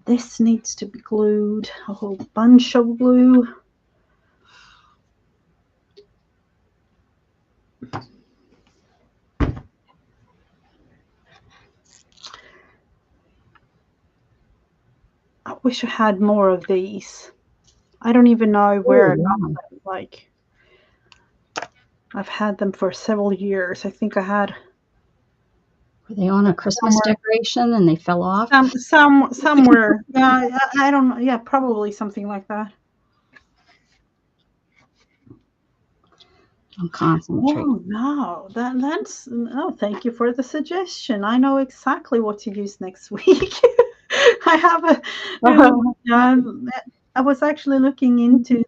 This needs to be glued, a whole bunch of glue. I wish I had more of these. I don't even know where I got Ooh, them. Like, I've had them for several years. I think I had were they on a Christmas somewhere, decoration and they fell off? somewhere. Yeah, I don't know. Yeah, probably something like that. I'm concentrating. Oh no, that's oh. Thank you for the suggestion. I know exactly what to use next week. I have um, I was actually looking into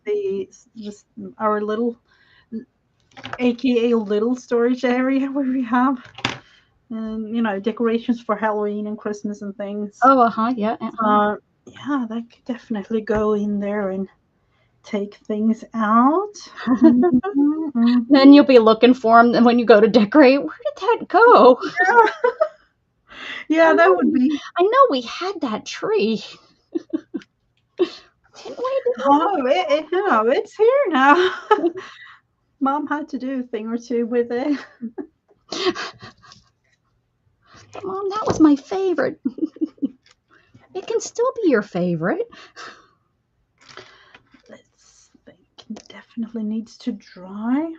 our little, AKA little storage area where we have, decorations for Halloween and Christmas and things. Oh, yeah. Yeah, that could definitely go in there and take things out. Mhm, Then mhm. you'll be looking for them, and when you go to decorate, where did that go? Yeah, that would be. I know we had that tree. Didn't we? Oh, it's here now. Mom had to do a thing or two with it. But Mom, that was my favorite. It can still be your favorite. Let's think. Definitely needs to dry.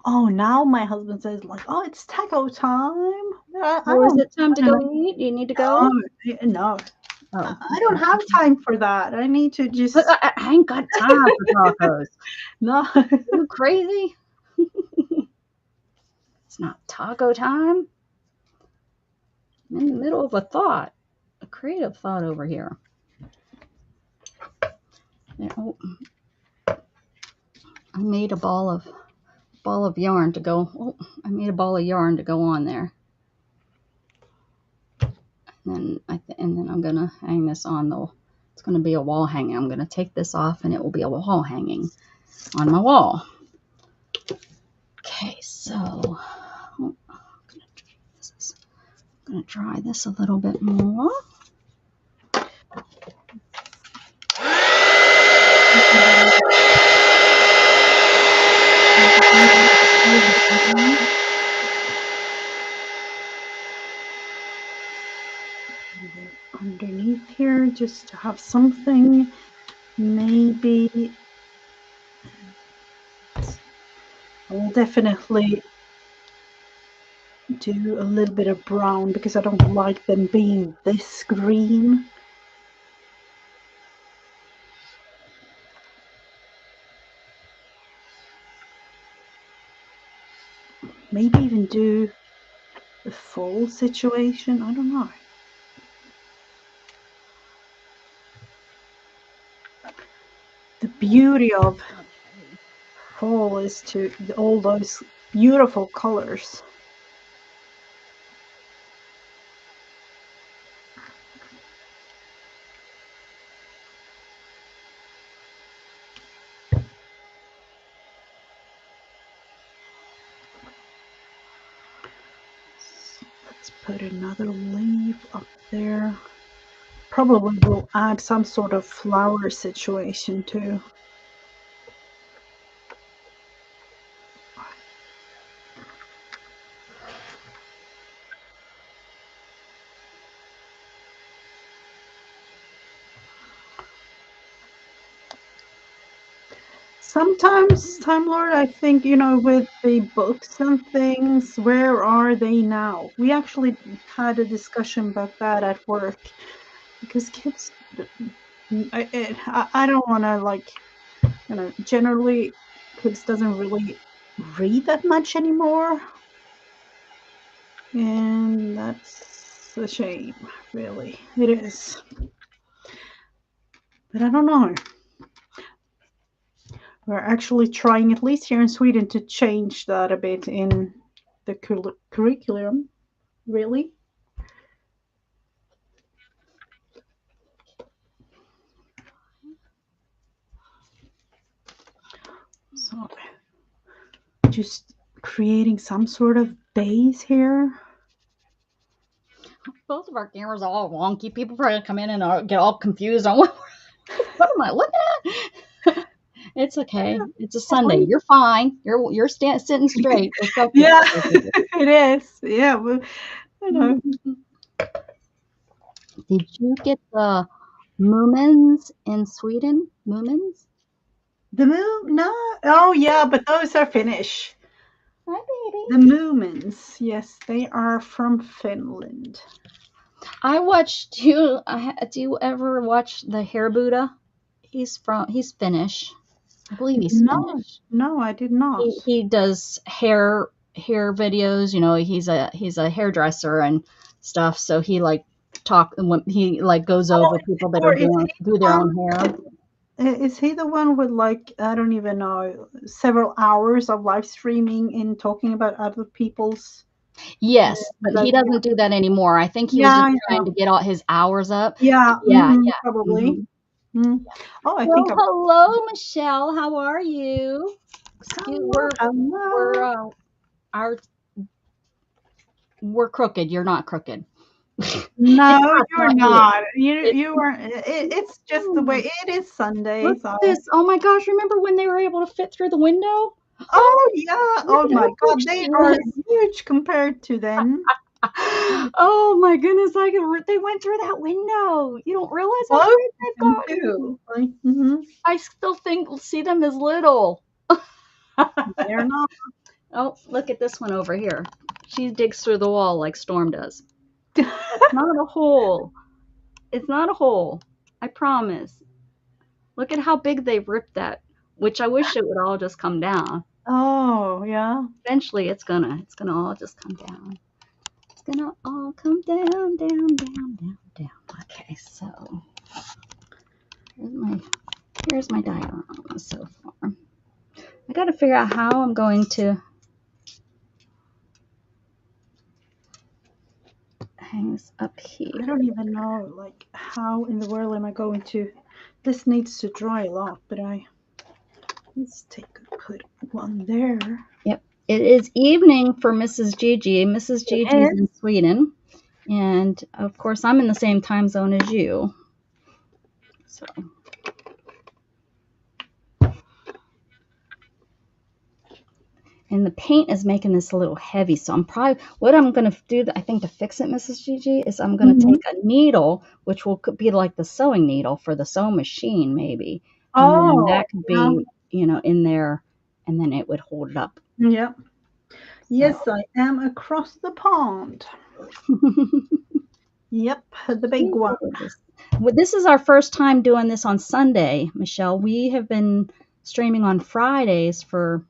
Oh, now my husband says like, "Oh, it's taco time." I Or is don't. it time to go eat? Do you need to go? No. Oh, I don't have time for that. I need to but just I ain't got time for tacos. no. You crazy? It's not taco time. I'm in the middle of a creative thought over here. Oh, I made a ball of ball of yarn to go. Oh, I made a ball of yarn to go on there. And then I'm gonna hang this on though. It's gonna be a wall hanging. I'm gonna take this off, and it will be a wall hanging on my wall. Okay, so I'm gonna dry this a little bit more. Underneath here, just to have something, maybe I will definitely do a little bit of brown because I don't like them being this green. Maybe even do the full situation. I don't know. The beauty of fall is to all those beautiful colors. Let's put another leaf up there. Probably will add some sort of flower situation too. Sometimes, Time Lord, I think, with the books and things, where are they now? We actually had a discussion about that at work because kids, I don't want to generally kids doesn't really read that much anymore. And that's a shame, really. It is. But I don't know. We're actually trying, at least here in Sweden, to change that a bit in the curriculum, really. So, just creating some sort of base here. Both of our cameras are all wonky. People probably come in and get all confused on what am I looking at? It's okay. It's a Sunday. You're fine. You're sitting straight. It's okay. Yeah, it is. Yeah, well, I know. Did you get the Moomins in Sweden? Moomins? The moon? No. Oh, yeah, but those are Finnish. Hi, baby. The Moomins, yes, they are from Finland. I watched. Do you ever watch the Hair Buddha? He's Finnish. I believe he's Finnish. No, I did not. He does hair videos. He's a hairdresser and stuff. So he goes over people that are do their own hair. Is he the one with I don't even know, several hours of live streaming and talking about other people's? Yes, but he doesn't do that anymore. I think he was just trying to get all his hours up. Yeah, yeah, probably. Mm-hmm. Oh, I think. Hello, Michelle. How are you? Hello. We're crooked. You're not crooked. No, you're not. You weren't. It's just the way it is Sunday. Look at this. Oh my gosh! Remember when they were able to fit through the window? Oh yeah! Oh my God! They are huge compared to them. Oh my goodness! They went through that window. You don't realize how big they've gotten. Mm-hmm. I still see them as little. They're not. Oh, look at this one over here. She digs through the wall like Storm does. It's not a hole. It's not a hole. I promise. Look at how big they've ripped that, which I wish it would all just come down. Oh, yeah. Eventually it's gonna all just come down. It's gonna all come down, down, down, down, down. Okay, so here's my diorama so far. I got to figure out how I'm going to hang this up here. I don't even know, like, how in the world am I going to. This needs to dry a lot, but let's put one there. Yep. It is evening for Mrs. Gigi. Mrs. Gigi's Yes. in Sweden. And of course, I'm in the same time zone as you. So. And the paint is making this a little heavy. So what I'm going to do, I think, to fix it, Mrs. Gigi, is I'm going to take a needle, which will be like the sewing needle for the sewing machine, maybe. And then Oh, that could be, in there, and then it would hold it up. yeah. Yes, I am across the pond. Yep, the big one. Well, this is our first time doing this on Sunday, Michelle. We have been streaming on Fridays for,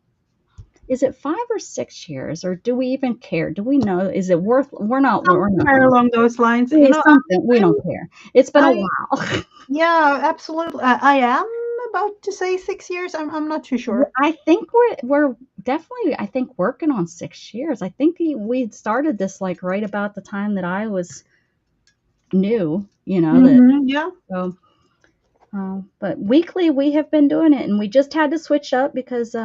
is it 5 or 6 years, or do we even care? Do we know? Is it worth? We're not. Somewhere along those lines. We don't care. It's been a while. Yeah, absolutely. I am about to say 6 years. I'm not too sure. I think we're definitely, I think, working on 6 years. I think we started this like right about the time that I was new. Yeah. So, but weekly we have been doing it, and we just had to switch up because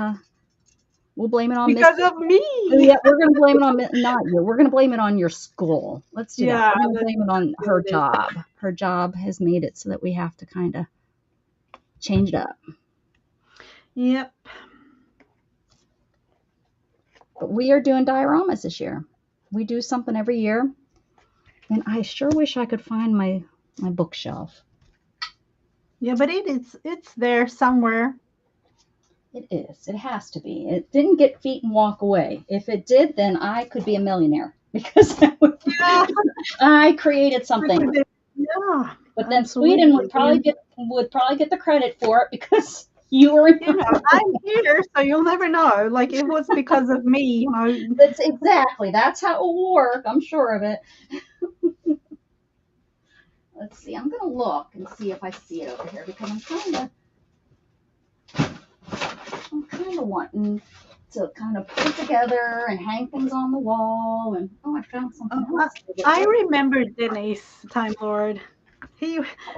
we'll blame it on because of me. Yeah, we're gonna blame it on not you. We're gonna blame it on your school. Let's do that. We're gonna blame it on her job. Her job has made it so that we have to kind of change it up. Yep. But we are doing dioramas this year. We do something every year, and I sure wish I could find my bookshelf. Yeah, but it's there somewhere. It is. It has to be. It didn't get feet and walk away. If it did, then I could be a millionaire because I created something. Yeah. But then Sweden would probably get the credit for it because you were. I'm here, so you'll never know. Like, it was because of me. That's exactly. That's how it will work. I'm sure of it. Let's see. I'm gonna look and see if I see it over here because I'm kind of wanting to kind of put it together and hang things on the wall. And I found something else. I remember Dennis, Time Lord.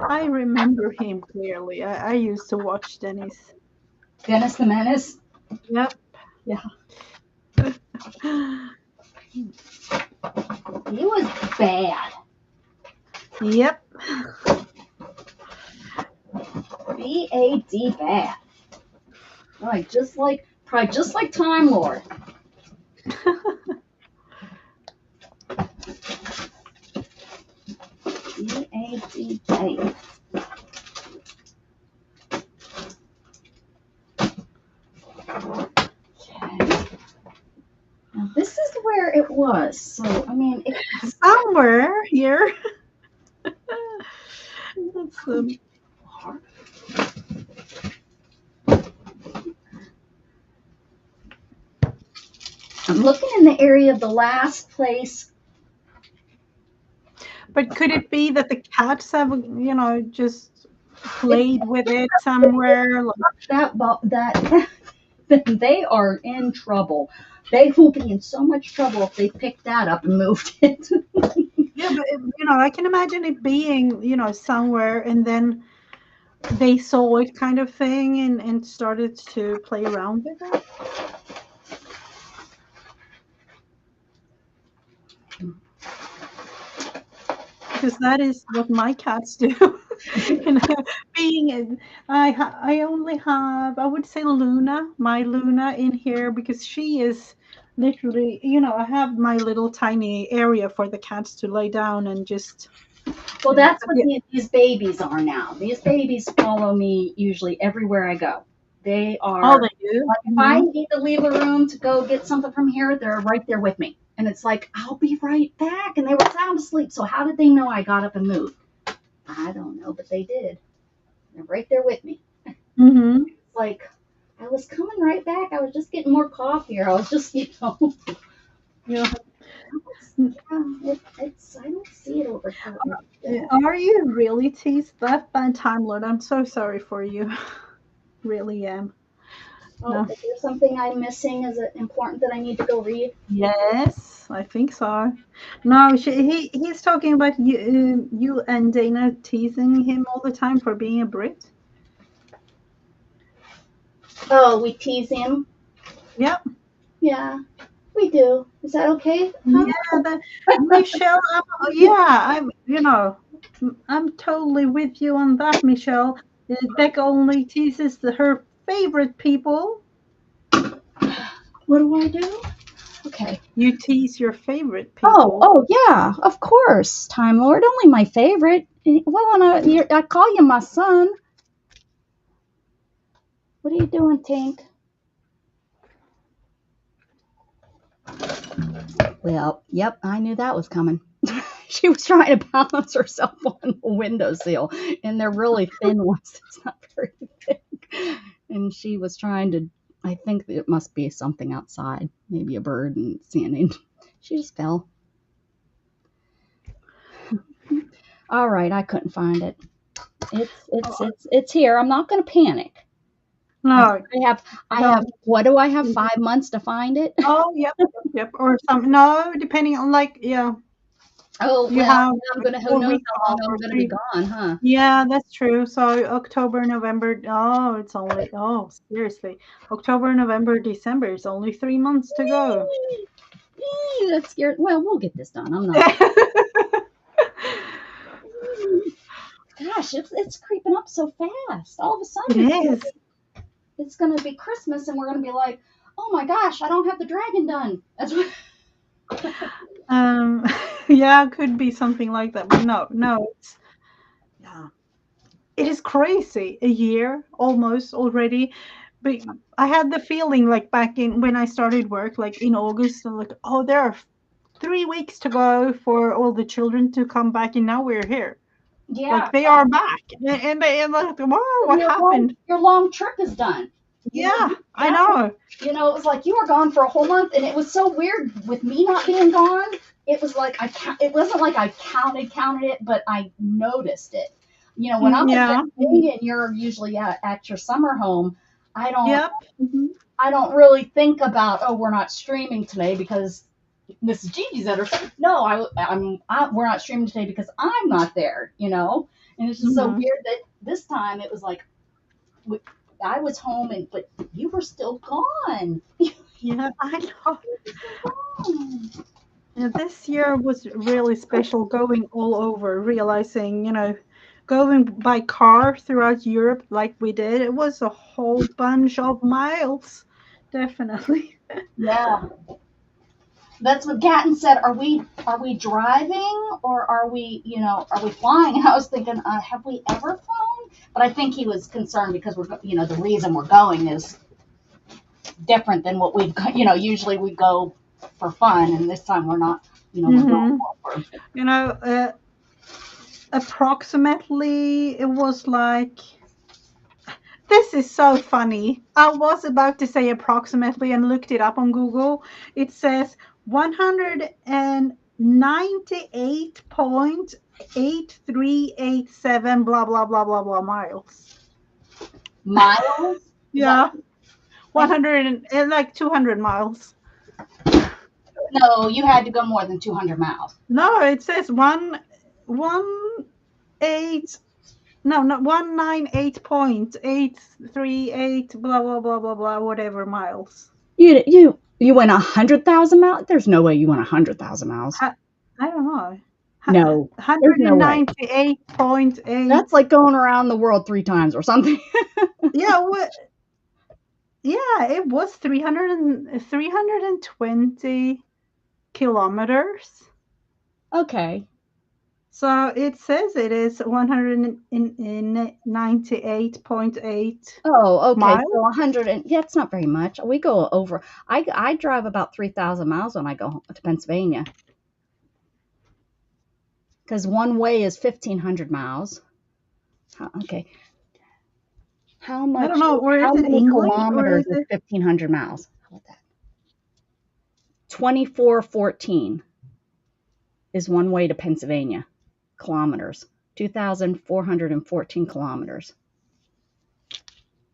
I remember him clearly. I used to watch Dennis. Dennis the Menace. Yep. Yeah. He was bad. Yep. B-A-D, bad. Right, probably just like Time Lord. B-A-D, bad. Okay. Now this is where it was. So I mean, somewhere here. That's I'm looking in the area of the last place. But could it be that the cats have, just played with it somewhere? That they are in trouble. They will be in so much trouble if they picked that up and moved it. Yeah, but I can imagine it being, somewhere, and then they saw it, kind of thing, and started to play around with it. Because that is what my cats do. I only have, I would say, my Luna in here, because she is literally, I have my little tiny area for the cats to lay down and just. Well, that's what these babies are now. These babies follow me usually everywhere I go. They are. Oh, they do? Like if I need to leave a room to go get something from here, they're right there with me. And it's like, I'll be right back. And they were sound asleep. So how did they know I got up and moved? I don't know, but they did. They're right there with me. Mm-hmm. It's like, I was coming right back. I was just getting more coffee, or I was just, Yeah. I don't see it over here. Are you really teased that bad, Time Lord? I'm so sorry for you. Really am. Oh, No. is there something I'm missing? Is it important that I need to go read? Yes, I think so. No, he's talking about you and Dana teasing him all the time for being a Brit. Oh, we tease him. Yep. Yeah, we do. Is that okay? Huh? Yeah, Michelle. I'm totally with you on that, Michelle. Becca only teases her favorite people. What do I do? Okay. You tease your favorite Oh, people. oh yeah, of course, Time Lord. Only my favorite. Well, I call you my son. What are you doing, Tink? Well, yep, I knew that was coming. She was trying to balance herself on the windowsill, and they're really thin ones. It's not very thick. And she was trying to, I think it must be something outside, maybe a bird and sanding. She just fell. All right, I couldn't find it. It's here. I'm not going to panic. No, I have. don't. What do I have? 5 months to find it. Oh, yep. Or some. No, depending on yeah. Oh You well, have I'm like gonna. Who 4 knows weeks how long off I'm or gonna be 3. gone, huh? Yeah, that's true. So October, November. Oh, it's only. Oh, seriously. October, November, December. It's only 3 months to go. That's scared. Well, we'll get this done. I'm not. Gosh, it's creeping up so fast. All of a It sudden, is. it's gonna be Christmas, and we're gonna be like, oh my gosh, I don't have the dragon done. That's what. Um, yeah, it could be something like that, but no, yeah, it is crazy. A year almost already, but I had the feeling like back in when I started work, like in August, and like, oh, there are 3 weeks to go for all the children to come back, and now we're here. Yeah, Like they are back, and they and like, wow, what happened? your long trip is done. You know, Yeah, I know. it was like you were gone for a whole month, and it was so weird with me not being gone. It was like it wasn't like I counted it, but I noticed it. When I'm in Yeah. Pennsylvania and you're usually at your summer home, I don't Yep. Mhm. I don't really think about, oh, we're not streaming today because Mrs. Gigi's at her. No, we're not streaming today because I'm not there. And it's just so Mhm. weird that this time it was like I was home but you were still gone. Yeah, I know. Gone. Yeah, this year was really special going all over, realizing, going by car throughout Europe like we did. It was a whole bunch of miles. Definitely. Yeah, that's what Gatton said. Are we driving or are we flying? And I was thinking, have we ever flown? But I think he was concerned because the reason we're going is different than what usually we go for fun, and this time we're not. We're going hmm for. You know, approximately, it was like, this is so funny. I was about to say approximately and looked it up on Google. It says 198.8387 blah blah blah blah blah miles. Miles? Is that Yeah, 100 and like 200 miles. no? You had to go more than 200 miles. No, it says one eight no, not 198.838 blah blah blah blah blah whatever miles. You went 100,000 miles. There's no way you went 100,000 miles. I, I don't know. No, there's no way. 198.8. That's like going around the world 3 times or something. Yeah, what? Yeah, it was 320 kilometers. Okay. So it says it is 198.8 Oh, okay. miles. So 100 and yeah, it's not very much. We go over. I drive about 3,000 miles when I go to Pennsylvania because one way is 1,500 miles. Okay. How I don't much? know, or is How it many England or kilometers is is it? 1,500 miles? How about that? 2414 is one way to Pennsylvania. Kilometers. 2,414 kilometers.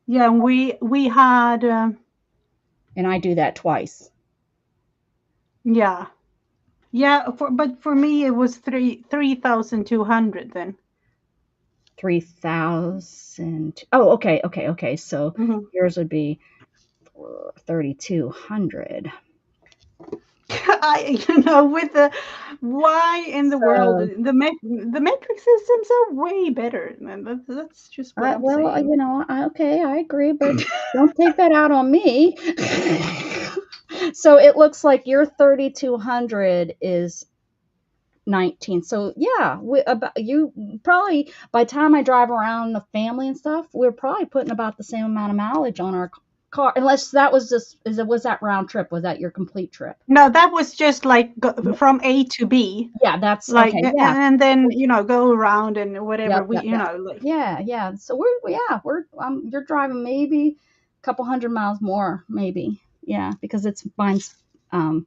Yeah, we had And I do that twice. yeah. Yeah, but for me it was 3,200 then. 3,000. Oh, okay. So Hmm. yours would be 3,200. With the why in the world So, the metric systems are way better, man. That's just what I'm well, saying. okay, I agree, but don't take that out on me. So it looks like your 3,200 is 19. So yeah, about you probably by the time I drive around the family and stuff, we're probably putting about the same amount of mileage on our car. Unless that was just was that round trip? Was that your complete trip? No, that was just like from A to B, Yeah, that's like, okay. Yeah. and then go around and whatever Yep, we yep, yep. like. Yeah. So we're you're driving maybe a couple hundred miles more, maybe. Yeah, because it's mine's um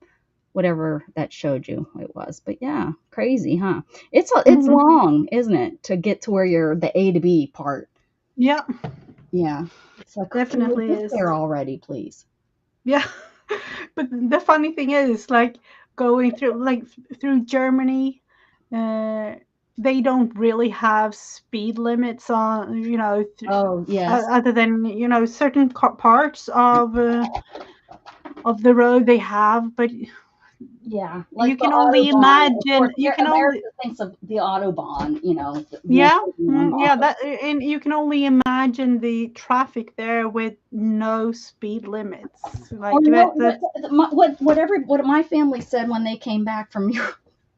whatever that showed you it was. But yeah, crazy, huh? It's Hmm. long, isn't it, to get to where you're the A to B part. Yeah, Yeah. It's like, can we definitely get is. there already, please? Yeah. But the funny thing is, like, going through through Germany, uh, they don't really have speed limits on, Oh, yes. other than certain parts of the road they have, but Yeah, you like the can only Autobahn. Of imagine. course, You can America only thinks of the Autobahn, the Yeah, American yeah, auto. that, and you can only imagine the traffic there with no speed limits. Or Like you know that. That. what my family said when they came back from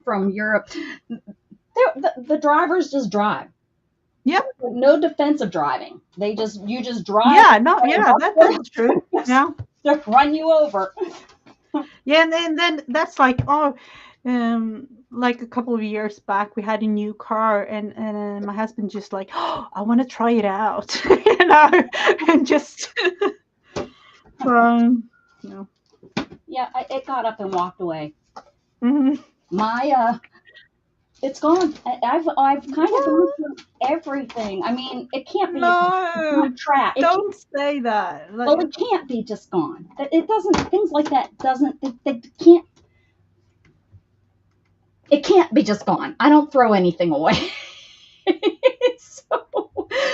from Europe, the drivers just drive. Yeah, No defensive driving. You just drive yeah, and no, pray yeah, that's true. just Yeah. run you over. Yeah, and then that's like, like a couple of years back, we had a new car, and my husband just like, oh, I want to try it out, and just, um, you know, Yeah, it got up and walked away. mhm. My it's gone. I've kind of gone What? through everything. I mean, it can't be. It's No, not trash. don't say that. Well, Like, it can't be just gone. It doesn't. Things like that doesn't. They can't. It can't be just gone. I don't throw anything away.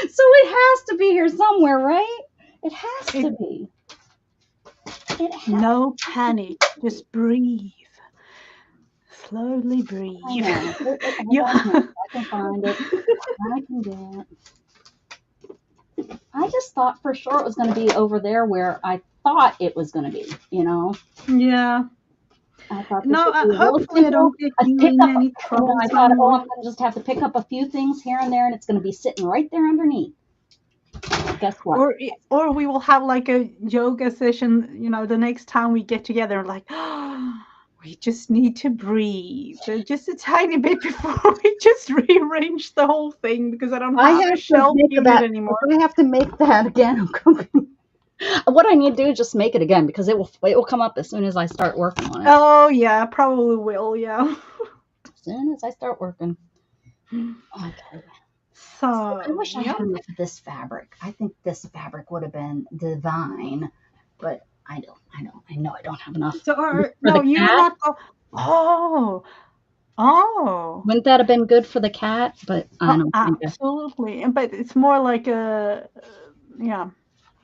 So it has to be here somewhere, right? It has it, to be. It has. no panic, just breathe, slowly I breathe. know. Hold Yeah. on a minute. I can find it. I can get it. I just thought for sure it was going to be over there where I thought it was going to be. Yeah. I thought this No, would be really hopefully I simple. don't get I you pick in up. any I troubles thought, oh, anymore. I'm going to just have to pick up a few things here and there, and it's going to be sitting right there underneath. Guess what? Or we will have like a yoga session, the next time we get together, like, we just need to breathe just a tiny bit before we just rearrange the whole thing because I don't I have a have to shelf make unit that. If anymore. I have to make that again, what I need to do is just make it again because it will come up as soon as I start working on it. Oh yeah, probably will, yeah. As soon as I start working. Okay. So I So wish I yeah. had enough of this fabric. I think this fabric would have been divine, but I don't. I know I don't have enough So for no, the you're cat. not oh, oh. Wouldn't that have been good for the cat? But Oh, absolutely. But it's more like a yeah.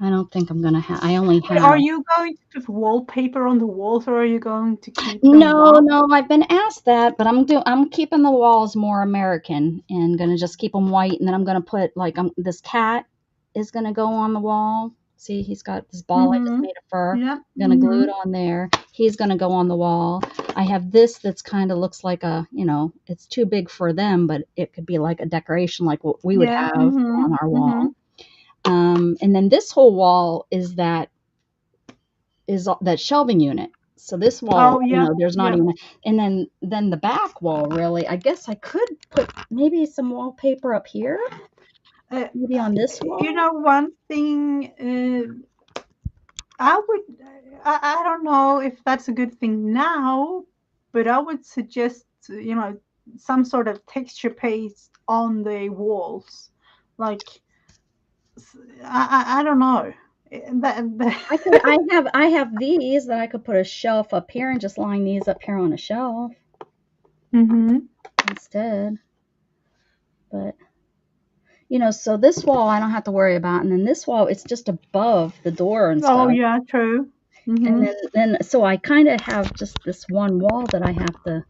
I don't think I'm gonna have. I only But have. are you going to put wallpaper on the walls, or are you going to keep them No, white? no, I've been asked that, but I'm keeping the walls more American and gonna just keep them white, and then I'm gonna put like this cat is gonna go on the wall. See, he's got this ball I just Mm-hmm. made of fur. Yeah. Gonna glue Mm-hmm. it on there. He's gonna go on the wall. I have this that's kind of looks like it's too big for them, but it could be like a decoration, like what we would Yeah. have Mm-hmm. on our Mm-hmm. wall. And then this whole wall is that shelving unit. So this wall, Oh yeah. there's not Yeah. even, and then the back wall, really, I guess I could put maybe some wallpaper up here, Uh, maybe on this wall. one thing I would, I don't know if that's a good thing now, but I would suggest, some sort of texture paste on the walls, like I don't know. I have these that I could put a shelf up here and just line these up here on a shelf Mm-hmm. instead. But so this wall I don't have to worry about, and then this wall it's just above the door and Oh stuff. yeah, true. And Mm-hmm. then so I kind of have just this one wall that I have to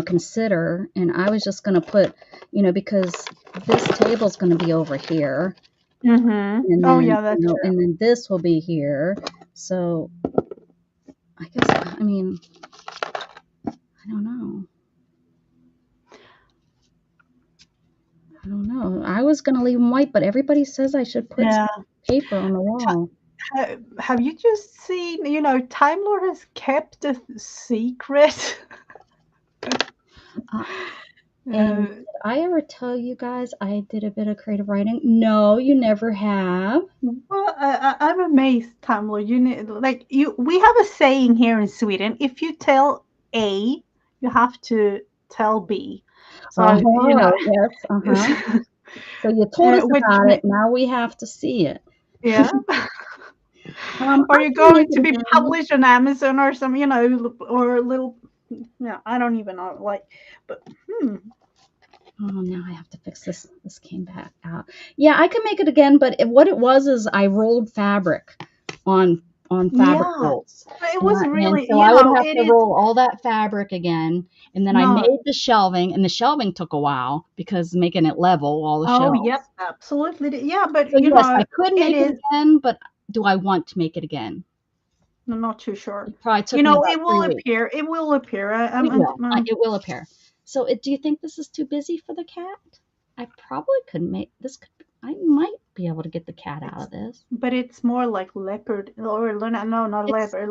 consider, and I was just going to put because this table's going to be over here, Mm-hmm. and Oh then yeah, that's true. and then this will be here. So I guess I don't know. I don't know. I was going to leave them white, but everybody says I should put Yeah. some paper on the wall. Have you just seen, Time Lord has kept a secret? Uh, Uh, and did I ever tell you guys I did a bit of creative writing? No, you never have. well, I'm amazed, Time Lord. We have a saying here in Sweden: if you tell A, you have to tell B. So, Yes, So you told us which, about it. Now we have to see it. yeah. Are I you can make going it to be again. published on Amazon or some, or a little, yeah, I don't even know, but, Oh, now I have to fix this. This came back out. Yeah, I can make it again, but what it was is I rolled fabric on fabric yeah, rolls. it was And really, so I would have it to is, roll all that fabric again. And then I no, made the shelving, and the shelving took a while because making it level, all the oh, shelves. yep, absolutely. Yeah, but, So yes, I could it make it is, again, but do I want to make it again? I'm not too sure. It probably took me about It 3 will weeks. appear. It will appear. It will. It will appear. So, do you think this is too busy for the cat? I probably could make this. I might be able to get the cat out of this. but it's more like leopard or no, not It's leopard.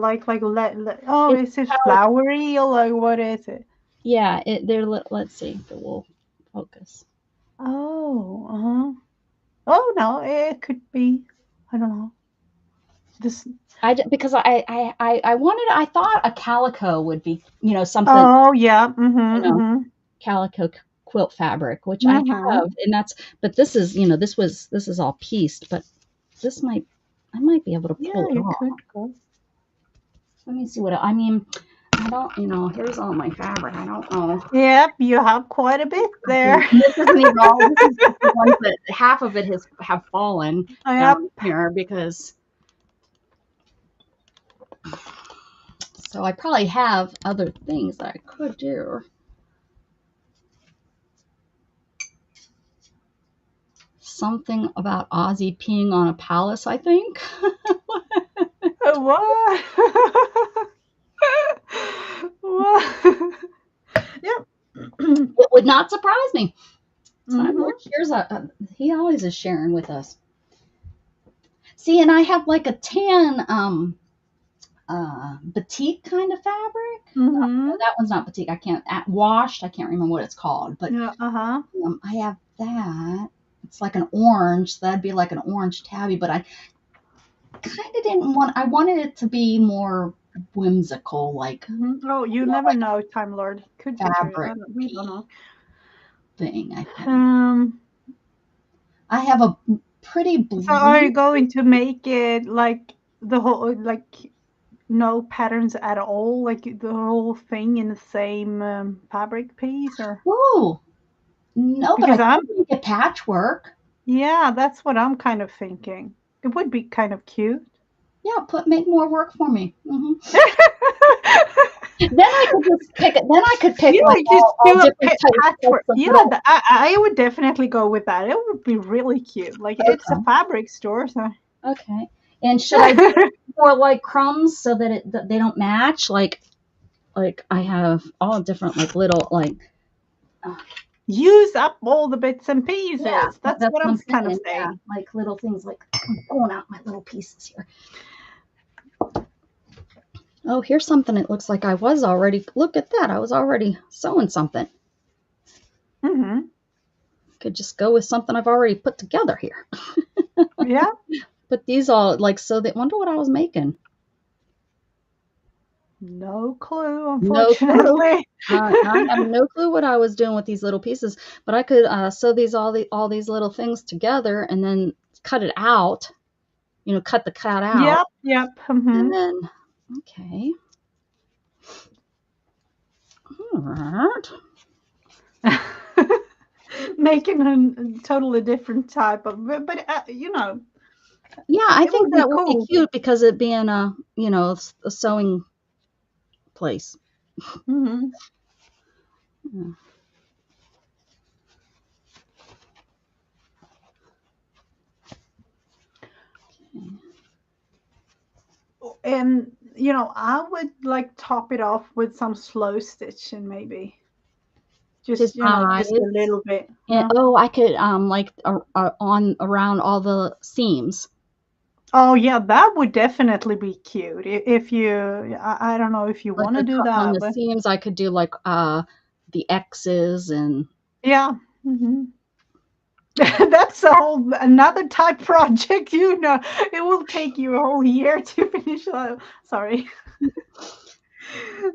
Oh, it's is it calico. flowery or like what is it? Yeah. They're. Let's see. It will focus. Oh, uh-huh. Oh no, it could be. I don't know. This. Because I wanted. I thought a calico would be something Oh yeah. Mm-hmm. you know Mm-hmm. calico quilt fabric, which I Mm-hmm. have, and but this is this is all pieced, but this I might be able to Yeah, pull it you off. could go. Let me see I mean. I don't, here's all my fabric. I don't know. Yep, you have quite a bit there. This isn't even all. This is just the ones that half of it have fallen Yep. down here because. So I probably have other things that I could do. Something about Ozzy peeing on a palace, I think. What? What? Yep. It would not surprise me. Mm-hmm. Here's he always is sharing with us. See, and I have like a tan batik kind of fabric. Mm-hmm. No, that one's not batik. I can't washed. I can't remember what it's called, but Yeah. Uh-huh. I have that. It's like an orange. So that'd be like an orange tabby, but I kind of didn't want. I wanted it to be more whimsical, like Mm-hmm. Oh, you never know, Time Lord. Could be true. fabric We don't know. thing. I think Um. I have a pretty So, are you blue. going to make it like the whole, like no patterns at all, like the whole thing in the same fabric piece, or Oh no, but I because could make a patchwork. yeah, that's what I'm kind of thinking. It would be kind of cute. Yeah, make more work for me. Then I could just pick it. Then I could pick like Just all do a different types patchwork. of Yeah, little. I would definitely go with that. It would be really cute. Like it's a Okay. fabric store, so. Okay. And should I do more like crumbs so that they don't match? Like I have all different like little like Use up all the bits and pieces. yeah, That's that's what what I'm I'm kind of saying. Yeah, saying. like little things like I'm pulling out my little pieces here. Oh, here's something. It looks like I was already. Look at that. I was already sewing something. Mm-hmm. Could just go with something I've already put together here. Yeah. But these all like so. They wonder what I was making. No clue, No clue. unfortunately. I have no clue what I was doing with these little pieces, but I could sew these all these little things together and then cut it out. Cut the cut out, Yep, yep. and then okay, all right. Making a totally different type of, but Yeah, I it think would be that would be cool. cute because it being a sewing place. Hmm. Yeah. And I would like top it off with some slow stitching, maybe. To Just a sides. little bit. And, Yeah. oh, I could like on around all the seams. Oh yeah, that would definitely be cute. If you, I don't know if you Like want to do on that, the but seams, I could do like the X's and yeah. Hmm. That's a whole another type project. It will take you a whole year to finish. Sorry.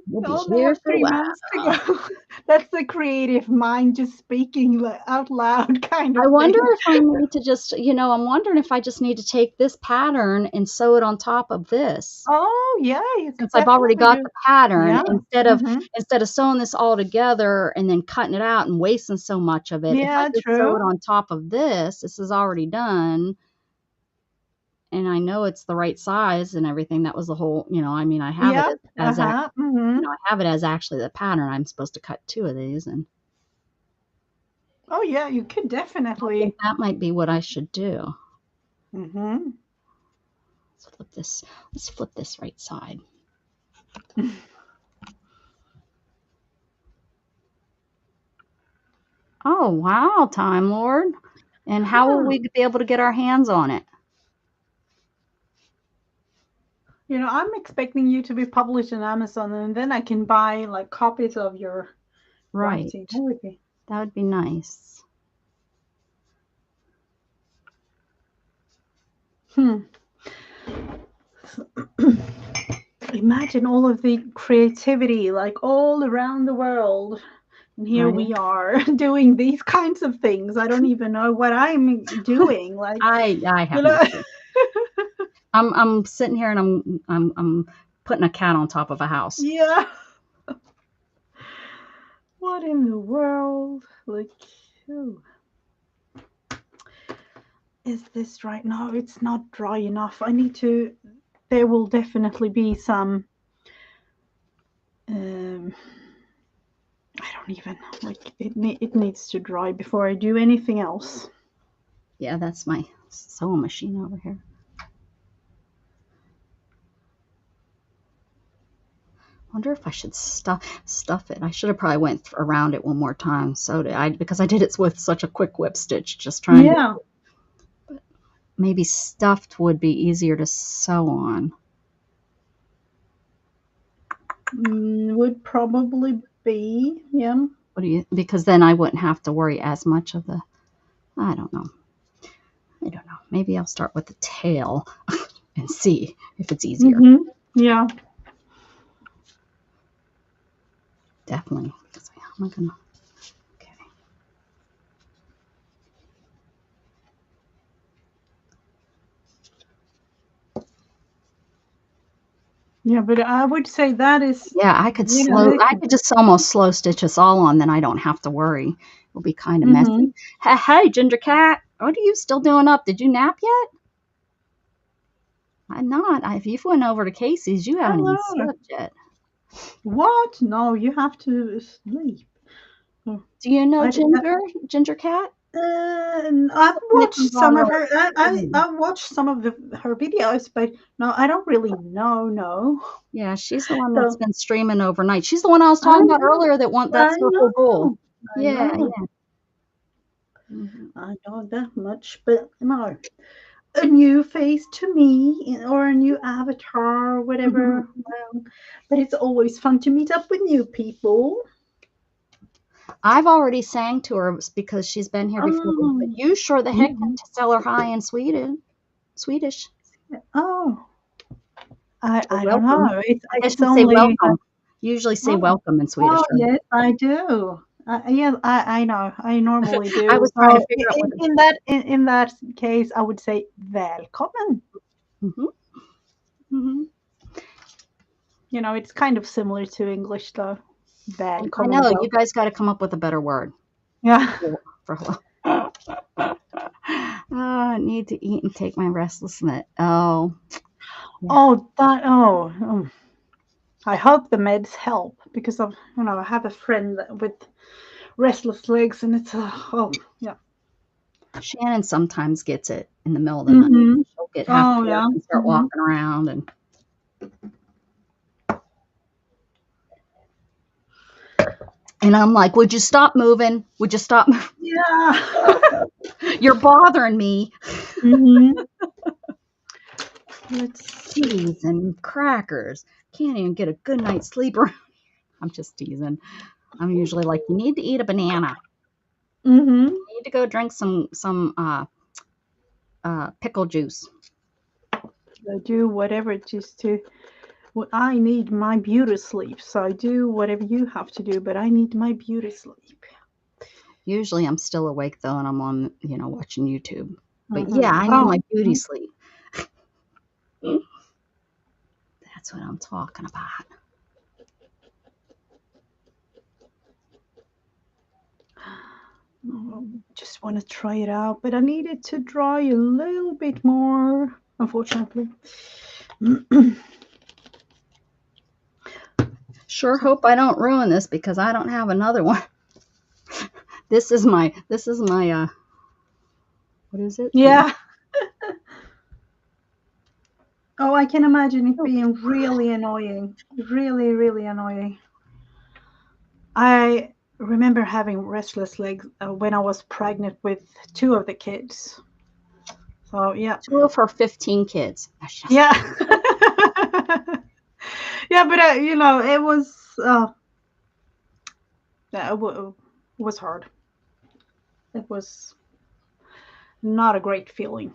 we'll I be only here have for a 3 months to while. go. That's the creative mind just speaking out loud kind I of wonder thing. if I need to just, I'm wondering if I just need to take this pattern and sew it on top of this. Oh yeah, you could Since I've already definitely got do. the pattern, Yeah. instead of Hmm. instead of sewing this all together and then cutting it out and wasting so much of it, if I Yeah, just sew true. it on top of this is already done, and I know it's the right size and everything. That was the whole, I mean, I have it Yep. as act, Uh-huh. Hmm. I have it as actually the pattern. I'm supposed to cut two of these, and Oh yeah, you could I think definitely. that might be what I should do. Hmm. Let's flip this. Let's flip this right side. Oh, wow, Time Lord. And how will Huh. we be able to get our hands on it? I'm expecting you to be published on Amazon, and then I can buy like copies of your Right. writing. That would be. That would be nice. Hmm. Imagine all of the creativity, like all around the world. And here Right. we are doing these kinds of things. I don't even know what I'm doing. Like, I you have no know, clue. I'm sitting here and I'm putting a cat on top of a house. yeah. What in the world? Like, oh, is this right? No, it's not dry enough. I need to. There will definitely be some. Um, I don't even like it. It needs to dry before I do anything else. Yeah, that's my sewing machine over here. Wonder if I should stuff it. I should have probably went around it one more time. So did I, because I did it with such a quick whip stitch, just trying to. Yeah. Maybe stuffed would be easier to sew on. Would probably be, yeah. What do you? Because then I wouldn't have to worry as much of the. I don't know. I don't know. Maybe I'll start with the tail and see if it's easier. Yeah. Definitely. Because how am I gonna? Okay. Yeah, but I would say that is, Yeah, I could I could just almost slow stitch us all on, then I don't have to worry. It'll be kind of messy. Hey, Ginger Cat, what are you still doing up? Did you nap yet? I'm not. If you went over to Casey's, you haven't even hello. slept yet. What? No, you have to sleep. Do you know I, Ginger Cat? I've watched some of her. I watched some of her videos, but no, I don't really know. No. Yeah, she's the one that's So been streaming overnight. She's the one I was I talking about know. earlier that's I her goal. know. I Yeah, know. yeah. Mhm. I know that much, but no. A new face to me or a new avatar or whatever. But it's always fun to meet up with new people. I've already sang to her because she's been here before. But Oh, you sure the heck you, have to tell her hi in Swedish. oh, I don't Welcome. know. I guess It's you say only welcome. You usually say oh, welcome in Swedish, oh right? yes, I do. Yeah, I know. I normally I do. was trying to So figure out what. in that case, I would say välkommen. Hmm. Hmm. You know, it's kind of similar to English though. I Välkommen, know you welcome. guys got to come up with a better word Yeah. for hello. I need to eat and take my restless lit. Oh, yeah. Oh, I hope the meds help because I have a friend with restless legs, and it's yeah. Shannon sometimes gets it in the middle of the night. Mm-hmm. She'll get half Oh awake yeah. and start Mm-hmm. walking around, and I'm like, "Would you stop moving? Would you stop? Yeah. You're bothering me." Mm-hmm. Let's see. Cheese and crackers. Can't even get a good night's sleep around. I'm just teasing. I'm usually like, you need to eat a banana. Mm-hmm. You need to go drink some pickle juice. I do whatever just to. Well, I need my beauty sleep, so I do whatever you have to do, but I need my beauty sleep. Usually I'm still awake though, and I'm on, watching YouTube. But Mm-hmm. yeah, I need Oh. my beauty sleep. That's what I'm talking about. Just want to try it out, but I need it to dry a little bit more, unfortunately. Sure hope I don't ruin this because I don't have another one. This is my what is it? Yeah. Oh, I can imagine it being really annoying. Really, really annoying. I remember having restless legs when I was pregnant with two of the kids. So, yeah. Two of her 15 kids. That's just Yeah. Yeah, but it was yeah, it was hard. It was not a great feeling.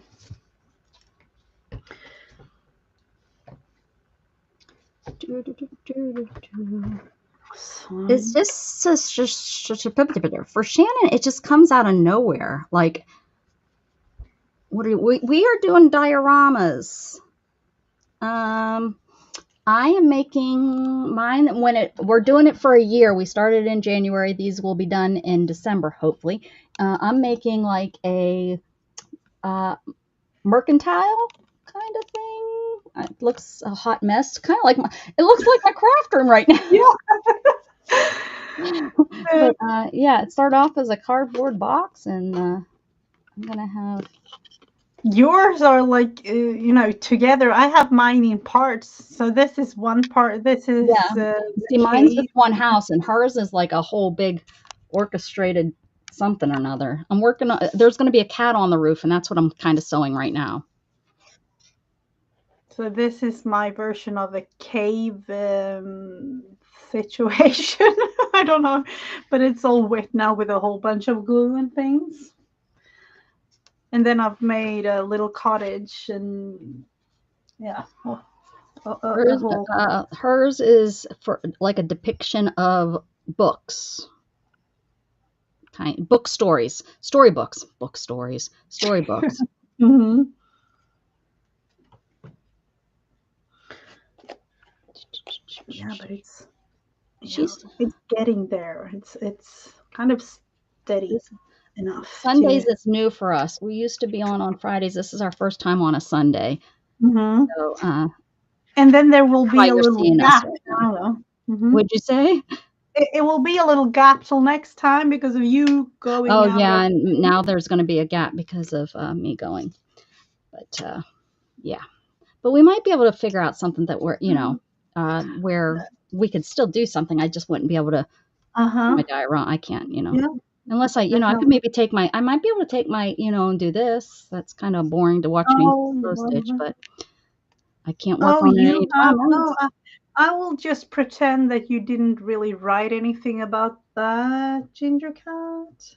It's just for Shannon. It just comes out of nowhere. Like, what are we are doing dioramas. I am making mine we're doing it for a year. We started in January. These will be done in December, hopefully. I'm making like a mercantile kind of thing. It looks a hot mess, kind of like it looks like my craft room right now. Yeah. But yeah, it started off as a cardboard box, and I'm gonna have. Yours are like together. I have mine in parts. So this is one part. This is Yeah, the see, mine's cave. just one house, and hers is like a whole big orchestrated something or another. I'm working on. There's going to be a cat on the roof, and that's what I'm kind of sewing right now. So this is my version of a cave situation. I don't know, but it's all wet now with a whole bunch of glue and things. And then I've made a little cottage, and yeah, a Hers, whole. hers is for like a depiction of books, book stories, storybooks, book stories, storybooks. Mm-hmm. Yeah, but it's it's getting there. It's kind of steady enough Sundays to. is new for us. We used to be on Fridays. This is our first time on a Sunday. Mm-hmm. So And then there will how be a you're little seeing us gap. right I now. don't know. Mm-hmm. Would you say? It will be a little gap till next time because of you going Oh out yeah, of. and now there's going to be a gap because of me going. But yeah, but we might be able to figure out something that where we could still do something. I just wouldn't be able to do Uh-huh. my diorama. I can't, Yeah, unless I could definitely. maybe I might be able to take my, and do this. That's kind of boring to watch me slow stitch, Oh, but I can't work oh, on it you have. anytime Oh, else. I will just pretend that you didn't really write anything about that ginger cat.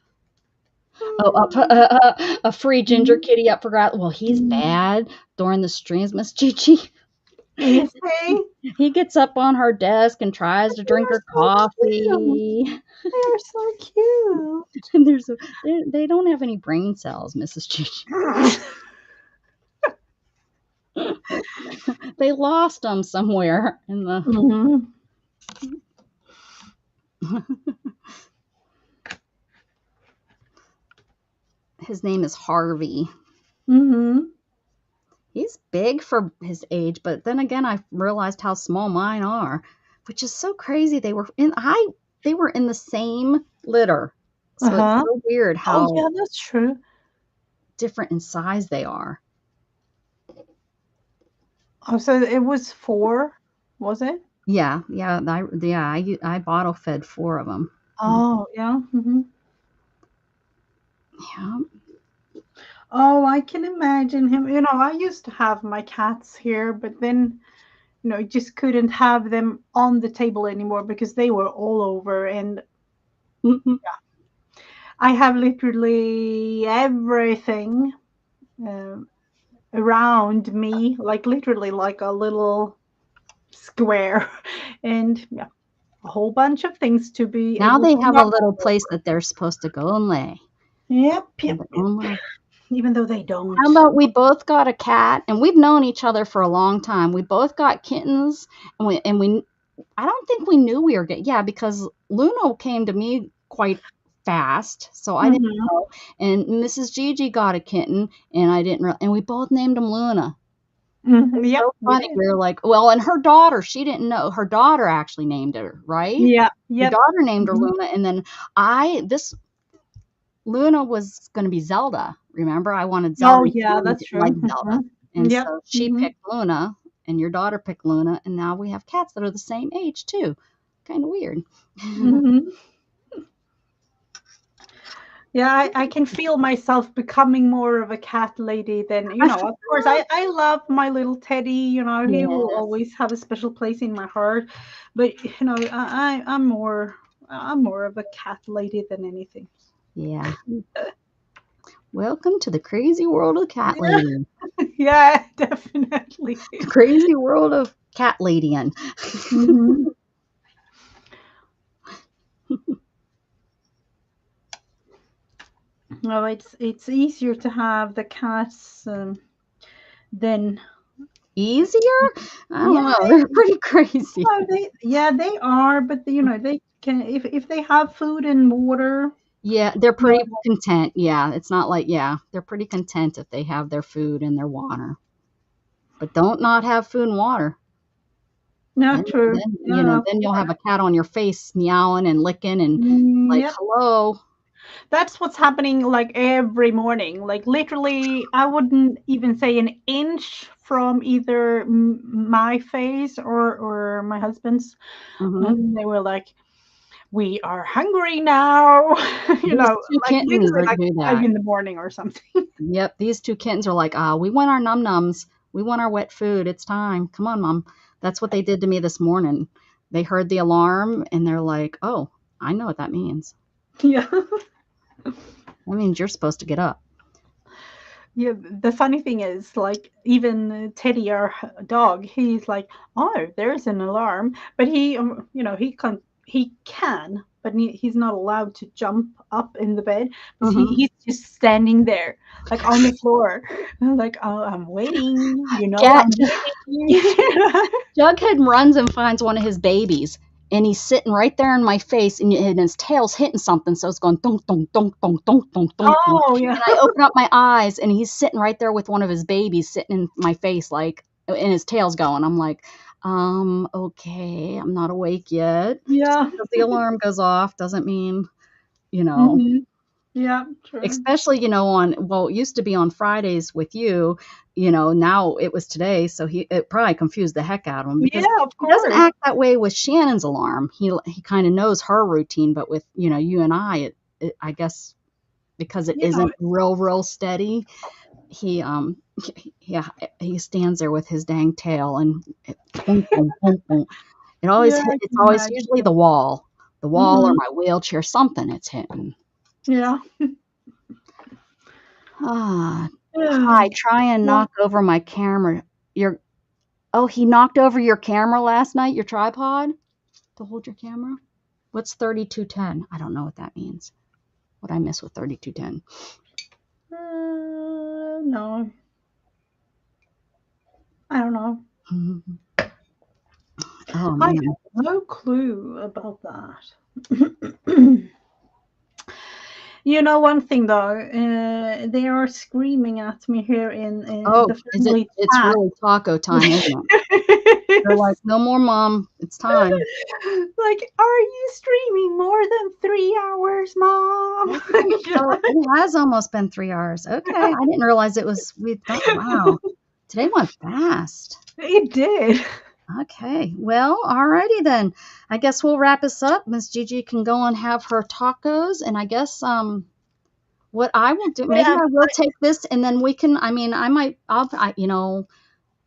Oh, a free ginger Mhm. kitty up for grabs. Well, he's Mhm. bad during the streams, Miss Gigi. You see? He gets up on her desk and tries to They drink are her so cute. coffee. They are so cute. And they don't have any brain cells, Mrs. Gigi. They lost them somewhere in the. Mhm. His name is Harvey. Mhm. He's big for his age, but then again, I realized how small mine are, which is so crazy. They were in the same litter, so it's Uh-huh. so weird Oh how yeah, that's true. different in size they are. Oh, so it was 4, was it? I bottle fed 4 of them. Oh, yeah. Mhm. Yeah. Oh, I can imagine him. I used to have my cats here, but then, just couldn't have them on the table anymore because they were all over. And Mhm. I have literally everything um, around me, like literally like a little square. And yeah, a whole bunch of things to be Now able they to have a knock little over. place that they're supposed to go and lay. Yep, Have yep, their yep. own little. Even though they don't. How about we both got a cat, and we've known each other for a long time. We both got kittens, and we I don't think we knew we were getting, yeah, because Luna came to me quite fast, so I didn't Mhm. know. And Mrs. Gigi got a kitten, and I didn't, and we both named him Luna. Mhm. It's Yep, so we funny. did. We were like, well, and her daughter, she didn't know. Her daughter actually named her, right? Yeah, Her yep. daughter named her Mhm. Luna, and then this Luna was going to be Zelda. Remember, I wanted Oh, Zelda. yeah, Mom that's didn't like true. Zelda, Mhm. and Yep. so she Mhm. picked Luna, and your daughter picked Luna, and now we have cats that are the same age too. Kind of weird. Mhm. Yeah, I can feel myself becoming more of a cat lady than, I of course, I love my little Teddy, he will Yes. always have a special place in my heart. But, I'm more of a cat lady than anything. Yeah. Welcome to the crazy world of cat Yeah, lady. yeah, definitely. The crazy world of cat ladyin'. Mhm. No, it's easier to have the cats than Easier? I don't yeah, know. They're pretty crazy. they are, but they can if they have food and water. Yeah, they're No, pretty content. Yeah, it's not like, yeah, they're pretty content if they have their food and their water. But don't not have food and water. not true. Yeah, of Then you'll course. have a cat on your face meowing and licking and like, Yep. hello. That's what's happening like every morning. Like literally, I wouldn't even say an inch from either my face or my husband's. Hmm. And they were like, "We are hungry now," These two like kittens literally like do 5 that. in the morning or something. Yep, these 2 kittens are like, we want our num nums. We want our wet food. It's time. Come on, mom. That's what they did to me this morning. They heard the alarm and they're like, oh, I know what that means. Yeah. That means you're supposed to get up. Yeah, the funny thing is, like, even Teddy, our dog, he's like, "Oh, there's an alarm," but he can, but he's not allowed to jump up in the bed because Hmm. he's just standing there, like on the floor, like, "Oh, I'm waiting, Cat, I'm waiting." Jughead runs and finds one of his babies, and he's sitting right there in my face, and his tail's hitting something, so it's going dunk, dunk, dunk, dunk, dunk, dunk, dunk, dunk. Oh yeah, And I open up my eyes, and he's sitting right there with one of his babies sitting in my face, like, and his tail's going. I'm like, okay, I'm not awake yet. Just yeah, because the alarm goes off doesn't mean, you know. hmm yeah, true. Especially, it used to be on Fridays with you, now it was today, so it probably confused the heck out of him because Yeah, of he doesn't course. act that way with Shannon's alarm. He kind of knows her routine, but with, you and I guess because it You know, isn't real steady, he yeah, he stands there with his dang tail and boom, boom, boom, boom. yeah, I It's can always imagine. usually the wall or Hmm my wheelchair, something it's hitting. Yeah. Ah, Yeah. hi, try and Well, knock over my camera. You're Oh, he knocked over your camera last night, your tripod to hold your camera? What's 3210? I don't know what that means. What I miss with 3210? No. I don't know. Oh, I man. have no clue about that. You know one thing though, they are screaming at me here in Oh, the is it? family It's chat. really taco time, isn't it? They're like, no more, Mom. It's time. Like, are you streaming more than 3 hours, Mom? Oh, it has almost been 3 hours. Okay. I didn't realize it was, we've done, wow. Today went fast. It did. Okay. Well, alrighty then. I guess we'll wrap this up. Miss Gigi can go and have her tacos. And I guess what I will do, maybe Yeah, I will take this and then we can, I mean,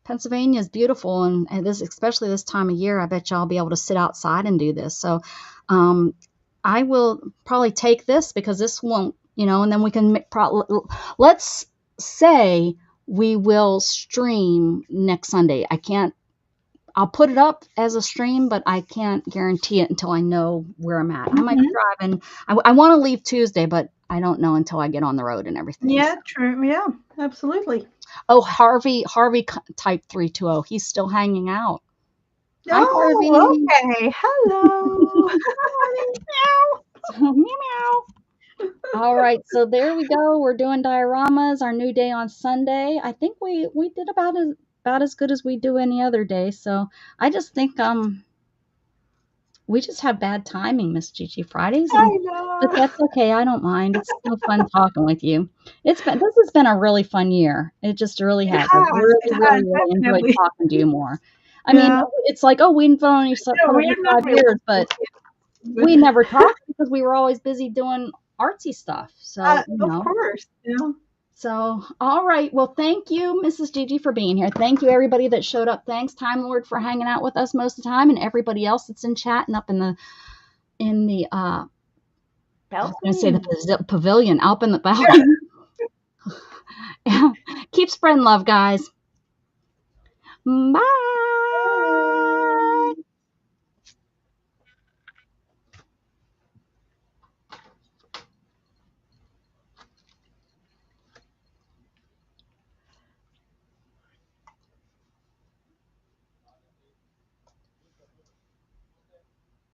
Pennsylvania is beautiful, and this, especially this time of year, I bet y'all be able to sit outside and do this. So, I will probably take this because this won't, and then we can let's say we will stream next Sunday. I'll put it up as a stream, but I can't guarantee it until I know where I'm at. I might be driving. I want to leave Tuesday, but I don't know until I get on the road and everything. Yeah, true. Yeah, absolutely. Oh, Harvey type 320. He's still hanging out. Hi, Harvey. Okay. Hello. Meow. Meow. All right, so there we go. We're doing dioramas, our new day on Sunday. I think we did about as good as we do any other day. So I just think we just have bad timing, Miss Gigi. Fridays, I but know. that's okay. I don't mind. It's still fun talking with you. This has been a really fun year. It just really It has. I've has. really, It really, has really enjoyed definitely. talking to you more. I mean, Yeah. it's like, oh, we've only No, put we're over not 5 years, but really. we never talked because we were always busy doing artsy stuff. So, Of course. Yeah. So, all right. Well, thank you, Mrs. Gigi, for being here. Thank you, everybody that showed up. Thanks, Time Lord, for hanging out with us most of the time, and everybody else that's in chat and up in the I was going to say the pavilion, up in the balcony. Keep spreading love, guys. Bye.